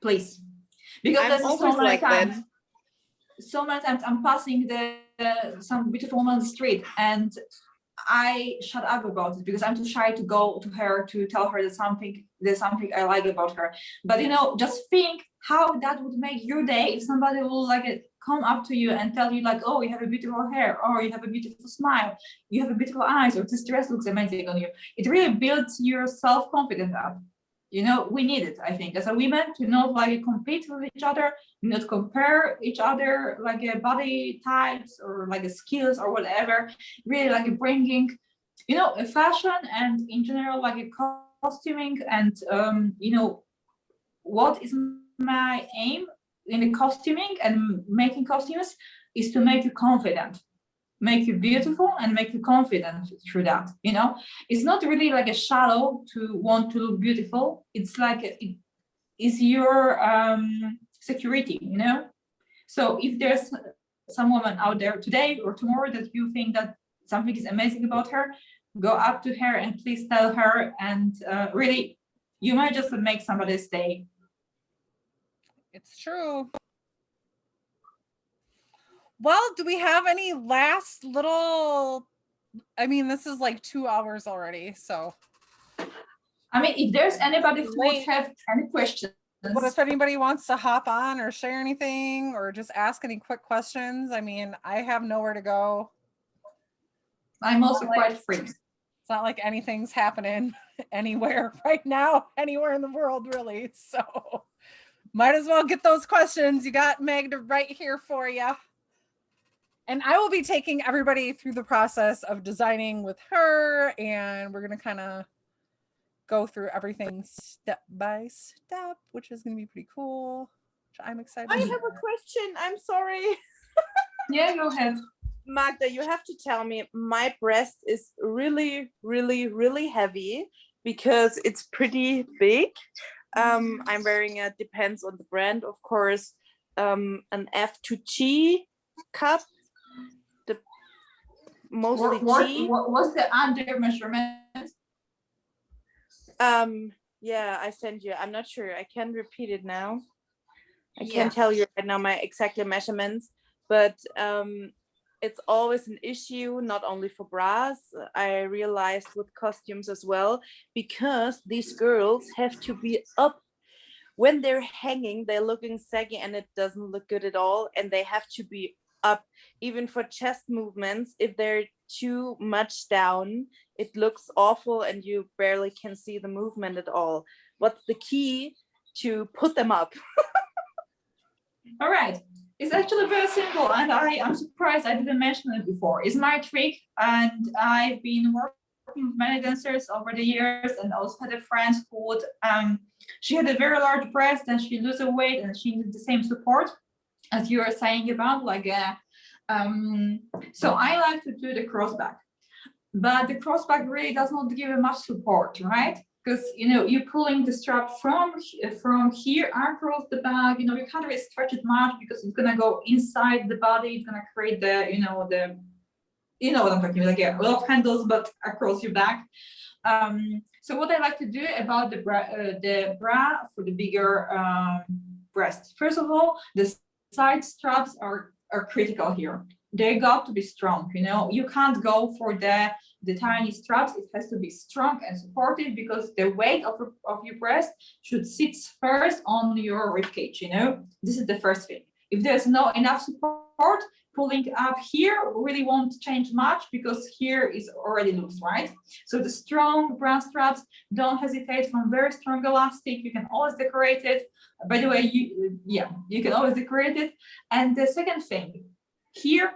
please, because I'm there's always so many like times. that. So many times I'm passing some beautiful woman on the street and I shut up about it because I'm too shy to go to her to tell her there's something I like about her. But just think how that would make your day if somebody will come up to you and tell you like, oh, you have a beautiful hair, or you have a beautiful smile, you have a beautiful eyes, or this dress looks amazing on you. It really builds your self-confidence up. We need it, I think, as a women, to not compete with each other, not compare each other body types or skills or whatever. Really bringing, a fashion and in general a costuming and what is my aim in the costuming and making costumes is to make you confident, make you beautiful, and make you confident through that. It's not really a shallow to want to look beautiful. It's it is your security. So if there's some woman out there today or tomorrow that you think that something is amazing about her, go up to her and please tell her, and really you might just make somebody's day. It's true. Well, do we have any last little, this is 2 hours already, so. If there's anybody who would have any questions. What if anybody wants to hop on or share anything or just ask any quick questions? I have nowhere to go. I'm also quite free. It's not like anything's happening anywhere right now, anywhere in the world, really. So might as well get those questions. You got Magda right here for you. And I will be taking everybody through the process of designing with her, and we're going to kind of go through everything step by step, which is going to be pretty cool. I'm excited. I have a question. I'm sorry. Yeah, go ahead. Magda, you have to tell me, my breast is really, really, really heavy because it's pretty big. I'm wearing a, depends on the brand, of course, an F to G cup, the mostly G. What's the under measurement? Yeah, I sent you. I'm not sure. I can repeat it now. I Yeah. can't tell you right now my exact measurements, but it's always an issue, not only for bras. I realized with costumes as well, because these girls have to be up. When they're hanging, they're looking saggy and it doesn't look good at all. And they have to be up, even for chest movements. If they're too much down, it looks awful and you barely can see the movement at all. What's the key to put them up? All right. It's actually very simple, and I'm surprised I didn't mention it before. It's my trick, and I've been working with many dancers over the years, and also had a friend who would, she had a very large breast, and she lose a weight, and she needed the same support as you were saying about, like, so I like to do the crossback, but the crossback really does not give much support, right? Because you're pulling the strap from here across the back. You can't really stretch it much because it's gonna go inside the body. It's gonna create the what I'm talking about, like a lot of handles, but across your back. So what I like to do about the bra for the bigger breast. First of all, the side straps are critical here. They got to be strong. You can't go for the tiny straps. It has to be strong and supportive, because the weight of your breast should sit first on your rib cage. This is the first thing. If there's no enough support, pulling up here really won't change much, because here is already loose, right? So the strong bra straps, don't hesitate from very strong elastic. You can always decorate it. By the way, you can always decorate it. And the second thing, here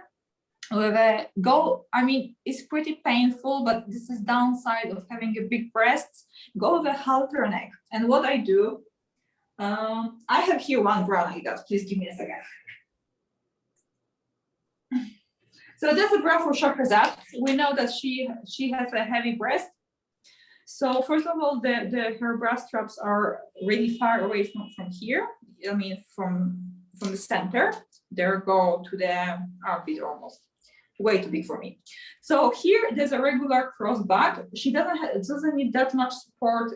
it's pretty painful, but this is downside of having a big breast. Go with a halter neck. And what I do, I have here one bra like that. Please give me a second. So that's a bra for Shahrazad. We know that she has a heavy breast. So first of all, her bra straps are really far away from here. From the center. They go to the armpit almost. Way too big for me. So here there's a regular crossback. She doesn't need that much support.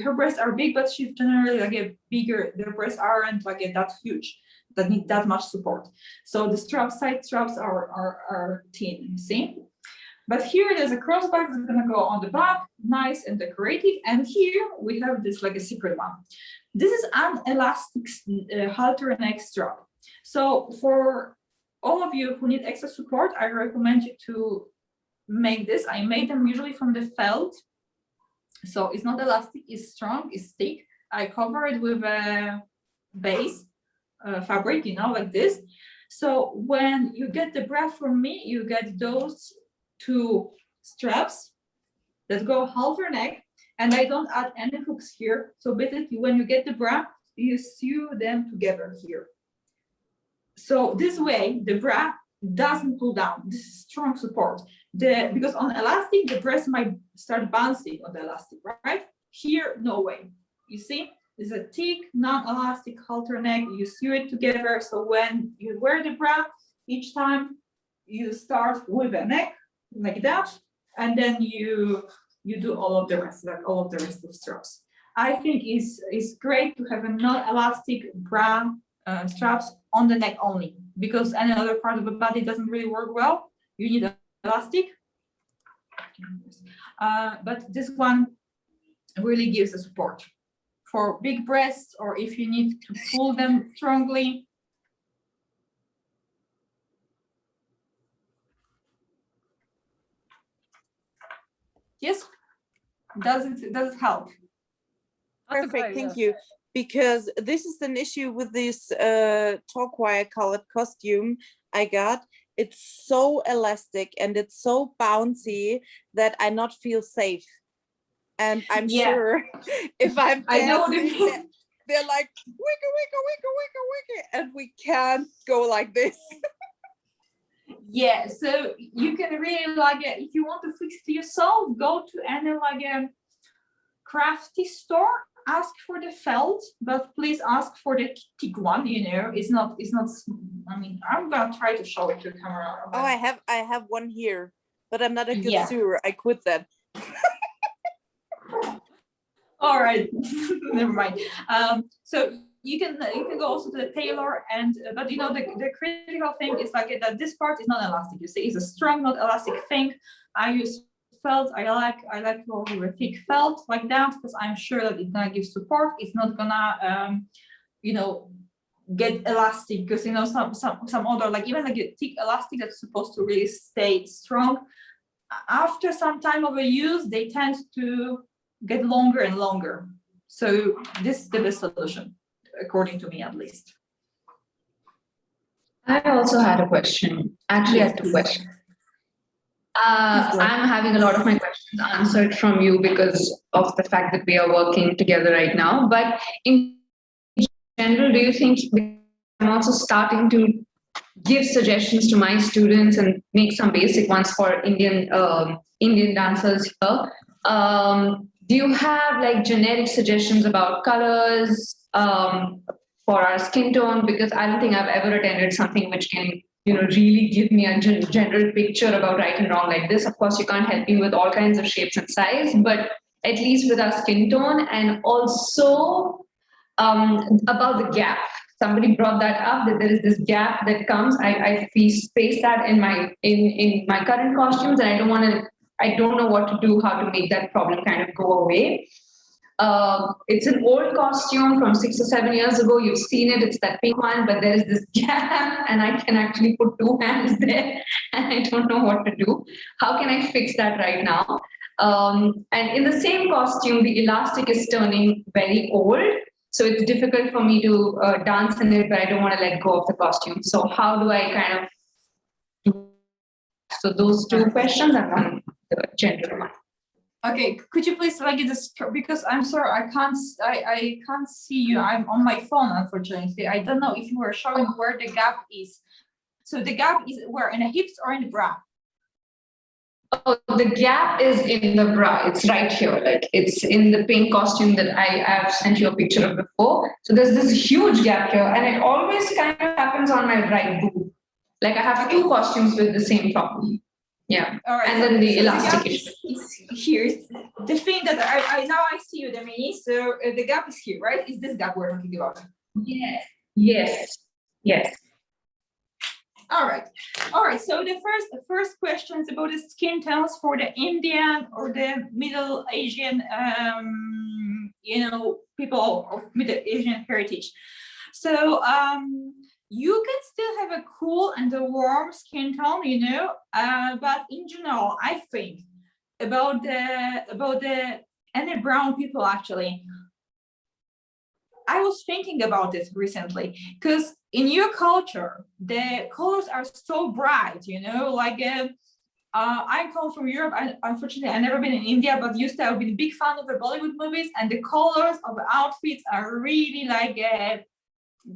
Her breasts are big, but she's generally like a bigger. Their breasts aren't like that huge, that need that much support. So the side straps are thin. You see. But here there's a crossback that's gonna go on the back, nice and decorative. And here we have this like a secret one. This is an elastic halter neck strap. So for all of you who need extra support, I recommend you to make this. I made them usually from the felt. So it's not elastic, it's strong, it's thick. I cover it with a base fabric, like this. So when you get the bra from me, you get those two straps that go halter neck, and I don't add any hooks here. So basically when you get the bra, you sew them together here. So this way, the bra doesn't pull down. This is strong support. Because on elastic, the breast might start bouncing on the elastic, right? Here, no way. You see, it's a thick, non-elastic halter neck. You sew it together. So when you wear the bra, each time you start with a neck like that, and then you do all of the rest, like all of the rest of straps. I think it's great to have a non-elastic bra straps on the neck only, because any other part of the body doesn't really work well. You need elastic, but this one really gives the support for big breasts, or if you need to pull them strongly. Yes, does it help? Perfect, thank you. Because this is an issue with this talk wire colored costume I got. It's so elastic and it's so bouncy that I not feel safe. And I'm sure if I'm dancing, they're like wiggle, wiggle, wiggle, wiggle, wiggle, and we can't go like this. Yeah, so you can really like if you want to fix it yourself, go to any like a crafty store, ask for the felt, but please ask for the thick one, you know. It's not I mean, I'm gonna try to show it to the camera. Oh, I have one here, but I'm not a good Yeah. sewer. I quit that. All right, never mind. So you can go also to the tailor, and but you know the critical thing is like that this part is not elastic. You see, it's a strong, not elastic thing. I use felt. I like to go with a thick felt like that because I'm sure that it's gonna give support. It's not gonna you know, get elastic because you know some other like even like a thick elastic that's supposed to really stay strong. After some time of a use, they tend to get longer and longer. So this is the best solution, according to me at least. I also had a question. Actually, Yes, two please. questions. Please go. I'm having a lot of my questions answered from you because of the fact that we are working together right now. But in general, do you think I'm also starting to give suggestions to my students and make some basic ones for Indian dancers here? Do you have like generic suggestions about colors for our skin tone? Because I don't think I've ever attended something which can, you know, really give me a general picture about right and wrong like this. Of course, you can't help me with all kinds of shapes and size, but at least with our skin tone, and also about the gap. Somebody brought that up that there is this gap that comes. I face that in my current costumes, and I don't know what to do, how to make that problem kind of go away. It's an old costume from 6 or 7 years ago. You've seen it. It's that pink one, but there is this gap, and I can actually put 2 hands there, and I don't know what to do. How can I fix that right now? And in the same costume, the elastic is turning very old. So it's difficult for me to dance in it, but I don't want to let go of the costume. So how do I kind of do? So those 2 questions and one the general one. Okay, could you please like this because I'm sorry I can't see you. I'm on my phone unfortunately. I don't know if you were showing where the gap is. So the gap is where, in the hips or in the bra? Oh, the gap is in the bra. It's right here. Like it's in the pink costume that I have sent you a picture of before. So there's this huge gap here, and it always kind of happens on my right boob. Like I have 2 costumes with the same problem. Yeah. All right. And then the elastic gap is here. The thing that I now I see you, Demini. So the gap is here, right? Is this gap we're talking about? Yes. Yes. Yes. All right. So the first question is about the skin tones for the Indian or the Middle Asian, you know, people of Middle Asian heritage. So you can still have a cool and a warm skin tone, you know, but in general, I think about the any brown people actually. I was thinking about it recently because in your culture, the colors are so bright, you know, like I come from Europe. Unfortunately, I've never been in India, but used to have been a big fan of the Bollywood movies, and the colors of the outfits are really like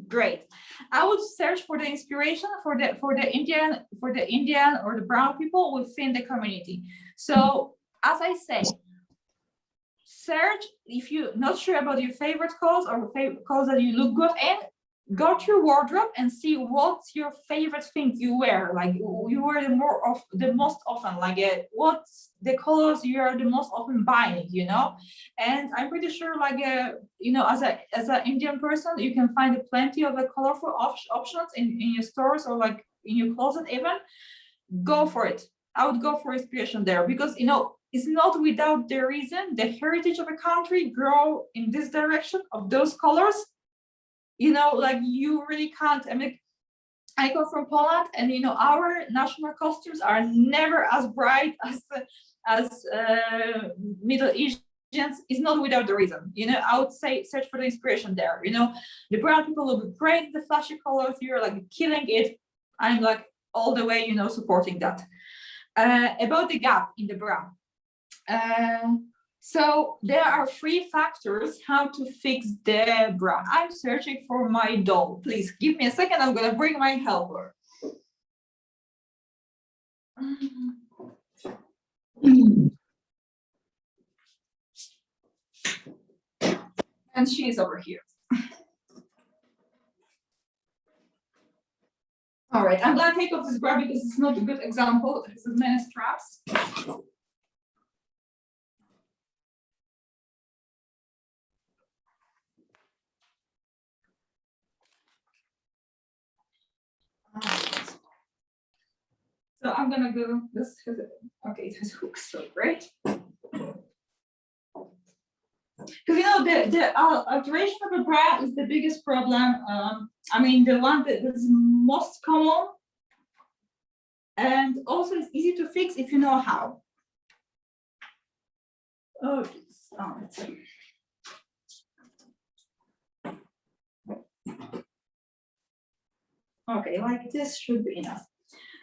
great. I would search for the inspiration for the Indian or the brown people within the community. So as I say, search if you're not sure about your favorite colors or favorite colors that you look good in. Go to your wardrobe and see what's your favorite thing you wear. Like you wear the most often. Like what's the colors you are the most often buying. You know, and I'm pretty sure like you know as an Indian person you can find plenty of colorful options in your stores or like in your closet even. Go for it. I would go for inspiration there because you know. It's not without the reason the heritage of a country grow in this direction of those colors. You know, like you really can't. I mean, I come from Poland, and you know our national costumes are never as bright as Middle Asians. It's not without the reason. You know, I would say search for the inspiration there. You know, the brown people look great, the flashy colors. You're like killing it. I'm like all the way, you know, supporting that. About the gap in the bra. So there are 3 factors how to fix the bra. I'm searching for my doll. Please give me a second. I'm gonna bring my helper. And she is over here. All right, I'm gonna take off this bra because it's not a good example. It's many straps. So I'm gonna go, this has, okay, it has hooks, so great. Because you know, the alteration of a bra is the biggest problem. I mean, the one that is most common, and also it's easy to fix if you know how. Oh, let's see. Okay, like this should be enough.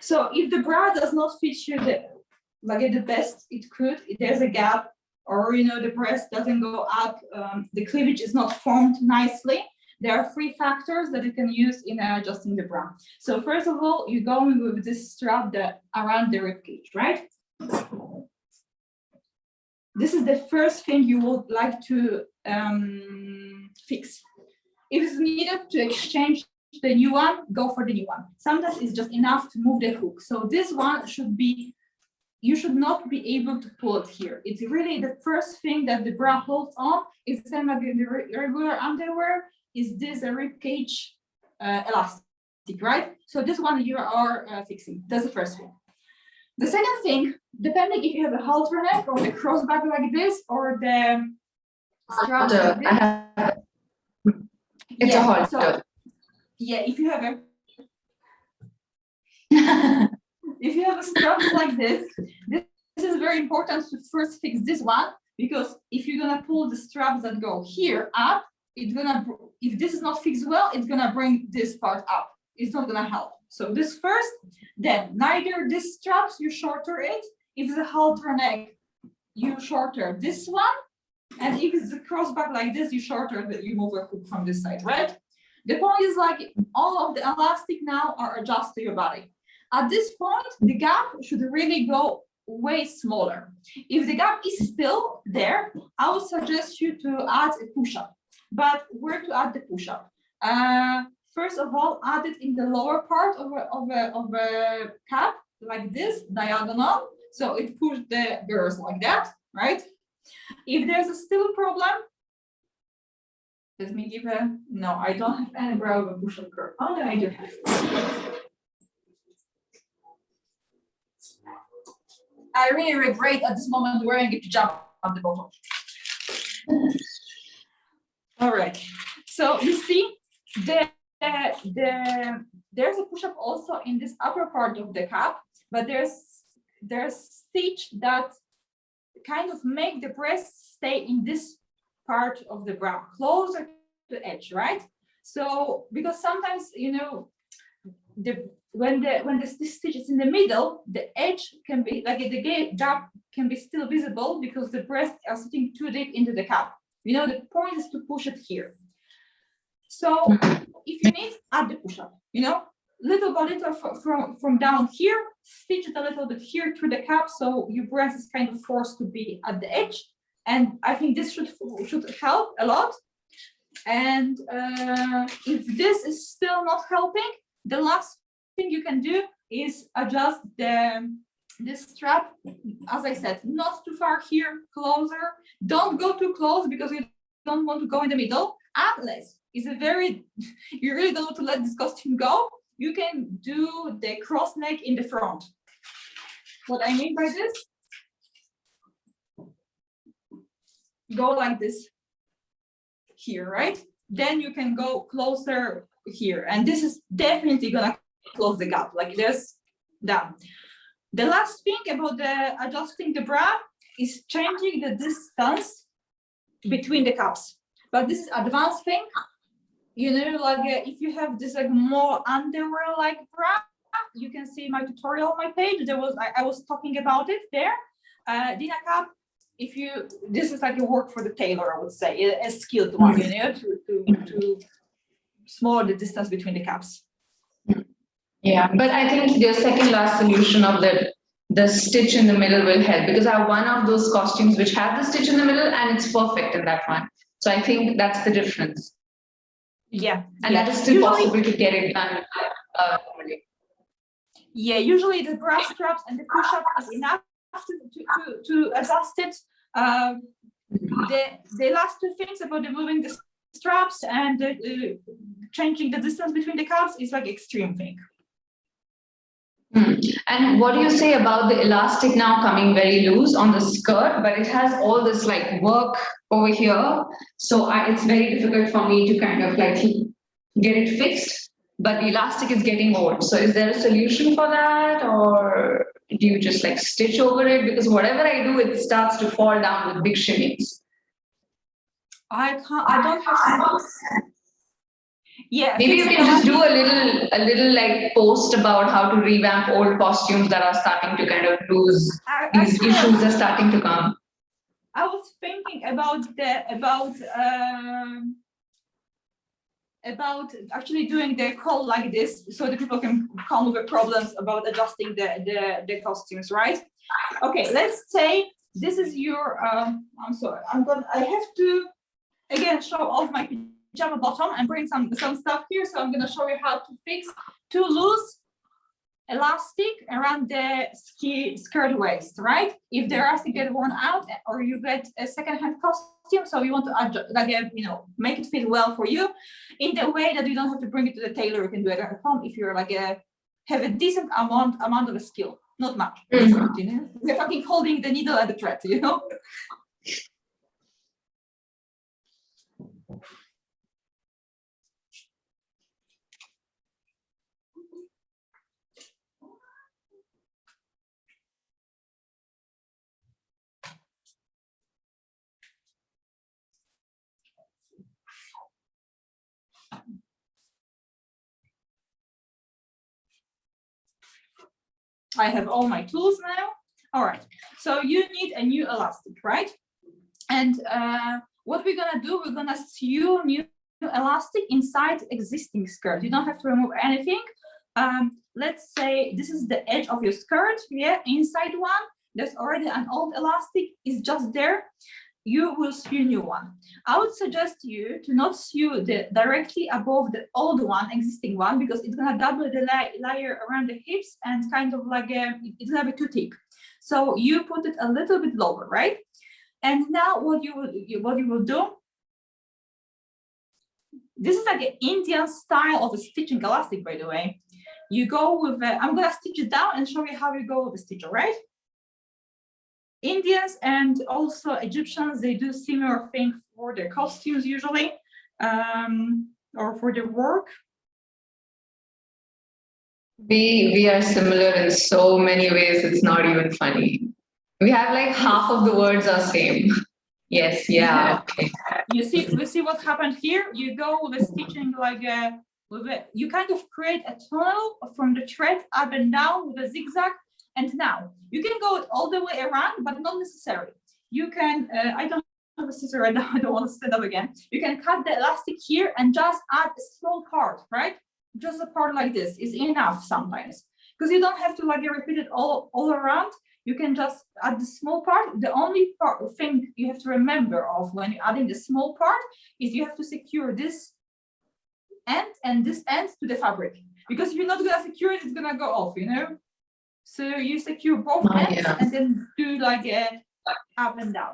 So if the bra does not fit you the best it could, if there's a gap, or you know the breast doesn't go up, the cleavage is not formed nicely, there are 3 factors that you can use in adjusting the bra. So first of all, you go with this strap around the rib cage, right? This is the first thing you would like to fix. If it's needed to exchange the new one, go for the new one. Sometimes it's just enough to move the hook. So this one should be, you should not be able to pull it here. It's really the first thing that the bra holds on. It's kind of like the regular underwear. Is this a rib cage elastic, right? So this one you are fixing. That's the first thing. The second thing, depending if you have a halter neck or the crossback like this, or the strap like this. It's a halter. So, yeah, if you have a if you have a strap like this is very important to first fix this one, because if you're gonna pull the straps that go here up, it's gonna, if this is not fixed well, it's gonna bring this part up. It's not gonna help. So this first, then neither this straps, you shorter it. If it's a halter neck, you shorter this one. And if it's a crossback like this, you shorter that, you move a hook from this side, right? The point is like all of the elastic now are adjusted to your body. At this point, the gap should really go way smaller. If the gap is still there, I would suggest you to add a push-up. But where to add the push-up? First of all, add it in the lower part of a cap, like this, diagonal. So it pushes the girls like that, right? If there's a still problem, let me give a, no, I don't have any bra with a push-up curve. Oh, no, I do have. I really regret at this moment wearing a pajama at the bottom. All right, so you see there's a push-up also in this upper part of the cap, but there's stitch that kind of make the breast stay in this part of the bra, closer to the edge, right? So because sometimes, you know, when the stitch is in the middle, the edge can be like the gap can be still visible because the breasts are sitting too deep into the cap. You know, the point is to push it here. So if you need, add the push-up, you know, little by little from down here, stitch it a little bit here through the cap, so your breast is kind of forced to be at the edge. And I think this should help a lot. And if this is still not helping, the last thing you can do is adjust this strap, as I said, not too far here, closer. Don't go too close because you don't want to go in the middle. Unless it's a very, you really don't want to let this costume go, you can do the cross neck in the front. What I mean by this, go like this here, right? Then you can go closer here. And this is definitely gonna close the gap, like this, down. The last thing about the adjusting the bra is changing the distance between the cups. But this is advanced thing. You know, like if you have this like more underwear like bra, you can see my tutorial on my page. I was talking about it there. Dina Cap if you, this is like a work for the tailor, I would say, a skilled one, you know, to small the distance between the caps. Yeah, but I think the second last solution of the stitch in the middle will help, because I have one of those costumes which have the stitch in the middle and it's perfect in that one. So I think that's the difference. Yeah. And that is still possible to get it done normally. Yeah, usually the bra straps and the push-up is enough to adjust it. The last two things about moving the straps and changing the distance between the calves is like extreme thing. And what do you say about the elastic now coming very loose on the skirt, but it has all this like work over here. So it's very difficult for me to kind of like get it fixed, but the elastic is getting old. So is there a solution for that, or do you just like stitch over it? Because whatever I do, it starts to fall down with big shimmies. I don't have. Yeah, maybe you can just do a little like post about how to revamp old costumes that are starting to kind of lose. These issues are starting to come. I was thinking about actually doing the call like this, so that people can come with problems about adjusting the costumes, right? Okay, let's say this is your. I'm sorry. I have to again show off my pajama bottom and bring some stuff here. So I'm going to show you how to fix two loose elastic around the skirt waist, right? If the elastic get worn out or you get a second-hand costume, so you want to adjust, like make it fit well for you in the way that you don't have to bring it to the tailor. You can do it at home if you're like have a decent amount of a skill, not much. Decent, we're talking holding the needle and the thread, I have all my tools now. All right, so you need a new elastic, right? And what we're gonna do, we're gonna sew new elastic inside existing skirt. You don't have to remove anything. Let's say this is the edge of your skirt. Yeah, inside one, there's already an old elastic, is just there. You will sew a new one. I would suggest you to not sew directly above the old one, existing one, because it's gonna double the layer around the hips and kind of like it's gonna be too thick. So you put it a little bit lower, right? And now what you will do, this is like an Indian style of a stitching elastic, by the way. You go with, I'm gonna stitch it down and show you how you go with the stitch, all right? Indians and also Egyptians, they do similar thing for their costumes usually, or for their work. We are similar in so many ways, it's not even funny. We have like half of the words are same. Yes, yeah. Okay. You see what happened here? You go with a stitching like you kind of create a tunnel from the thread up and down with a zigzag. And now you can go it all the way around, but not necessary. You can, I don't have a scissor right now, I don't want to stand up again. You can cut the elastic here and just add a small part, right? Just a part like this is enough sometimes, because you don't have to like repeat it all around. You can just add the small part. The only thing you have to remember of when you're adding the small part is you have to secure this end and this end to the fabric, because if you're not gonna secure it, it's gonna go off, So you secure both ends and then do like a up and down.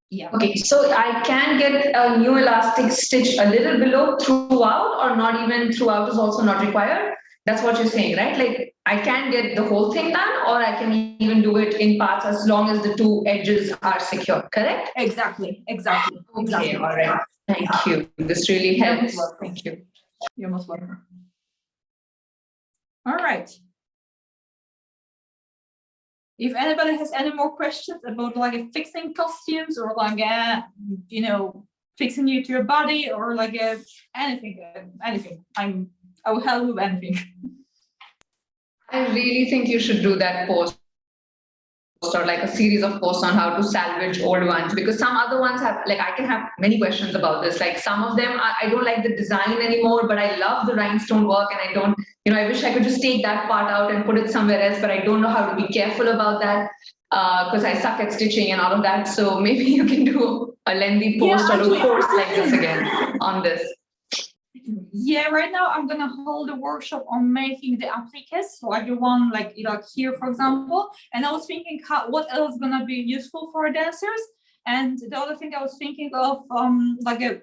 Yeah. Okay, so I can get a new elastic stitch a little below throughout, or not even throughout is also not required. That's what you're saying, right? Like I can get the whole thing done, or I can even do it in parts as long as the two edges are secure, correct? Exactly. Okay, all right. Thank you. This really helps. Thank you. You're most welcome. All right. If anybody has any more questions about like fixing costumes or like fixing it to your body or like anything, I will help with anything. I really think you should do that post or like a series of posts on how to salvage old ones, because some other ones have, like, I can have many questions about this. Like some of them, I don't like the design anymore, but I love the rhinestone work, and I don't, I wish I could just take that part out and put it somewhere else, but I don't know how to be careful about that because I suck at stitching and all of that. So maybe you can do a lengthy post or a course like this again on this. Yeah, right now I'm gonna hold a workshop on making the appliques, like the one like here, for example. And I was thinking what else is gonna be useful for dancers. And the other thing I was thinking of, like a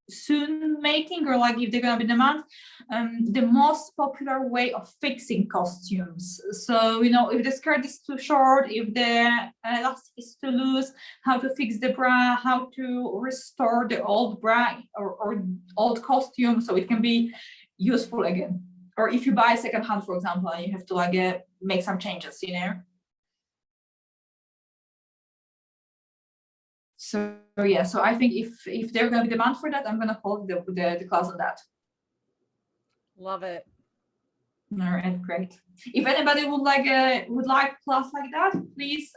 soon making, or like if they're gonna be demand, the most popular way of fixing costumes. So if the skirt is too short, if the elastic is too loose, how to fix the bra, how to restore the old bra or old costume so it can be useful again. Or if you buy secondhand, for example, and you have to like make some changes, So yeah, so I think if there's gonna be demand for that, I'm gonna hold the class on that. Love it. All right, great. If anybody would like class like that, please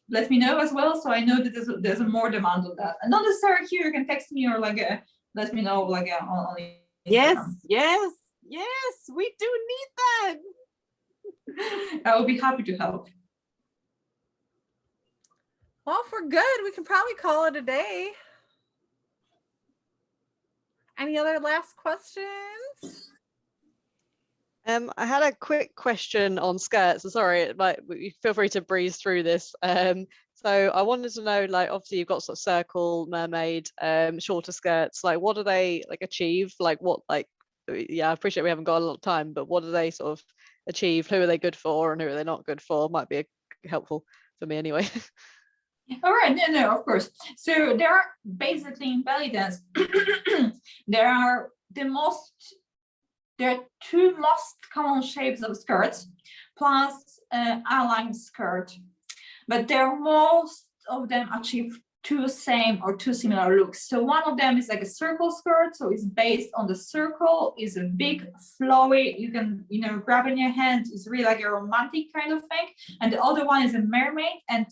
let me know as well, so I know that there's a more demand on that. And not necessarily here, you can text me or let me know on Yes, Instagram. yes, yes, we do need that. I will be happy to help. Well, if we're good, we can probably call it a day. Any other last questions? I had a quick question on skirts. Sorry, feel free to breeze through this. So I wanted to know, like, obviously you've got sort of circle, mermaid, shorter skirts. Like, what do they achieve? Like, yeah, I appreciate we haven't got a lot of time, but what do they sort of achieve? Who are they good for, and who are they not good for? Might be helpful for me anyway. All right, no, of course. So there are basically in belly dance, there are two most common shapes of skirts, plus A-line skirt, but most of them achieve two same or two similar looks. So one of them is like a circle skirt, so it's based on the circle, is a big flowy, you can grab in your hand, it's really like a romantic kind of thing. And the other one is a mermaid, and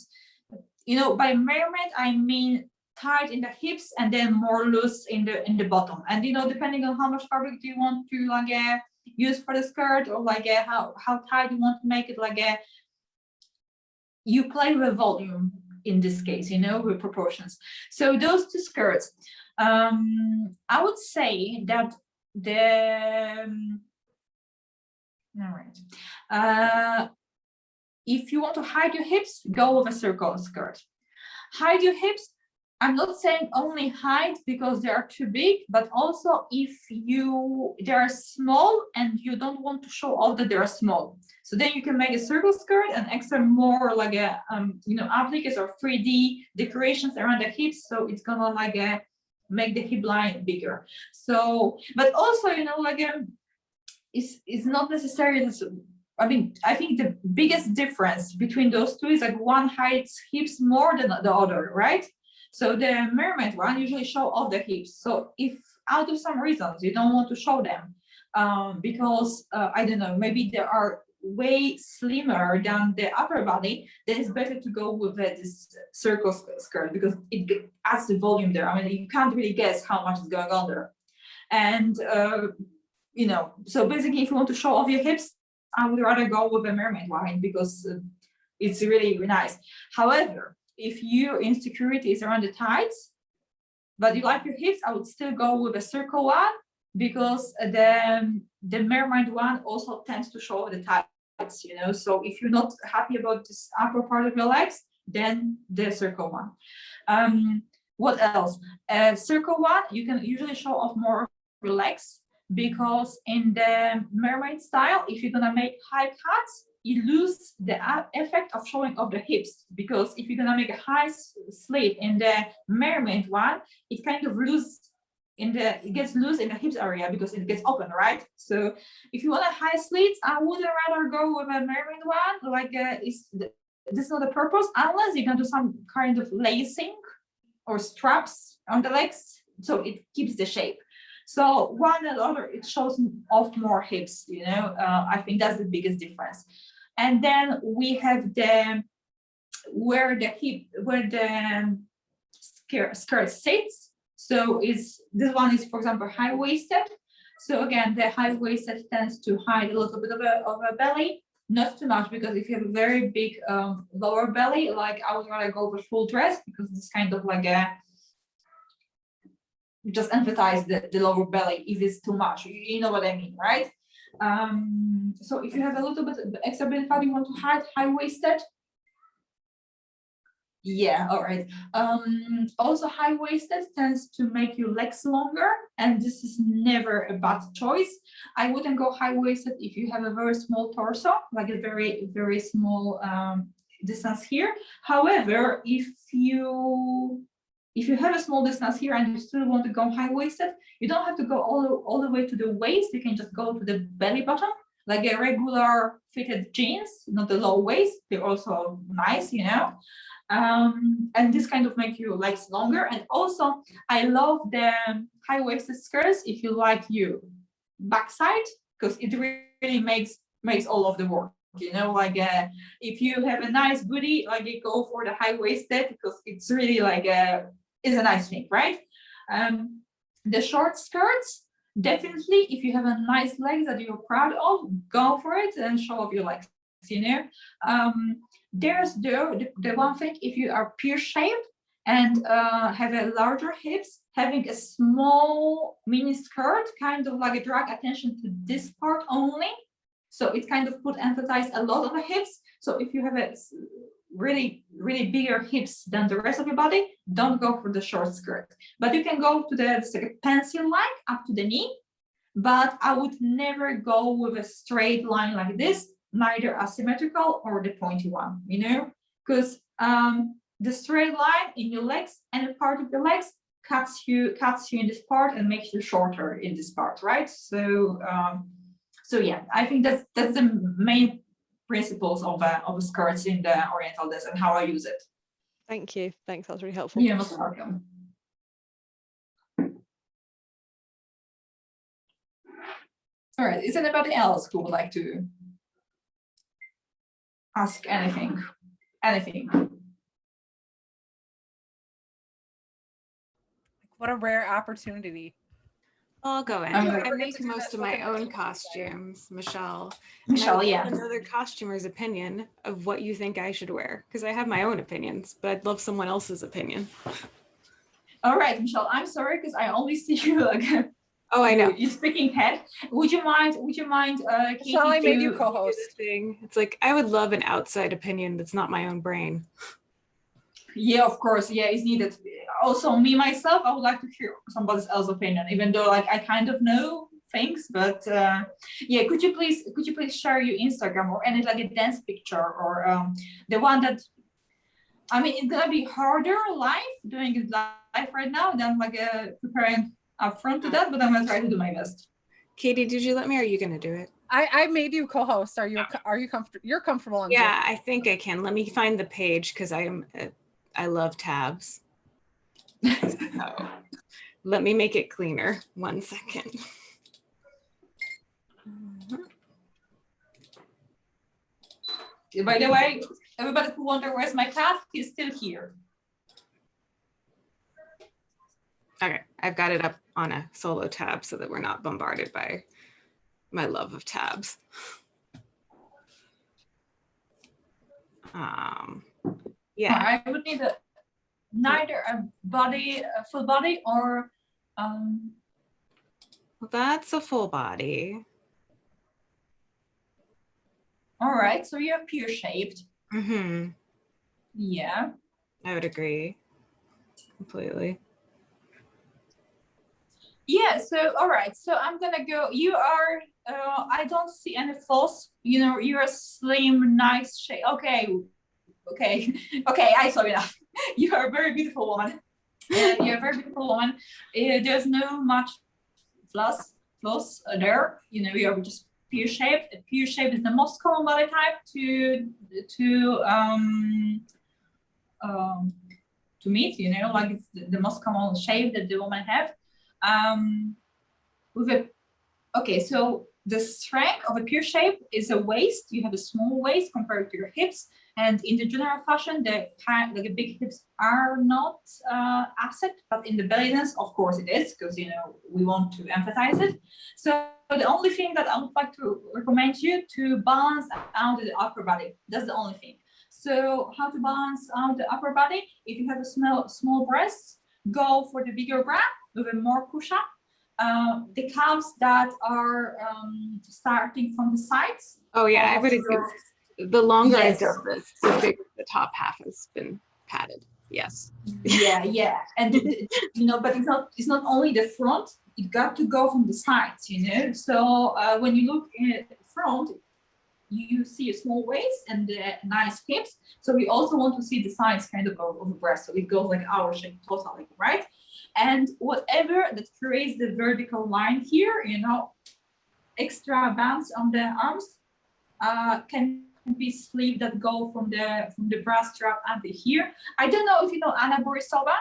by mermaid I mean tight in the hips and then more loose in the bottom. And depending on how much fabric do you want to use for the skirt, or how tight you want to make it, you play with volume in this case, with proportions. So those two skirts, I would say that all right. If you want to hide your hips, go with a circle skirt. Hide your hips, I'm not saying only hide because they are too big, but also if they are small and you don't want to show off that they are small. So then you can make a circle skirt and extra more like a appliques or 3D decorations around the hips. So it's gonna make the hip line bigger. So, but also it's not necessarily this. I think the biggest difference between those two is one hides hips more than the other, right? So the mermaid one usually show off the hips. So if out of some reasons you don't want to show them, because I don't know, maybe they are way slimmer than the upper body, then it's better to go with this circle skirt because it adds the volume there. You can't really guess how much is going on there. And so basically if you want to show off your hips, I would rather go with a mermaid one because it's really, really nice. However, if your insecurity is around the thighs, but you like your hips, I would still go with a circle one because the mermaid one also tends to show the thighs, So if you're not happy about this upper part of your legs, then the circle one. What else? Circle one, you can usually show off more of your legs, because in the mermaid style, if you're gonna make high cuts, you lose the effect of showing off the hips, because if you're gonna make a high slit in the mermaid one, it kind of it gets loose in the hips area because it gets open, right? So if you want a high slit, I would rather go with a mermaid one, this is not the purpose, unless you're gonna do some kind of lacing or straps on the legs, so it keeps the shape. So one and the other, it shows off more hips, I think that's the biggest difference. And then we have the where the skirt sits. So this one is, for example, high-waisted. So again, the high-waisted tends to hide a little bit of a belly, not too much, because if you have a very big lower belly, like I would rather go with full dress, because it's kind of like a just emphasize the lower belly if it's too much. You know what I mean, right? So if you have a little bit extra belly fat you want to hide, high-waisted. Yeah, all right. Also high-waisted tends to make your legs longer, and this is never a bad choice. I wouldn't go high-waisted if you have a very small torso, like a very, very small distance here. However, if you have a small distance here and you still want to go high-waisted, you don't have to go all the way to the waist. You can just go to the belly button, like a regular fitted jeans, not the low waist. They're also nice, you know. And this kind of make your legs longer. And also, I love the high-waisted skirts if you like your backside, because it really makes all of the work. You know, like if you have a nice booty, like you go for the high-waisted, because it's really like is a nice thing, right? The short skirts, definitely, if you have a nice legs that you're proud of, go for it and show off your legs. You know, there's the one thing, if you are pear shaped and have a larger hips, having a small mini skirt kind of like a drag attention to this part only, so it kind of emphasize a lot on the hips. So if you have a really bigger hips than the rest of your body, don't go for the short skirt, but you can go to the like pencil line up to the knee, but I would never go with a straight line like this, neither asymmetrical or the pointy one, you know, because the straight line in your legs and a part of the legs cuts you in this part and makes you shorter in this part, right? So yeah, I think that's the main principles of skirts in the Oriental dress and how I use it. Thank you. Thanks. That was really helpful. You're most welcome. All right. Is anybody else who would like to ask anything? What a rare opportunity. I'll go in. I'm I gonna- make most of my own costumes, Michelle. Michelle, and I yeah. would love another costumer's opinion of what you think I should wear, because I have my own opinions, but I'd love someone else's opinion. All right, Michelle, I'm sorry because I only see you like Oh, I know. you're speaking head. Would you mind Katie, Michelle, I made you to- co-host. Thing. It's like I would love an outside opinion that's not my own brain. Yeah, of course. Yeah, it's needed. Also, me myself, I would like to hear somebody else's opinion, even though like I kind of know things. But yeah, could you please share your Instagram or any like a dance picture or the one that, I mean, it's gonna be harder live doing it live right now than like preparing upfront to that. But I'm gonna try to do my best. Katie, did you let me? Or are you gonna do it? I made you co-host. Are you comfortable? You're comfortable on Zoom. Yeah, I think I can. Let me find the page because I love tabs. So, let me make it cleaner. 1 second. By the way, everybody who wonder where's my cat, he's still here. Okay, I've got it up on a solo tab so that we're not bombarded by my love of tabs. Yeah. I would need neither a full body or Well, that's a full body. all right, so you're pear shaped. Mm-hmm. Yeah. I would agree completely. Yeah, so all right, so I'm gonna go. You are I don't see any flaws, you know, you're a slim, nice shape. Okay, I saw enough. You are a very beautiful woman. You're a very beautiful woman. There's no much flaws there. You know, you're just pear shaped. Pear shape is the most common body type to meet. You know, like it's the most common shape that the woman have. Okay, so the strength of a pear shape is a waist. You have a small waist compared to your hips. And in the general fashion, the big hips are not asset, but in the belly dance, of course it is, because we want to emphasize it. So the only thing that I would like to recommend you to balance out the upper body. That's the only thing. So how to balance out the upper body? If you have a small breasts, go for the bigger bra with a more push-up. The calves that are starting from the sides. Oh yeah, everybody. The longer I do this, the bigger the top half has been padded. Yes. Yeah, and but it's not only the front. It got to go from the sides, So when you look at the front, you see a small waist and the nice hips. So we also want to see the sides kind of the breast. So it goes like our shape totally, right? And whatever that creates the vertical line here, extra bands on the arms can be sleeve that go from the bra strap under here. I don't know if you know Anna Borisova.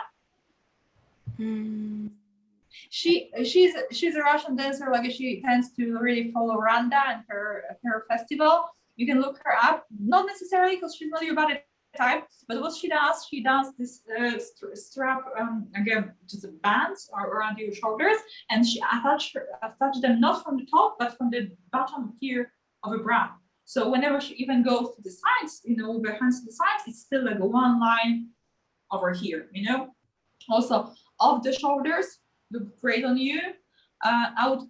She's a Russian dancer. Like she tends to really follow Randa and her festival. You can look her up. Not necessarily because she's not your body type, but what she does this strap again, just bands around your shoulders, and she attach them not from the top but from the bottom here of a bra. So whenever she even goes to the sides, with her hands to the sides, it's still like a one line over here, Also, off the shoulders look great on you. I would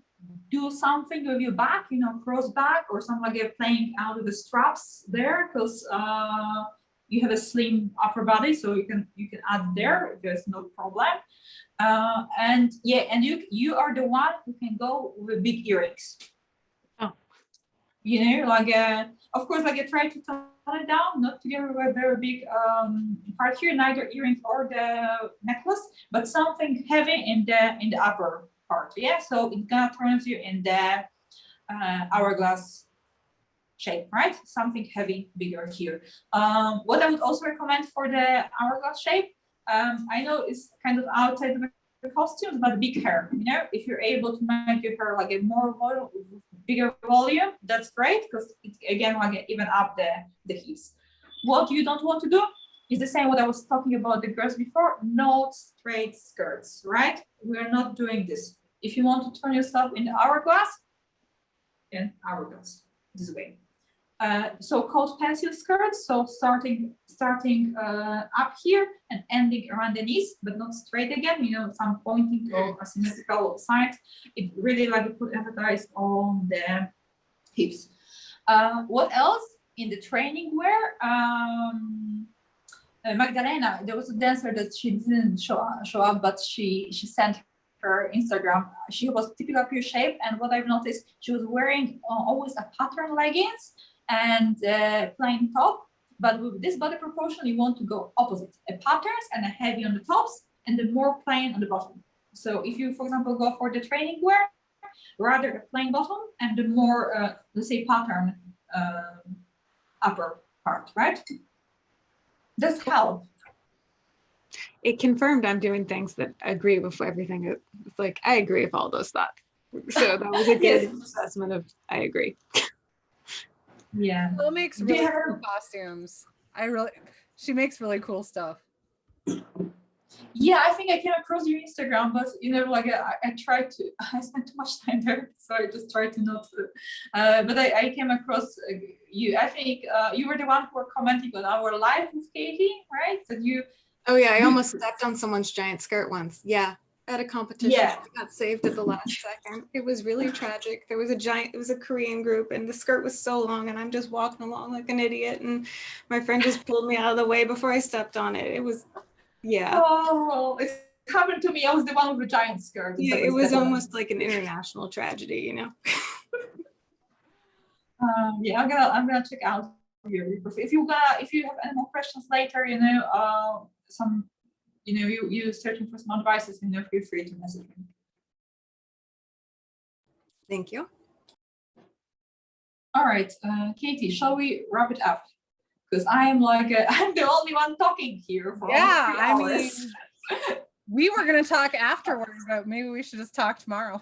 do something with your back, cross back or something like playing out with the straps there, because you have a slim upper body, so you can add there. There's no problem. And you are the one who can go with big earrings. Of course, try to tone it down, not to give a very big part here, neither earrings or the necklace, but something heavy in the upper part. Yeah, so it gonna turn you in the hourglass shape, right? Something heavy, bigger here. What I would also recommend for the hourglass shape, I know it's kind of outside of the costumes, but big hair. If you're able to make your hair like a more bigger volume, that's great, because it's again even up the hips. What you don't want to do is the same what I was talking about the girls before. No straight skirts, right? We're not doing this. If you want to turn yourself into hourglass, then hourglass this way. So-called pencil skirts, so starting up here and ending around the knees, but not straight again, some pointing or asymmetrical sides. It really put emphasis on the hips. What else in the training wear? Magdalena, there was a dancer that she didn't show up, but she sent her Instagram. She was typical pear shape, and what I've noticed, she was wearing always a pattern leggings and plain top, but with this body proportion, you want to go opposite, a patterns and a heavy on the tops and the more plain on the bottom. So if you, for example, go for the training wear, rather a plain bottom and the more, let's say, pattern upper part, right? Does help. It confirmed I'm doing things that I agree with everything. It's like, I agree with all those thoughts. So that was a good assessment of, I agree. Yeah. Will makes really cool costumes. She makes really cool stuff. Yeah, I think I came across your Instagram, but I spent too much time there, so I just tried to not. But I came across you. I think you were the one who were commenting on our live with Katie, right? That you. Oh yeah, I almost stepped on someone's giant skirt once. Yeah, at a competition. Yeah. I got saved at the last second. It was really tragic. It was a Korean group and the skirt was so long and I'm just walking along like an idiot and my friend just pulled me out of the way before I stepped on it. It was, yeah. Oh, it happened to me. I was the one with the giant skirt. Yeah, it was almost like an international tragedy, Yeah, I'm gonna check out your if you have any more questions later, some you searching for some advices, feel free to message me. Thank you. All right, Katie, shall we wrap it up? Because I'm I'm the only one talking here for almost 3 hours. We were gonna talk afterwards, but maybe we should just talk tomorrow.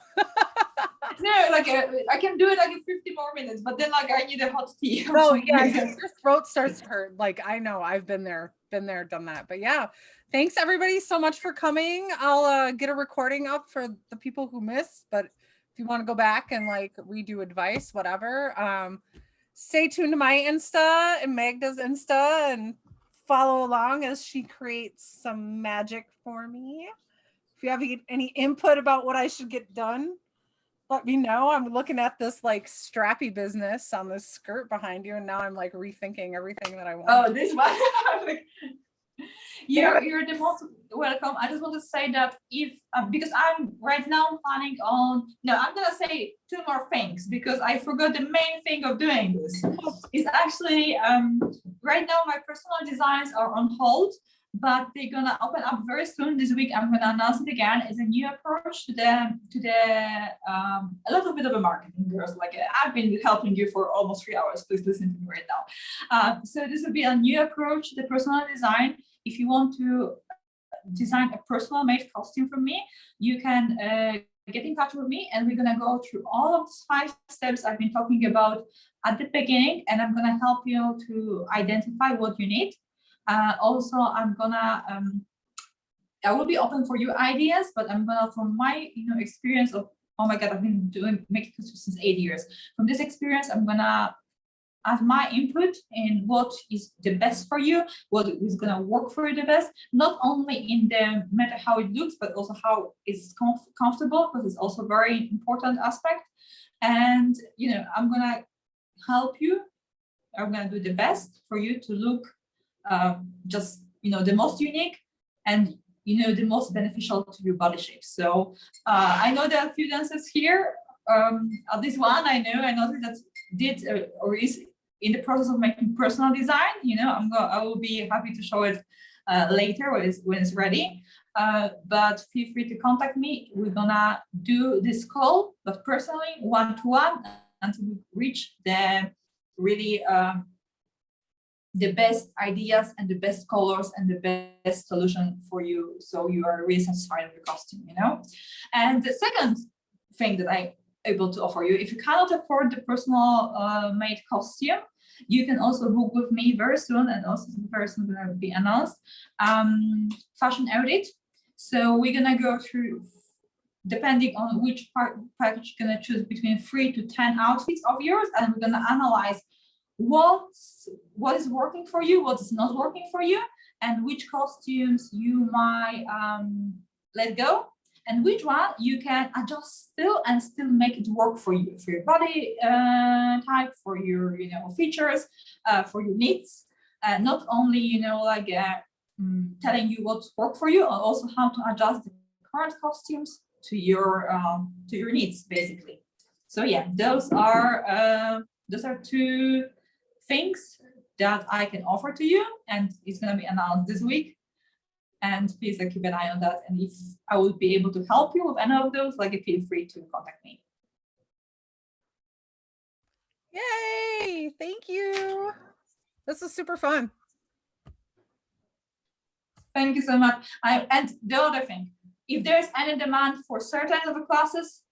No, like I can do it like in 50 more minutes, but then like I need a hot tea. or Oh something yeah, like your that. throat starts to hurt. Like I know, I've been there, done that. But yeah, thanks everybody so much for coming. I'll get a recording up for the people who missed, but if you want to go back and like redo advice, whatever, stay tuned to my Insta and Magda's Insta and follow along as she creates some magic for me. If you have any input about what I should get done, let me know. I'm looking at this like strappy business on this skirt behind you, and now I'm like rethinking everything that I want. Oh, this one. I'm like, you're the most welcome. I just want to say that if because I'm right now planning on I'm gonna say two more things because I forgot the main thing of doing this. It's actually right now my personal designs are on hold, but they're gonna open up very soon this week. I'm gonna announce it again as a new approach to the a little bit of a marketing girls. Like I've been helping you for almost 3 hours. Please listen to me right now. So this will be a new approach to the personal design. If you want to design a personal made costume from me, you can get in touch with me and we're gonna go through all of these 5 steps I've been talking about at the beginning, and I'm gonna help you to identify what you need. Also, I'm gonna I will be open for your ideas, but I'm gonna, from my experience of, oh my god, I've been making costumes since 8 years. From this experience, I'm gonna add my input in what is the best for you, what is gonna work for you the best, not only in the matter how it looks, but also how it's comfortable, because it's also a very important aspect. And I'm gonna help you. I'm gonna do the best for you to look just the most unique and the most beneficial to your body shape. So I know there are a few dancers here. This one I noticed that did or is in the process of making personal design. I will be happy to show it later when it's ready. But feel free to contact me. We're gonna do this call, but personally, one-to-one, until we reach the really the best ideas and the best colors and the best solution for you, so you are really satisfied with your costume. And the second thing that I'm able to offer you, if you cannot afford the personal made costume, you can also book with me very soon, and also very soon going to be announced, fashion audit. So we're gonna go through, depending on which package you're gonna choose, between 3 to 10 outfits of yours, and we're gonna analyze what is working for you, what is not working for you, and which costumes you might let go, and which one you can adjust still and still make it work for you, for your body type, for your features, for your needs. Not only telling you what's work for you, and also how to adjust the current costumes to your needs, basically. So yeah, those are 2 things that I can offer to you, and it's going to be announced this week. And please keep an eye on that. And if I will be able to help you with any of those, feel free to contact me. Yay! Thank you. This is super fun. Thank you so much. And the other thing, if there's any demand for certain of the classes,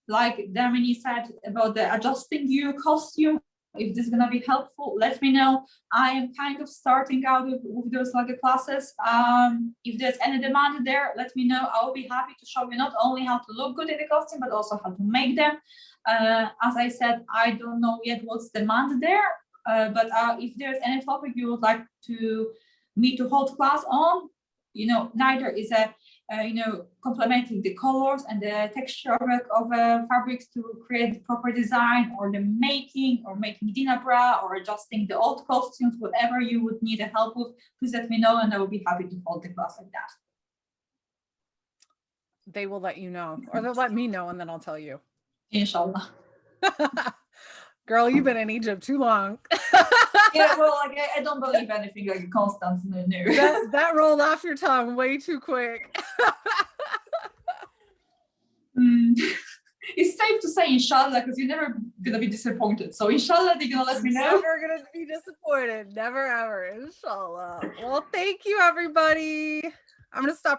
like Damini said about the adjusting your costume, if this is going to be helpful, let me know. I am kind of starting out with those classes. If there's any demand there, let me know. I will be happy to show you not only how to look good in the costume, but also how to make them. As I said, I don't know yet what's demand there, but if there's any topic you would like me to hold class on, neither is a complementing the colors and the texture of fabrics to create the proper design, or the making dinner bra, or adjusting the old costumes, whatever you would need help with, please let me know, and I will be happy to hold the class like that. They will let you know, or they'll let me know, and then I'll tell you. Inshallah. Girl, you've been in Egypt too long. Yeah, well, I don't believe anything constant new. That rolled off your tongue way too quick. It's safe to say inshallah, because you're never gonna be disappointed. So inshallah, they're gonna let me know. Never gonna be disappointed. Never ever. Inshallah. Well, thank you, everybody. I'm gonna stop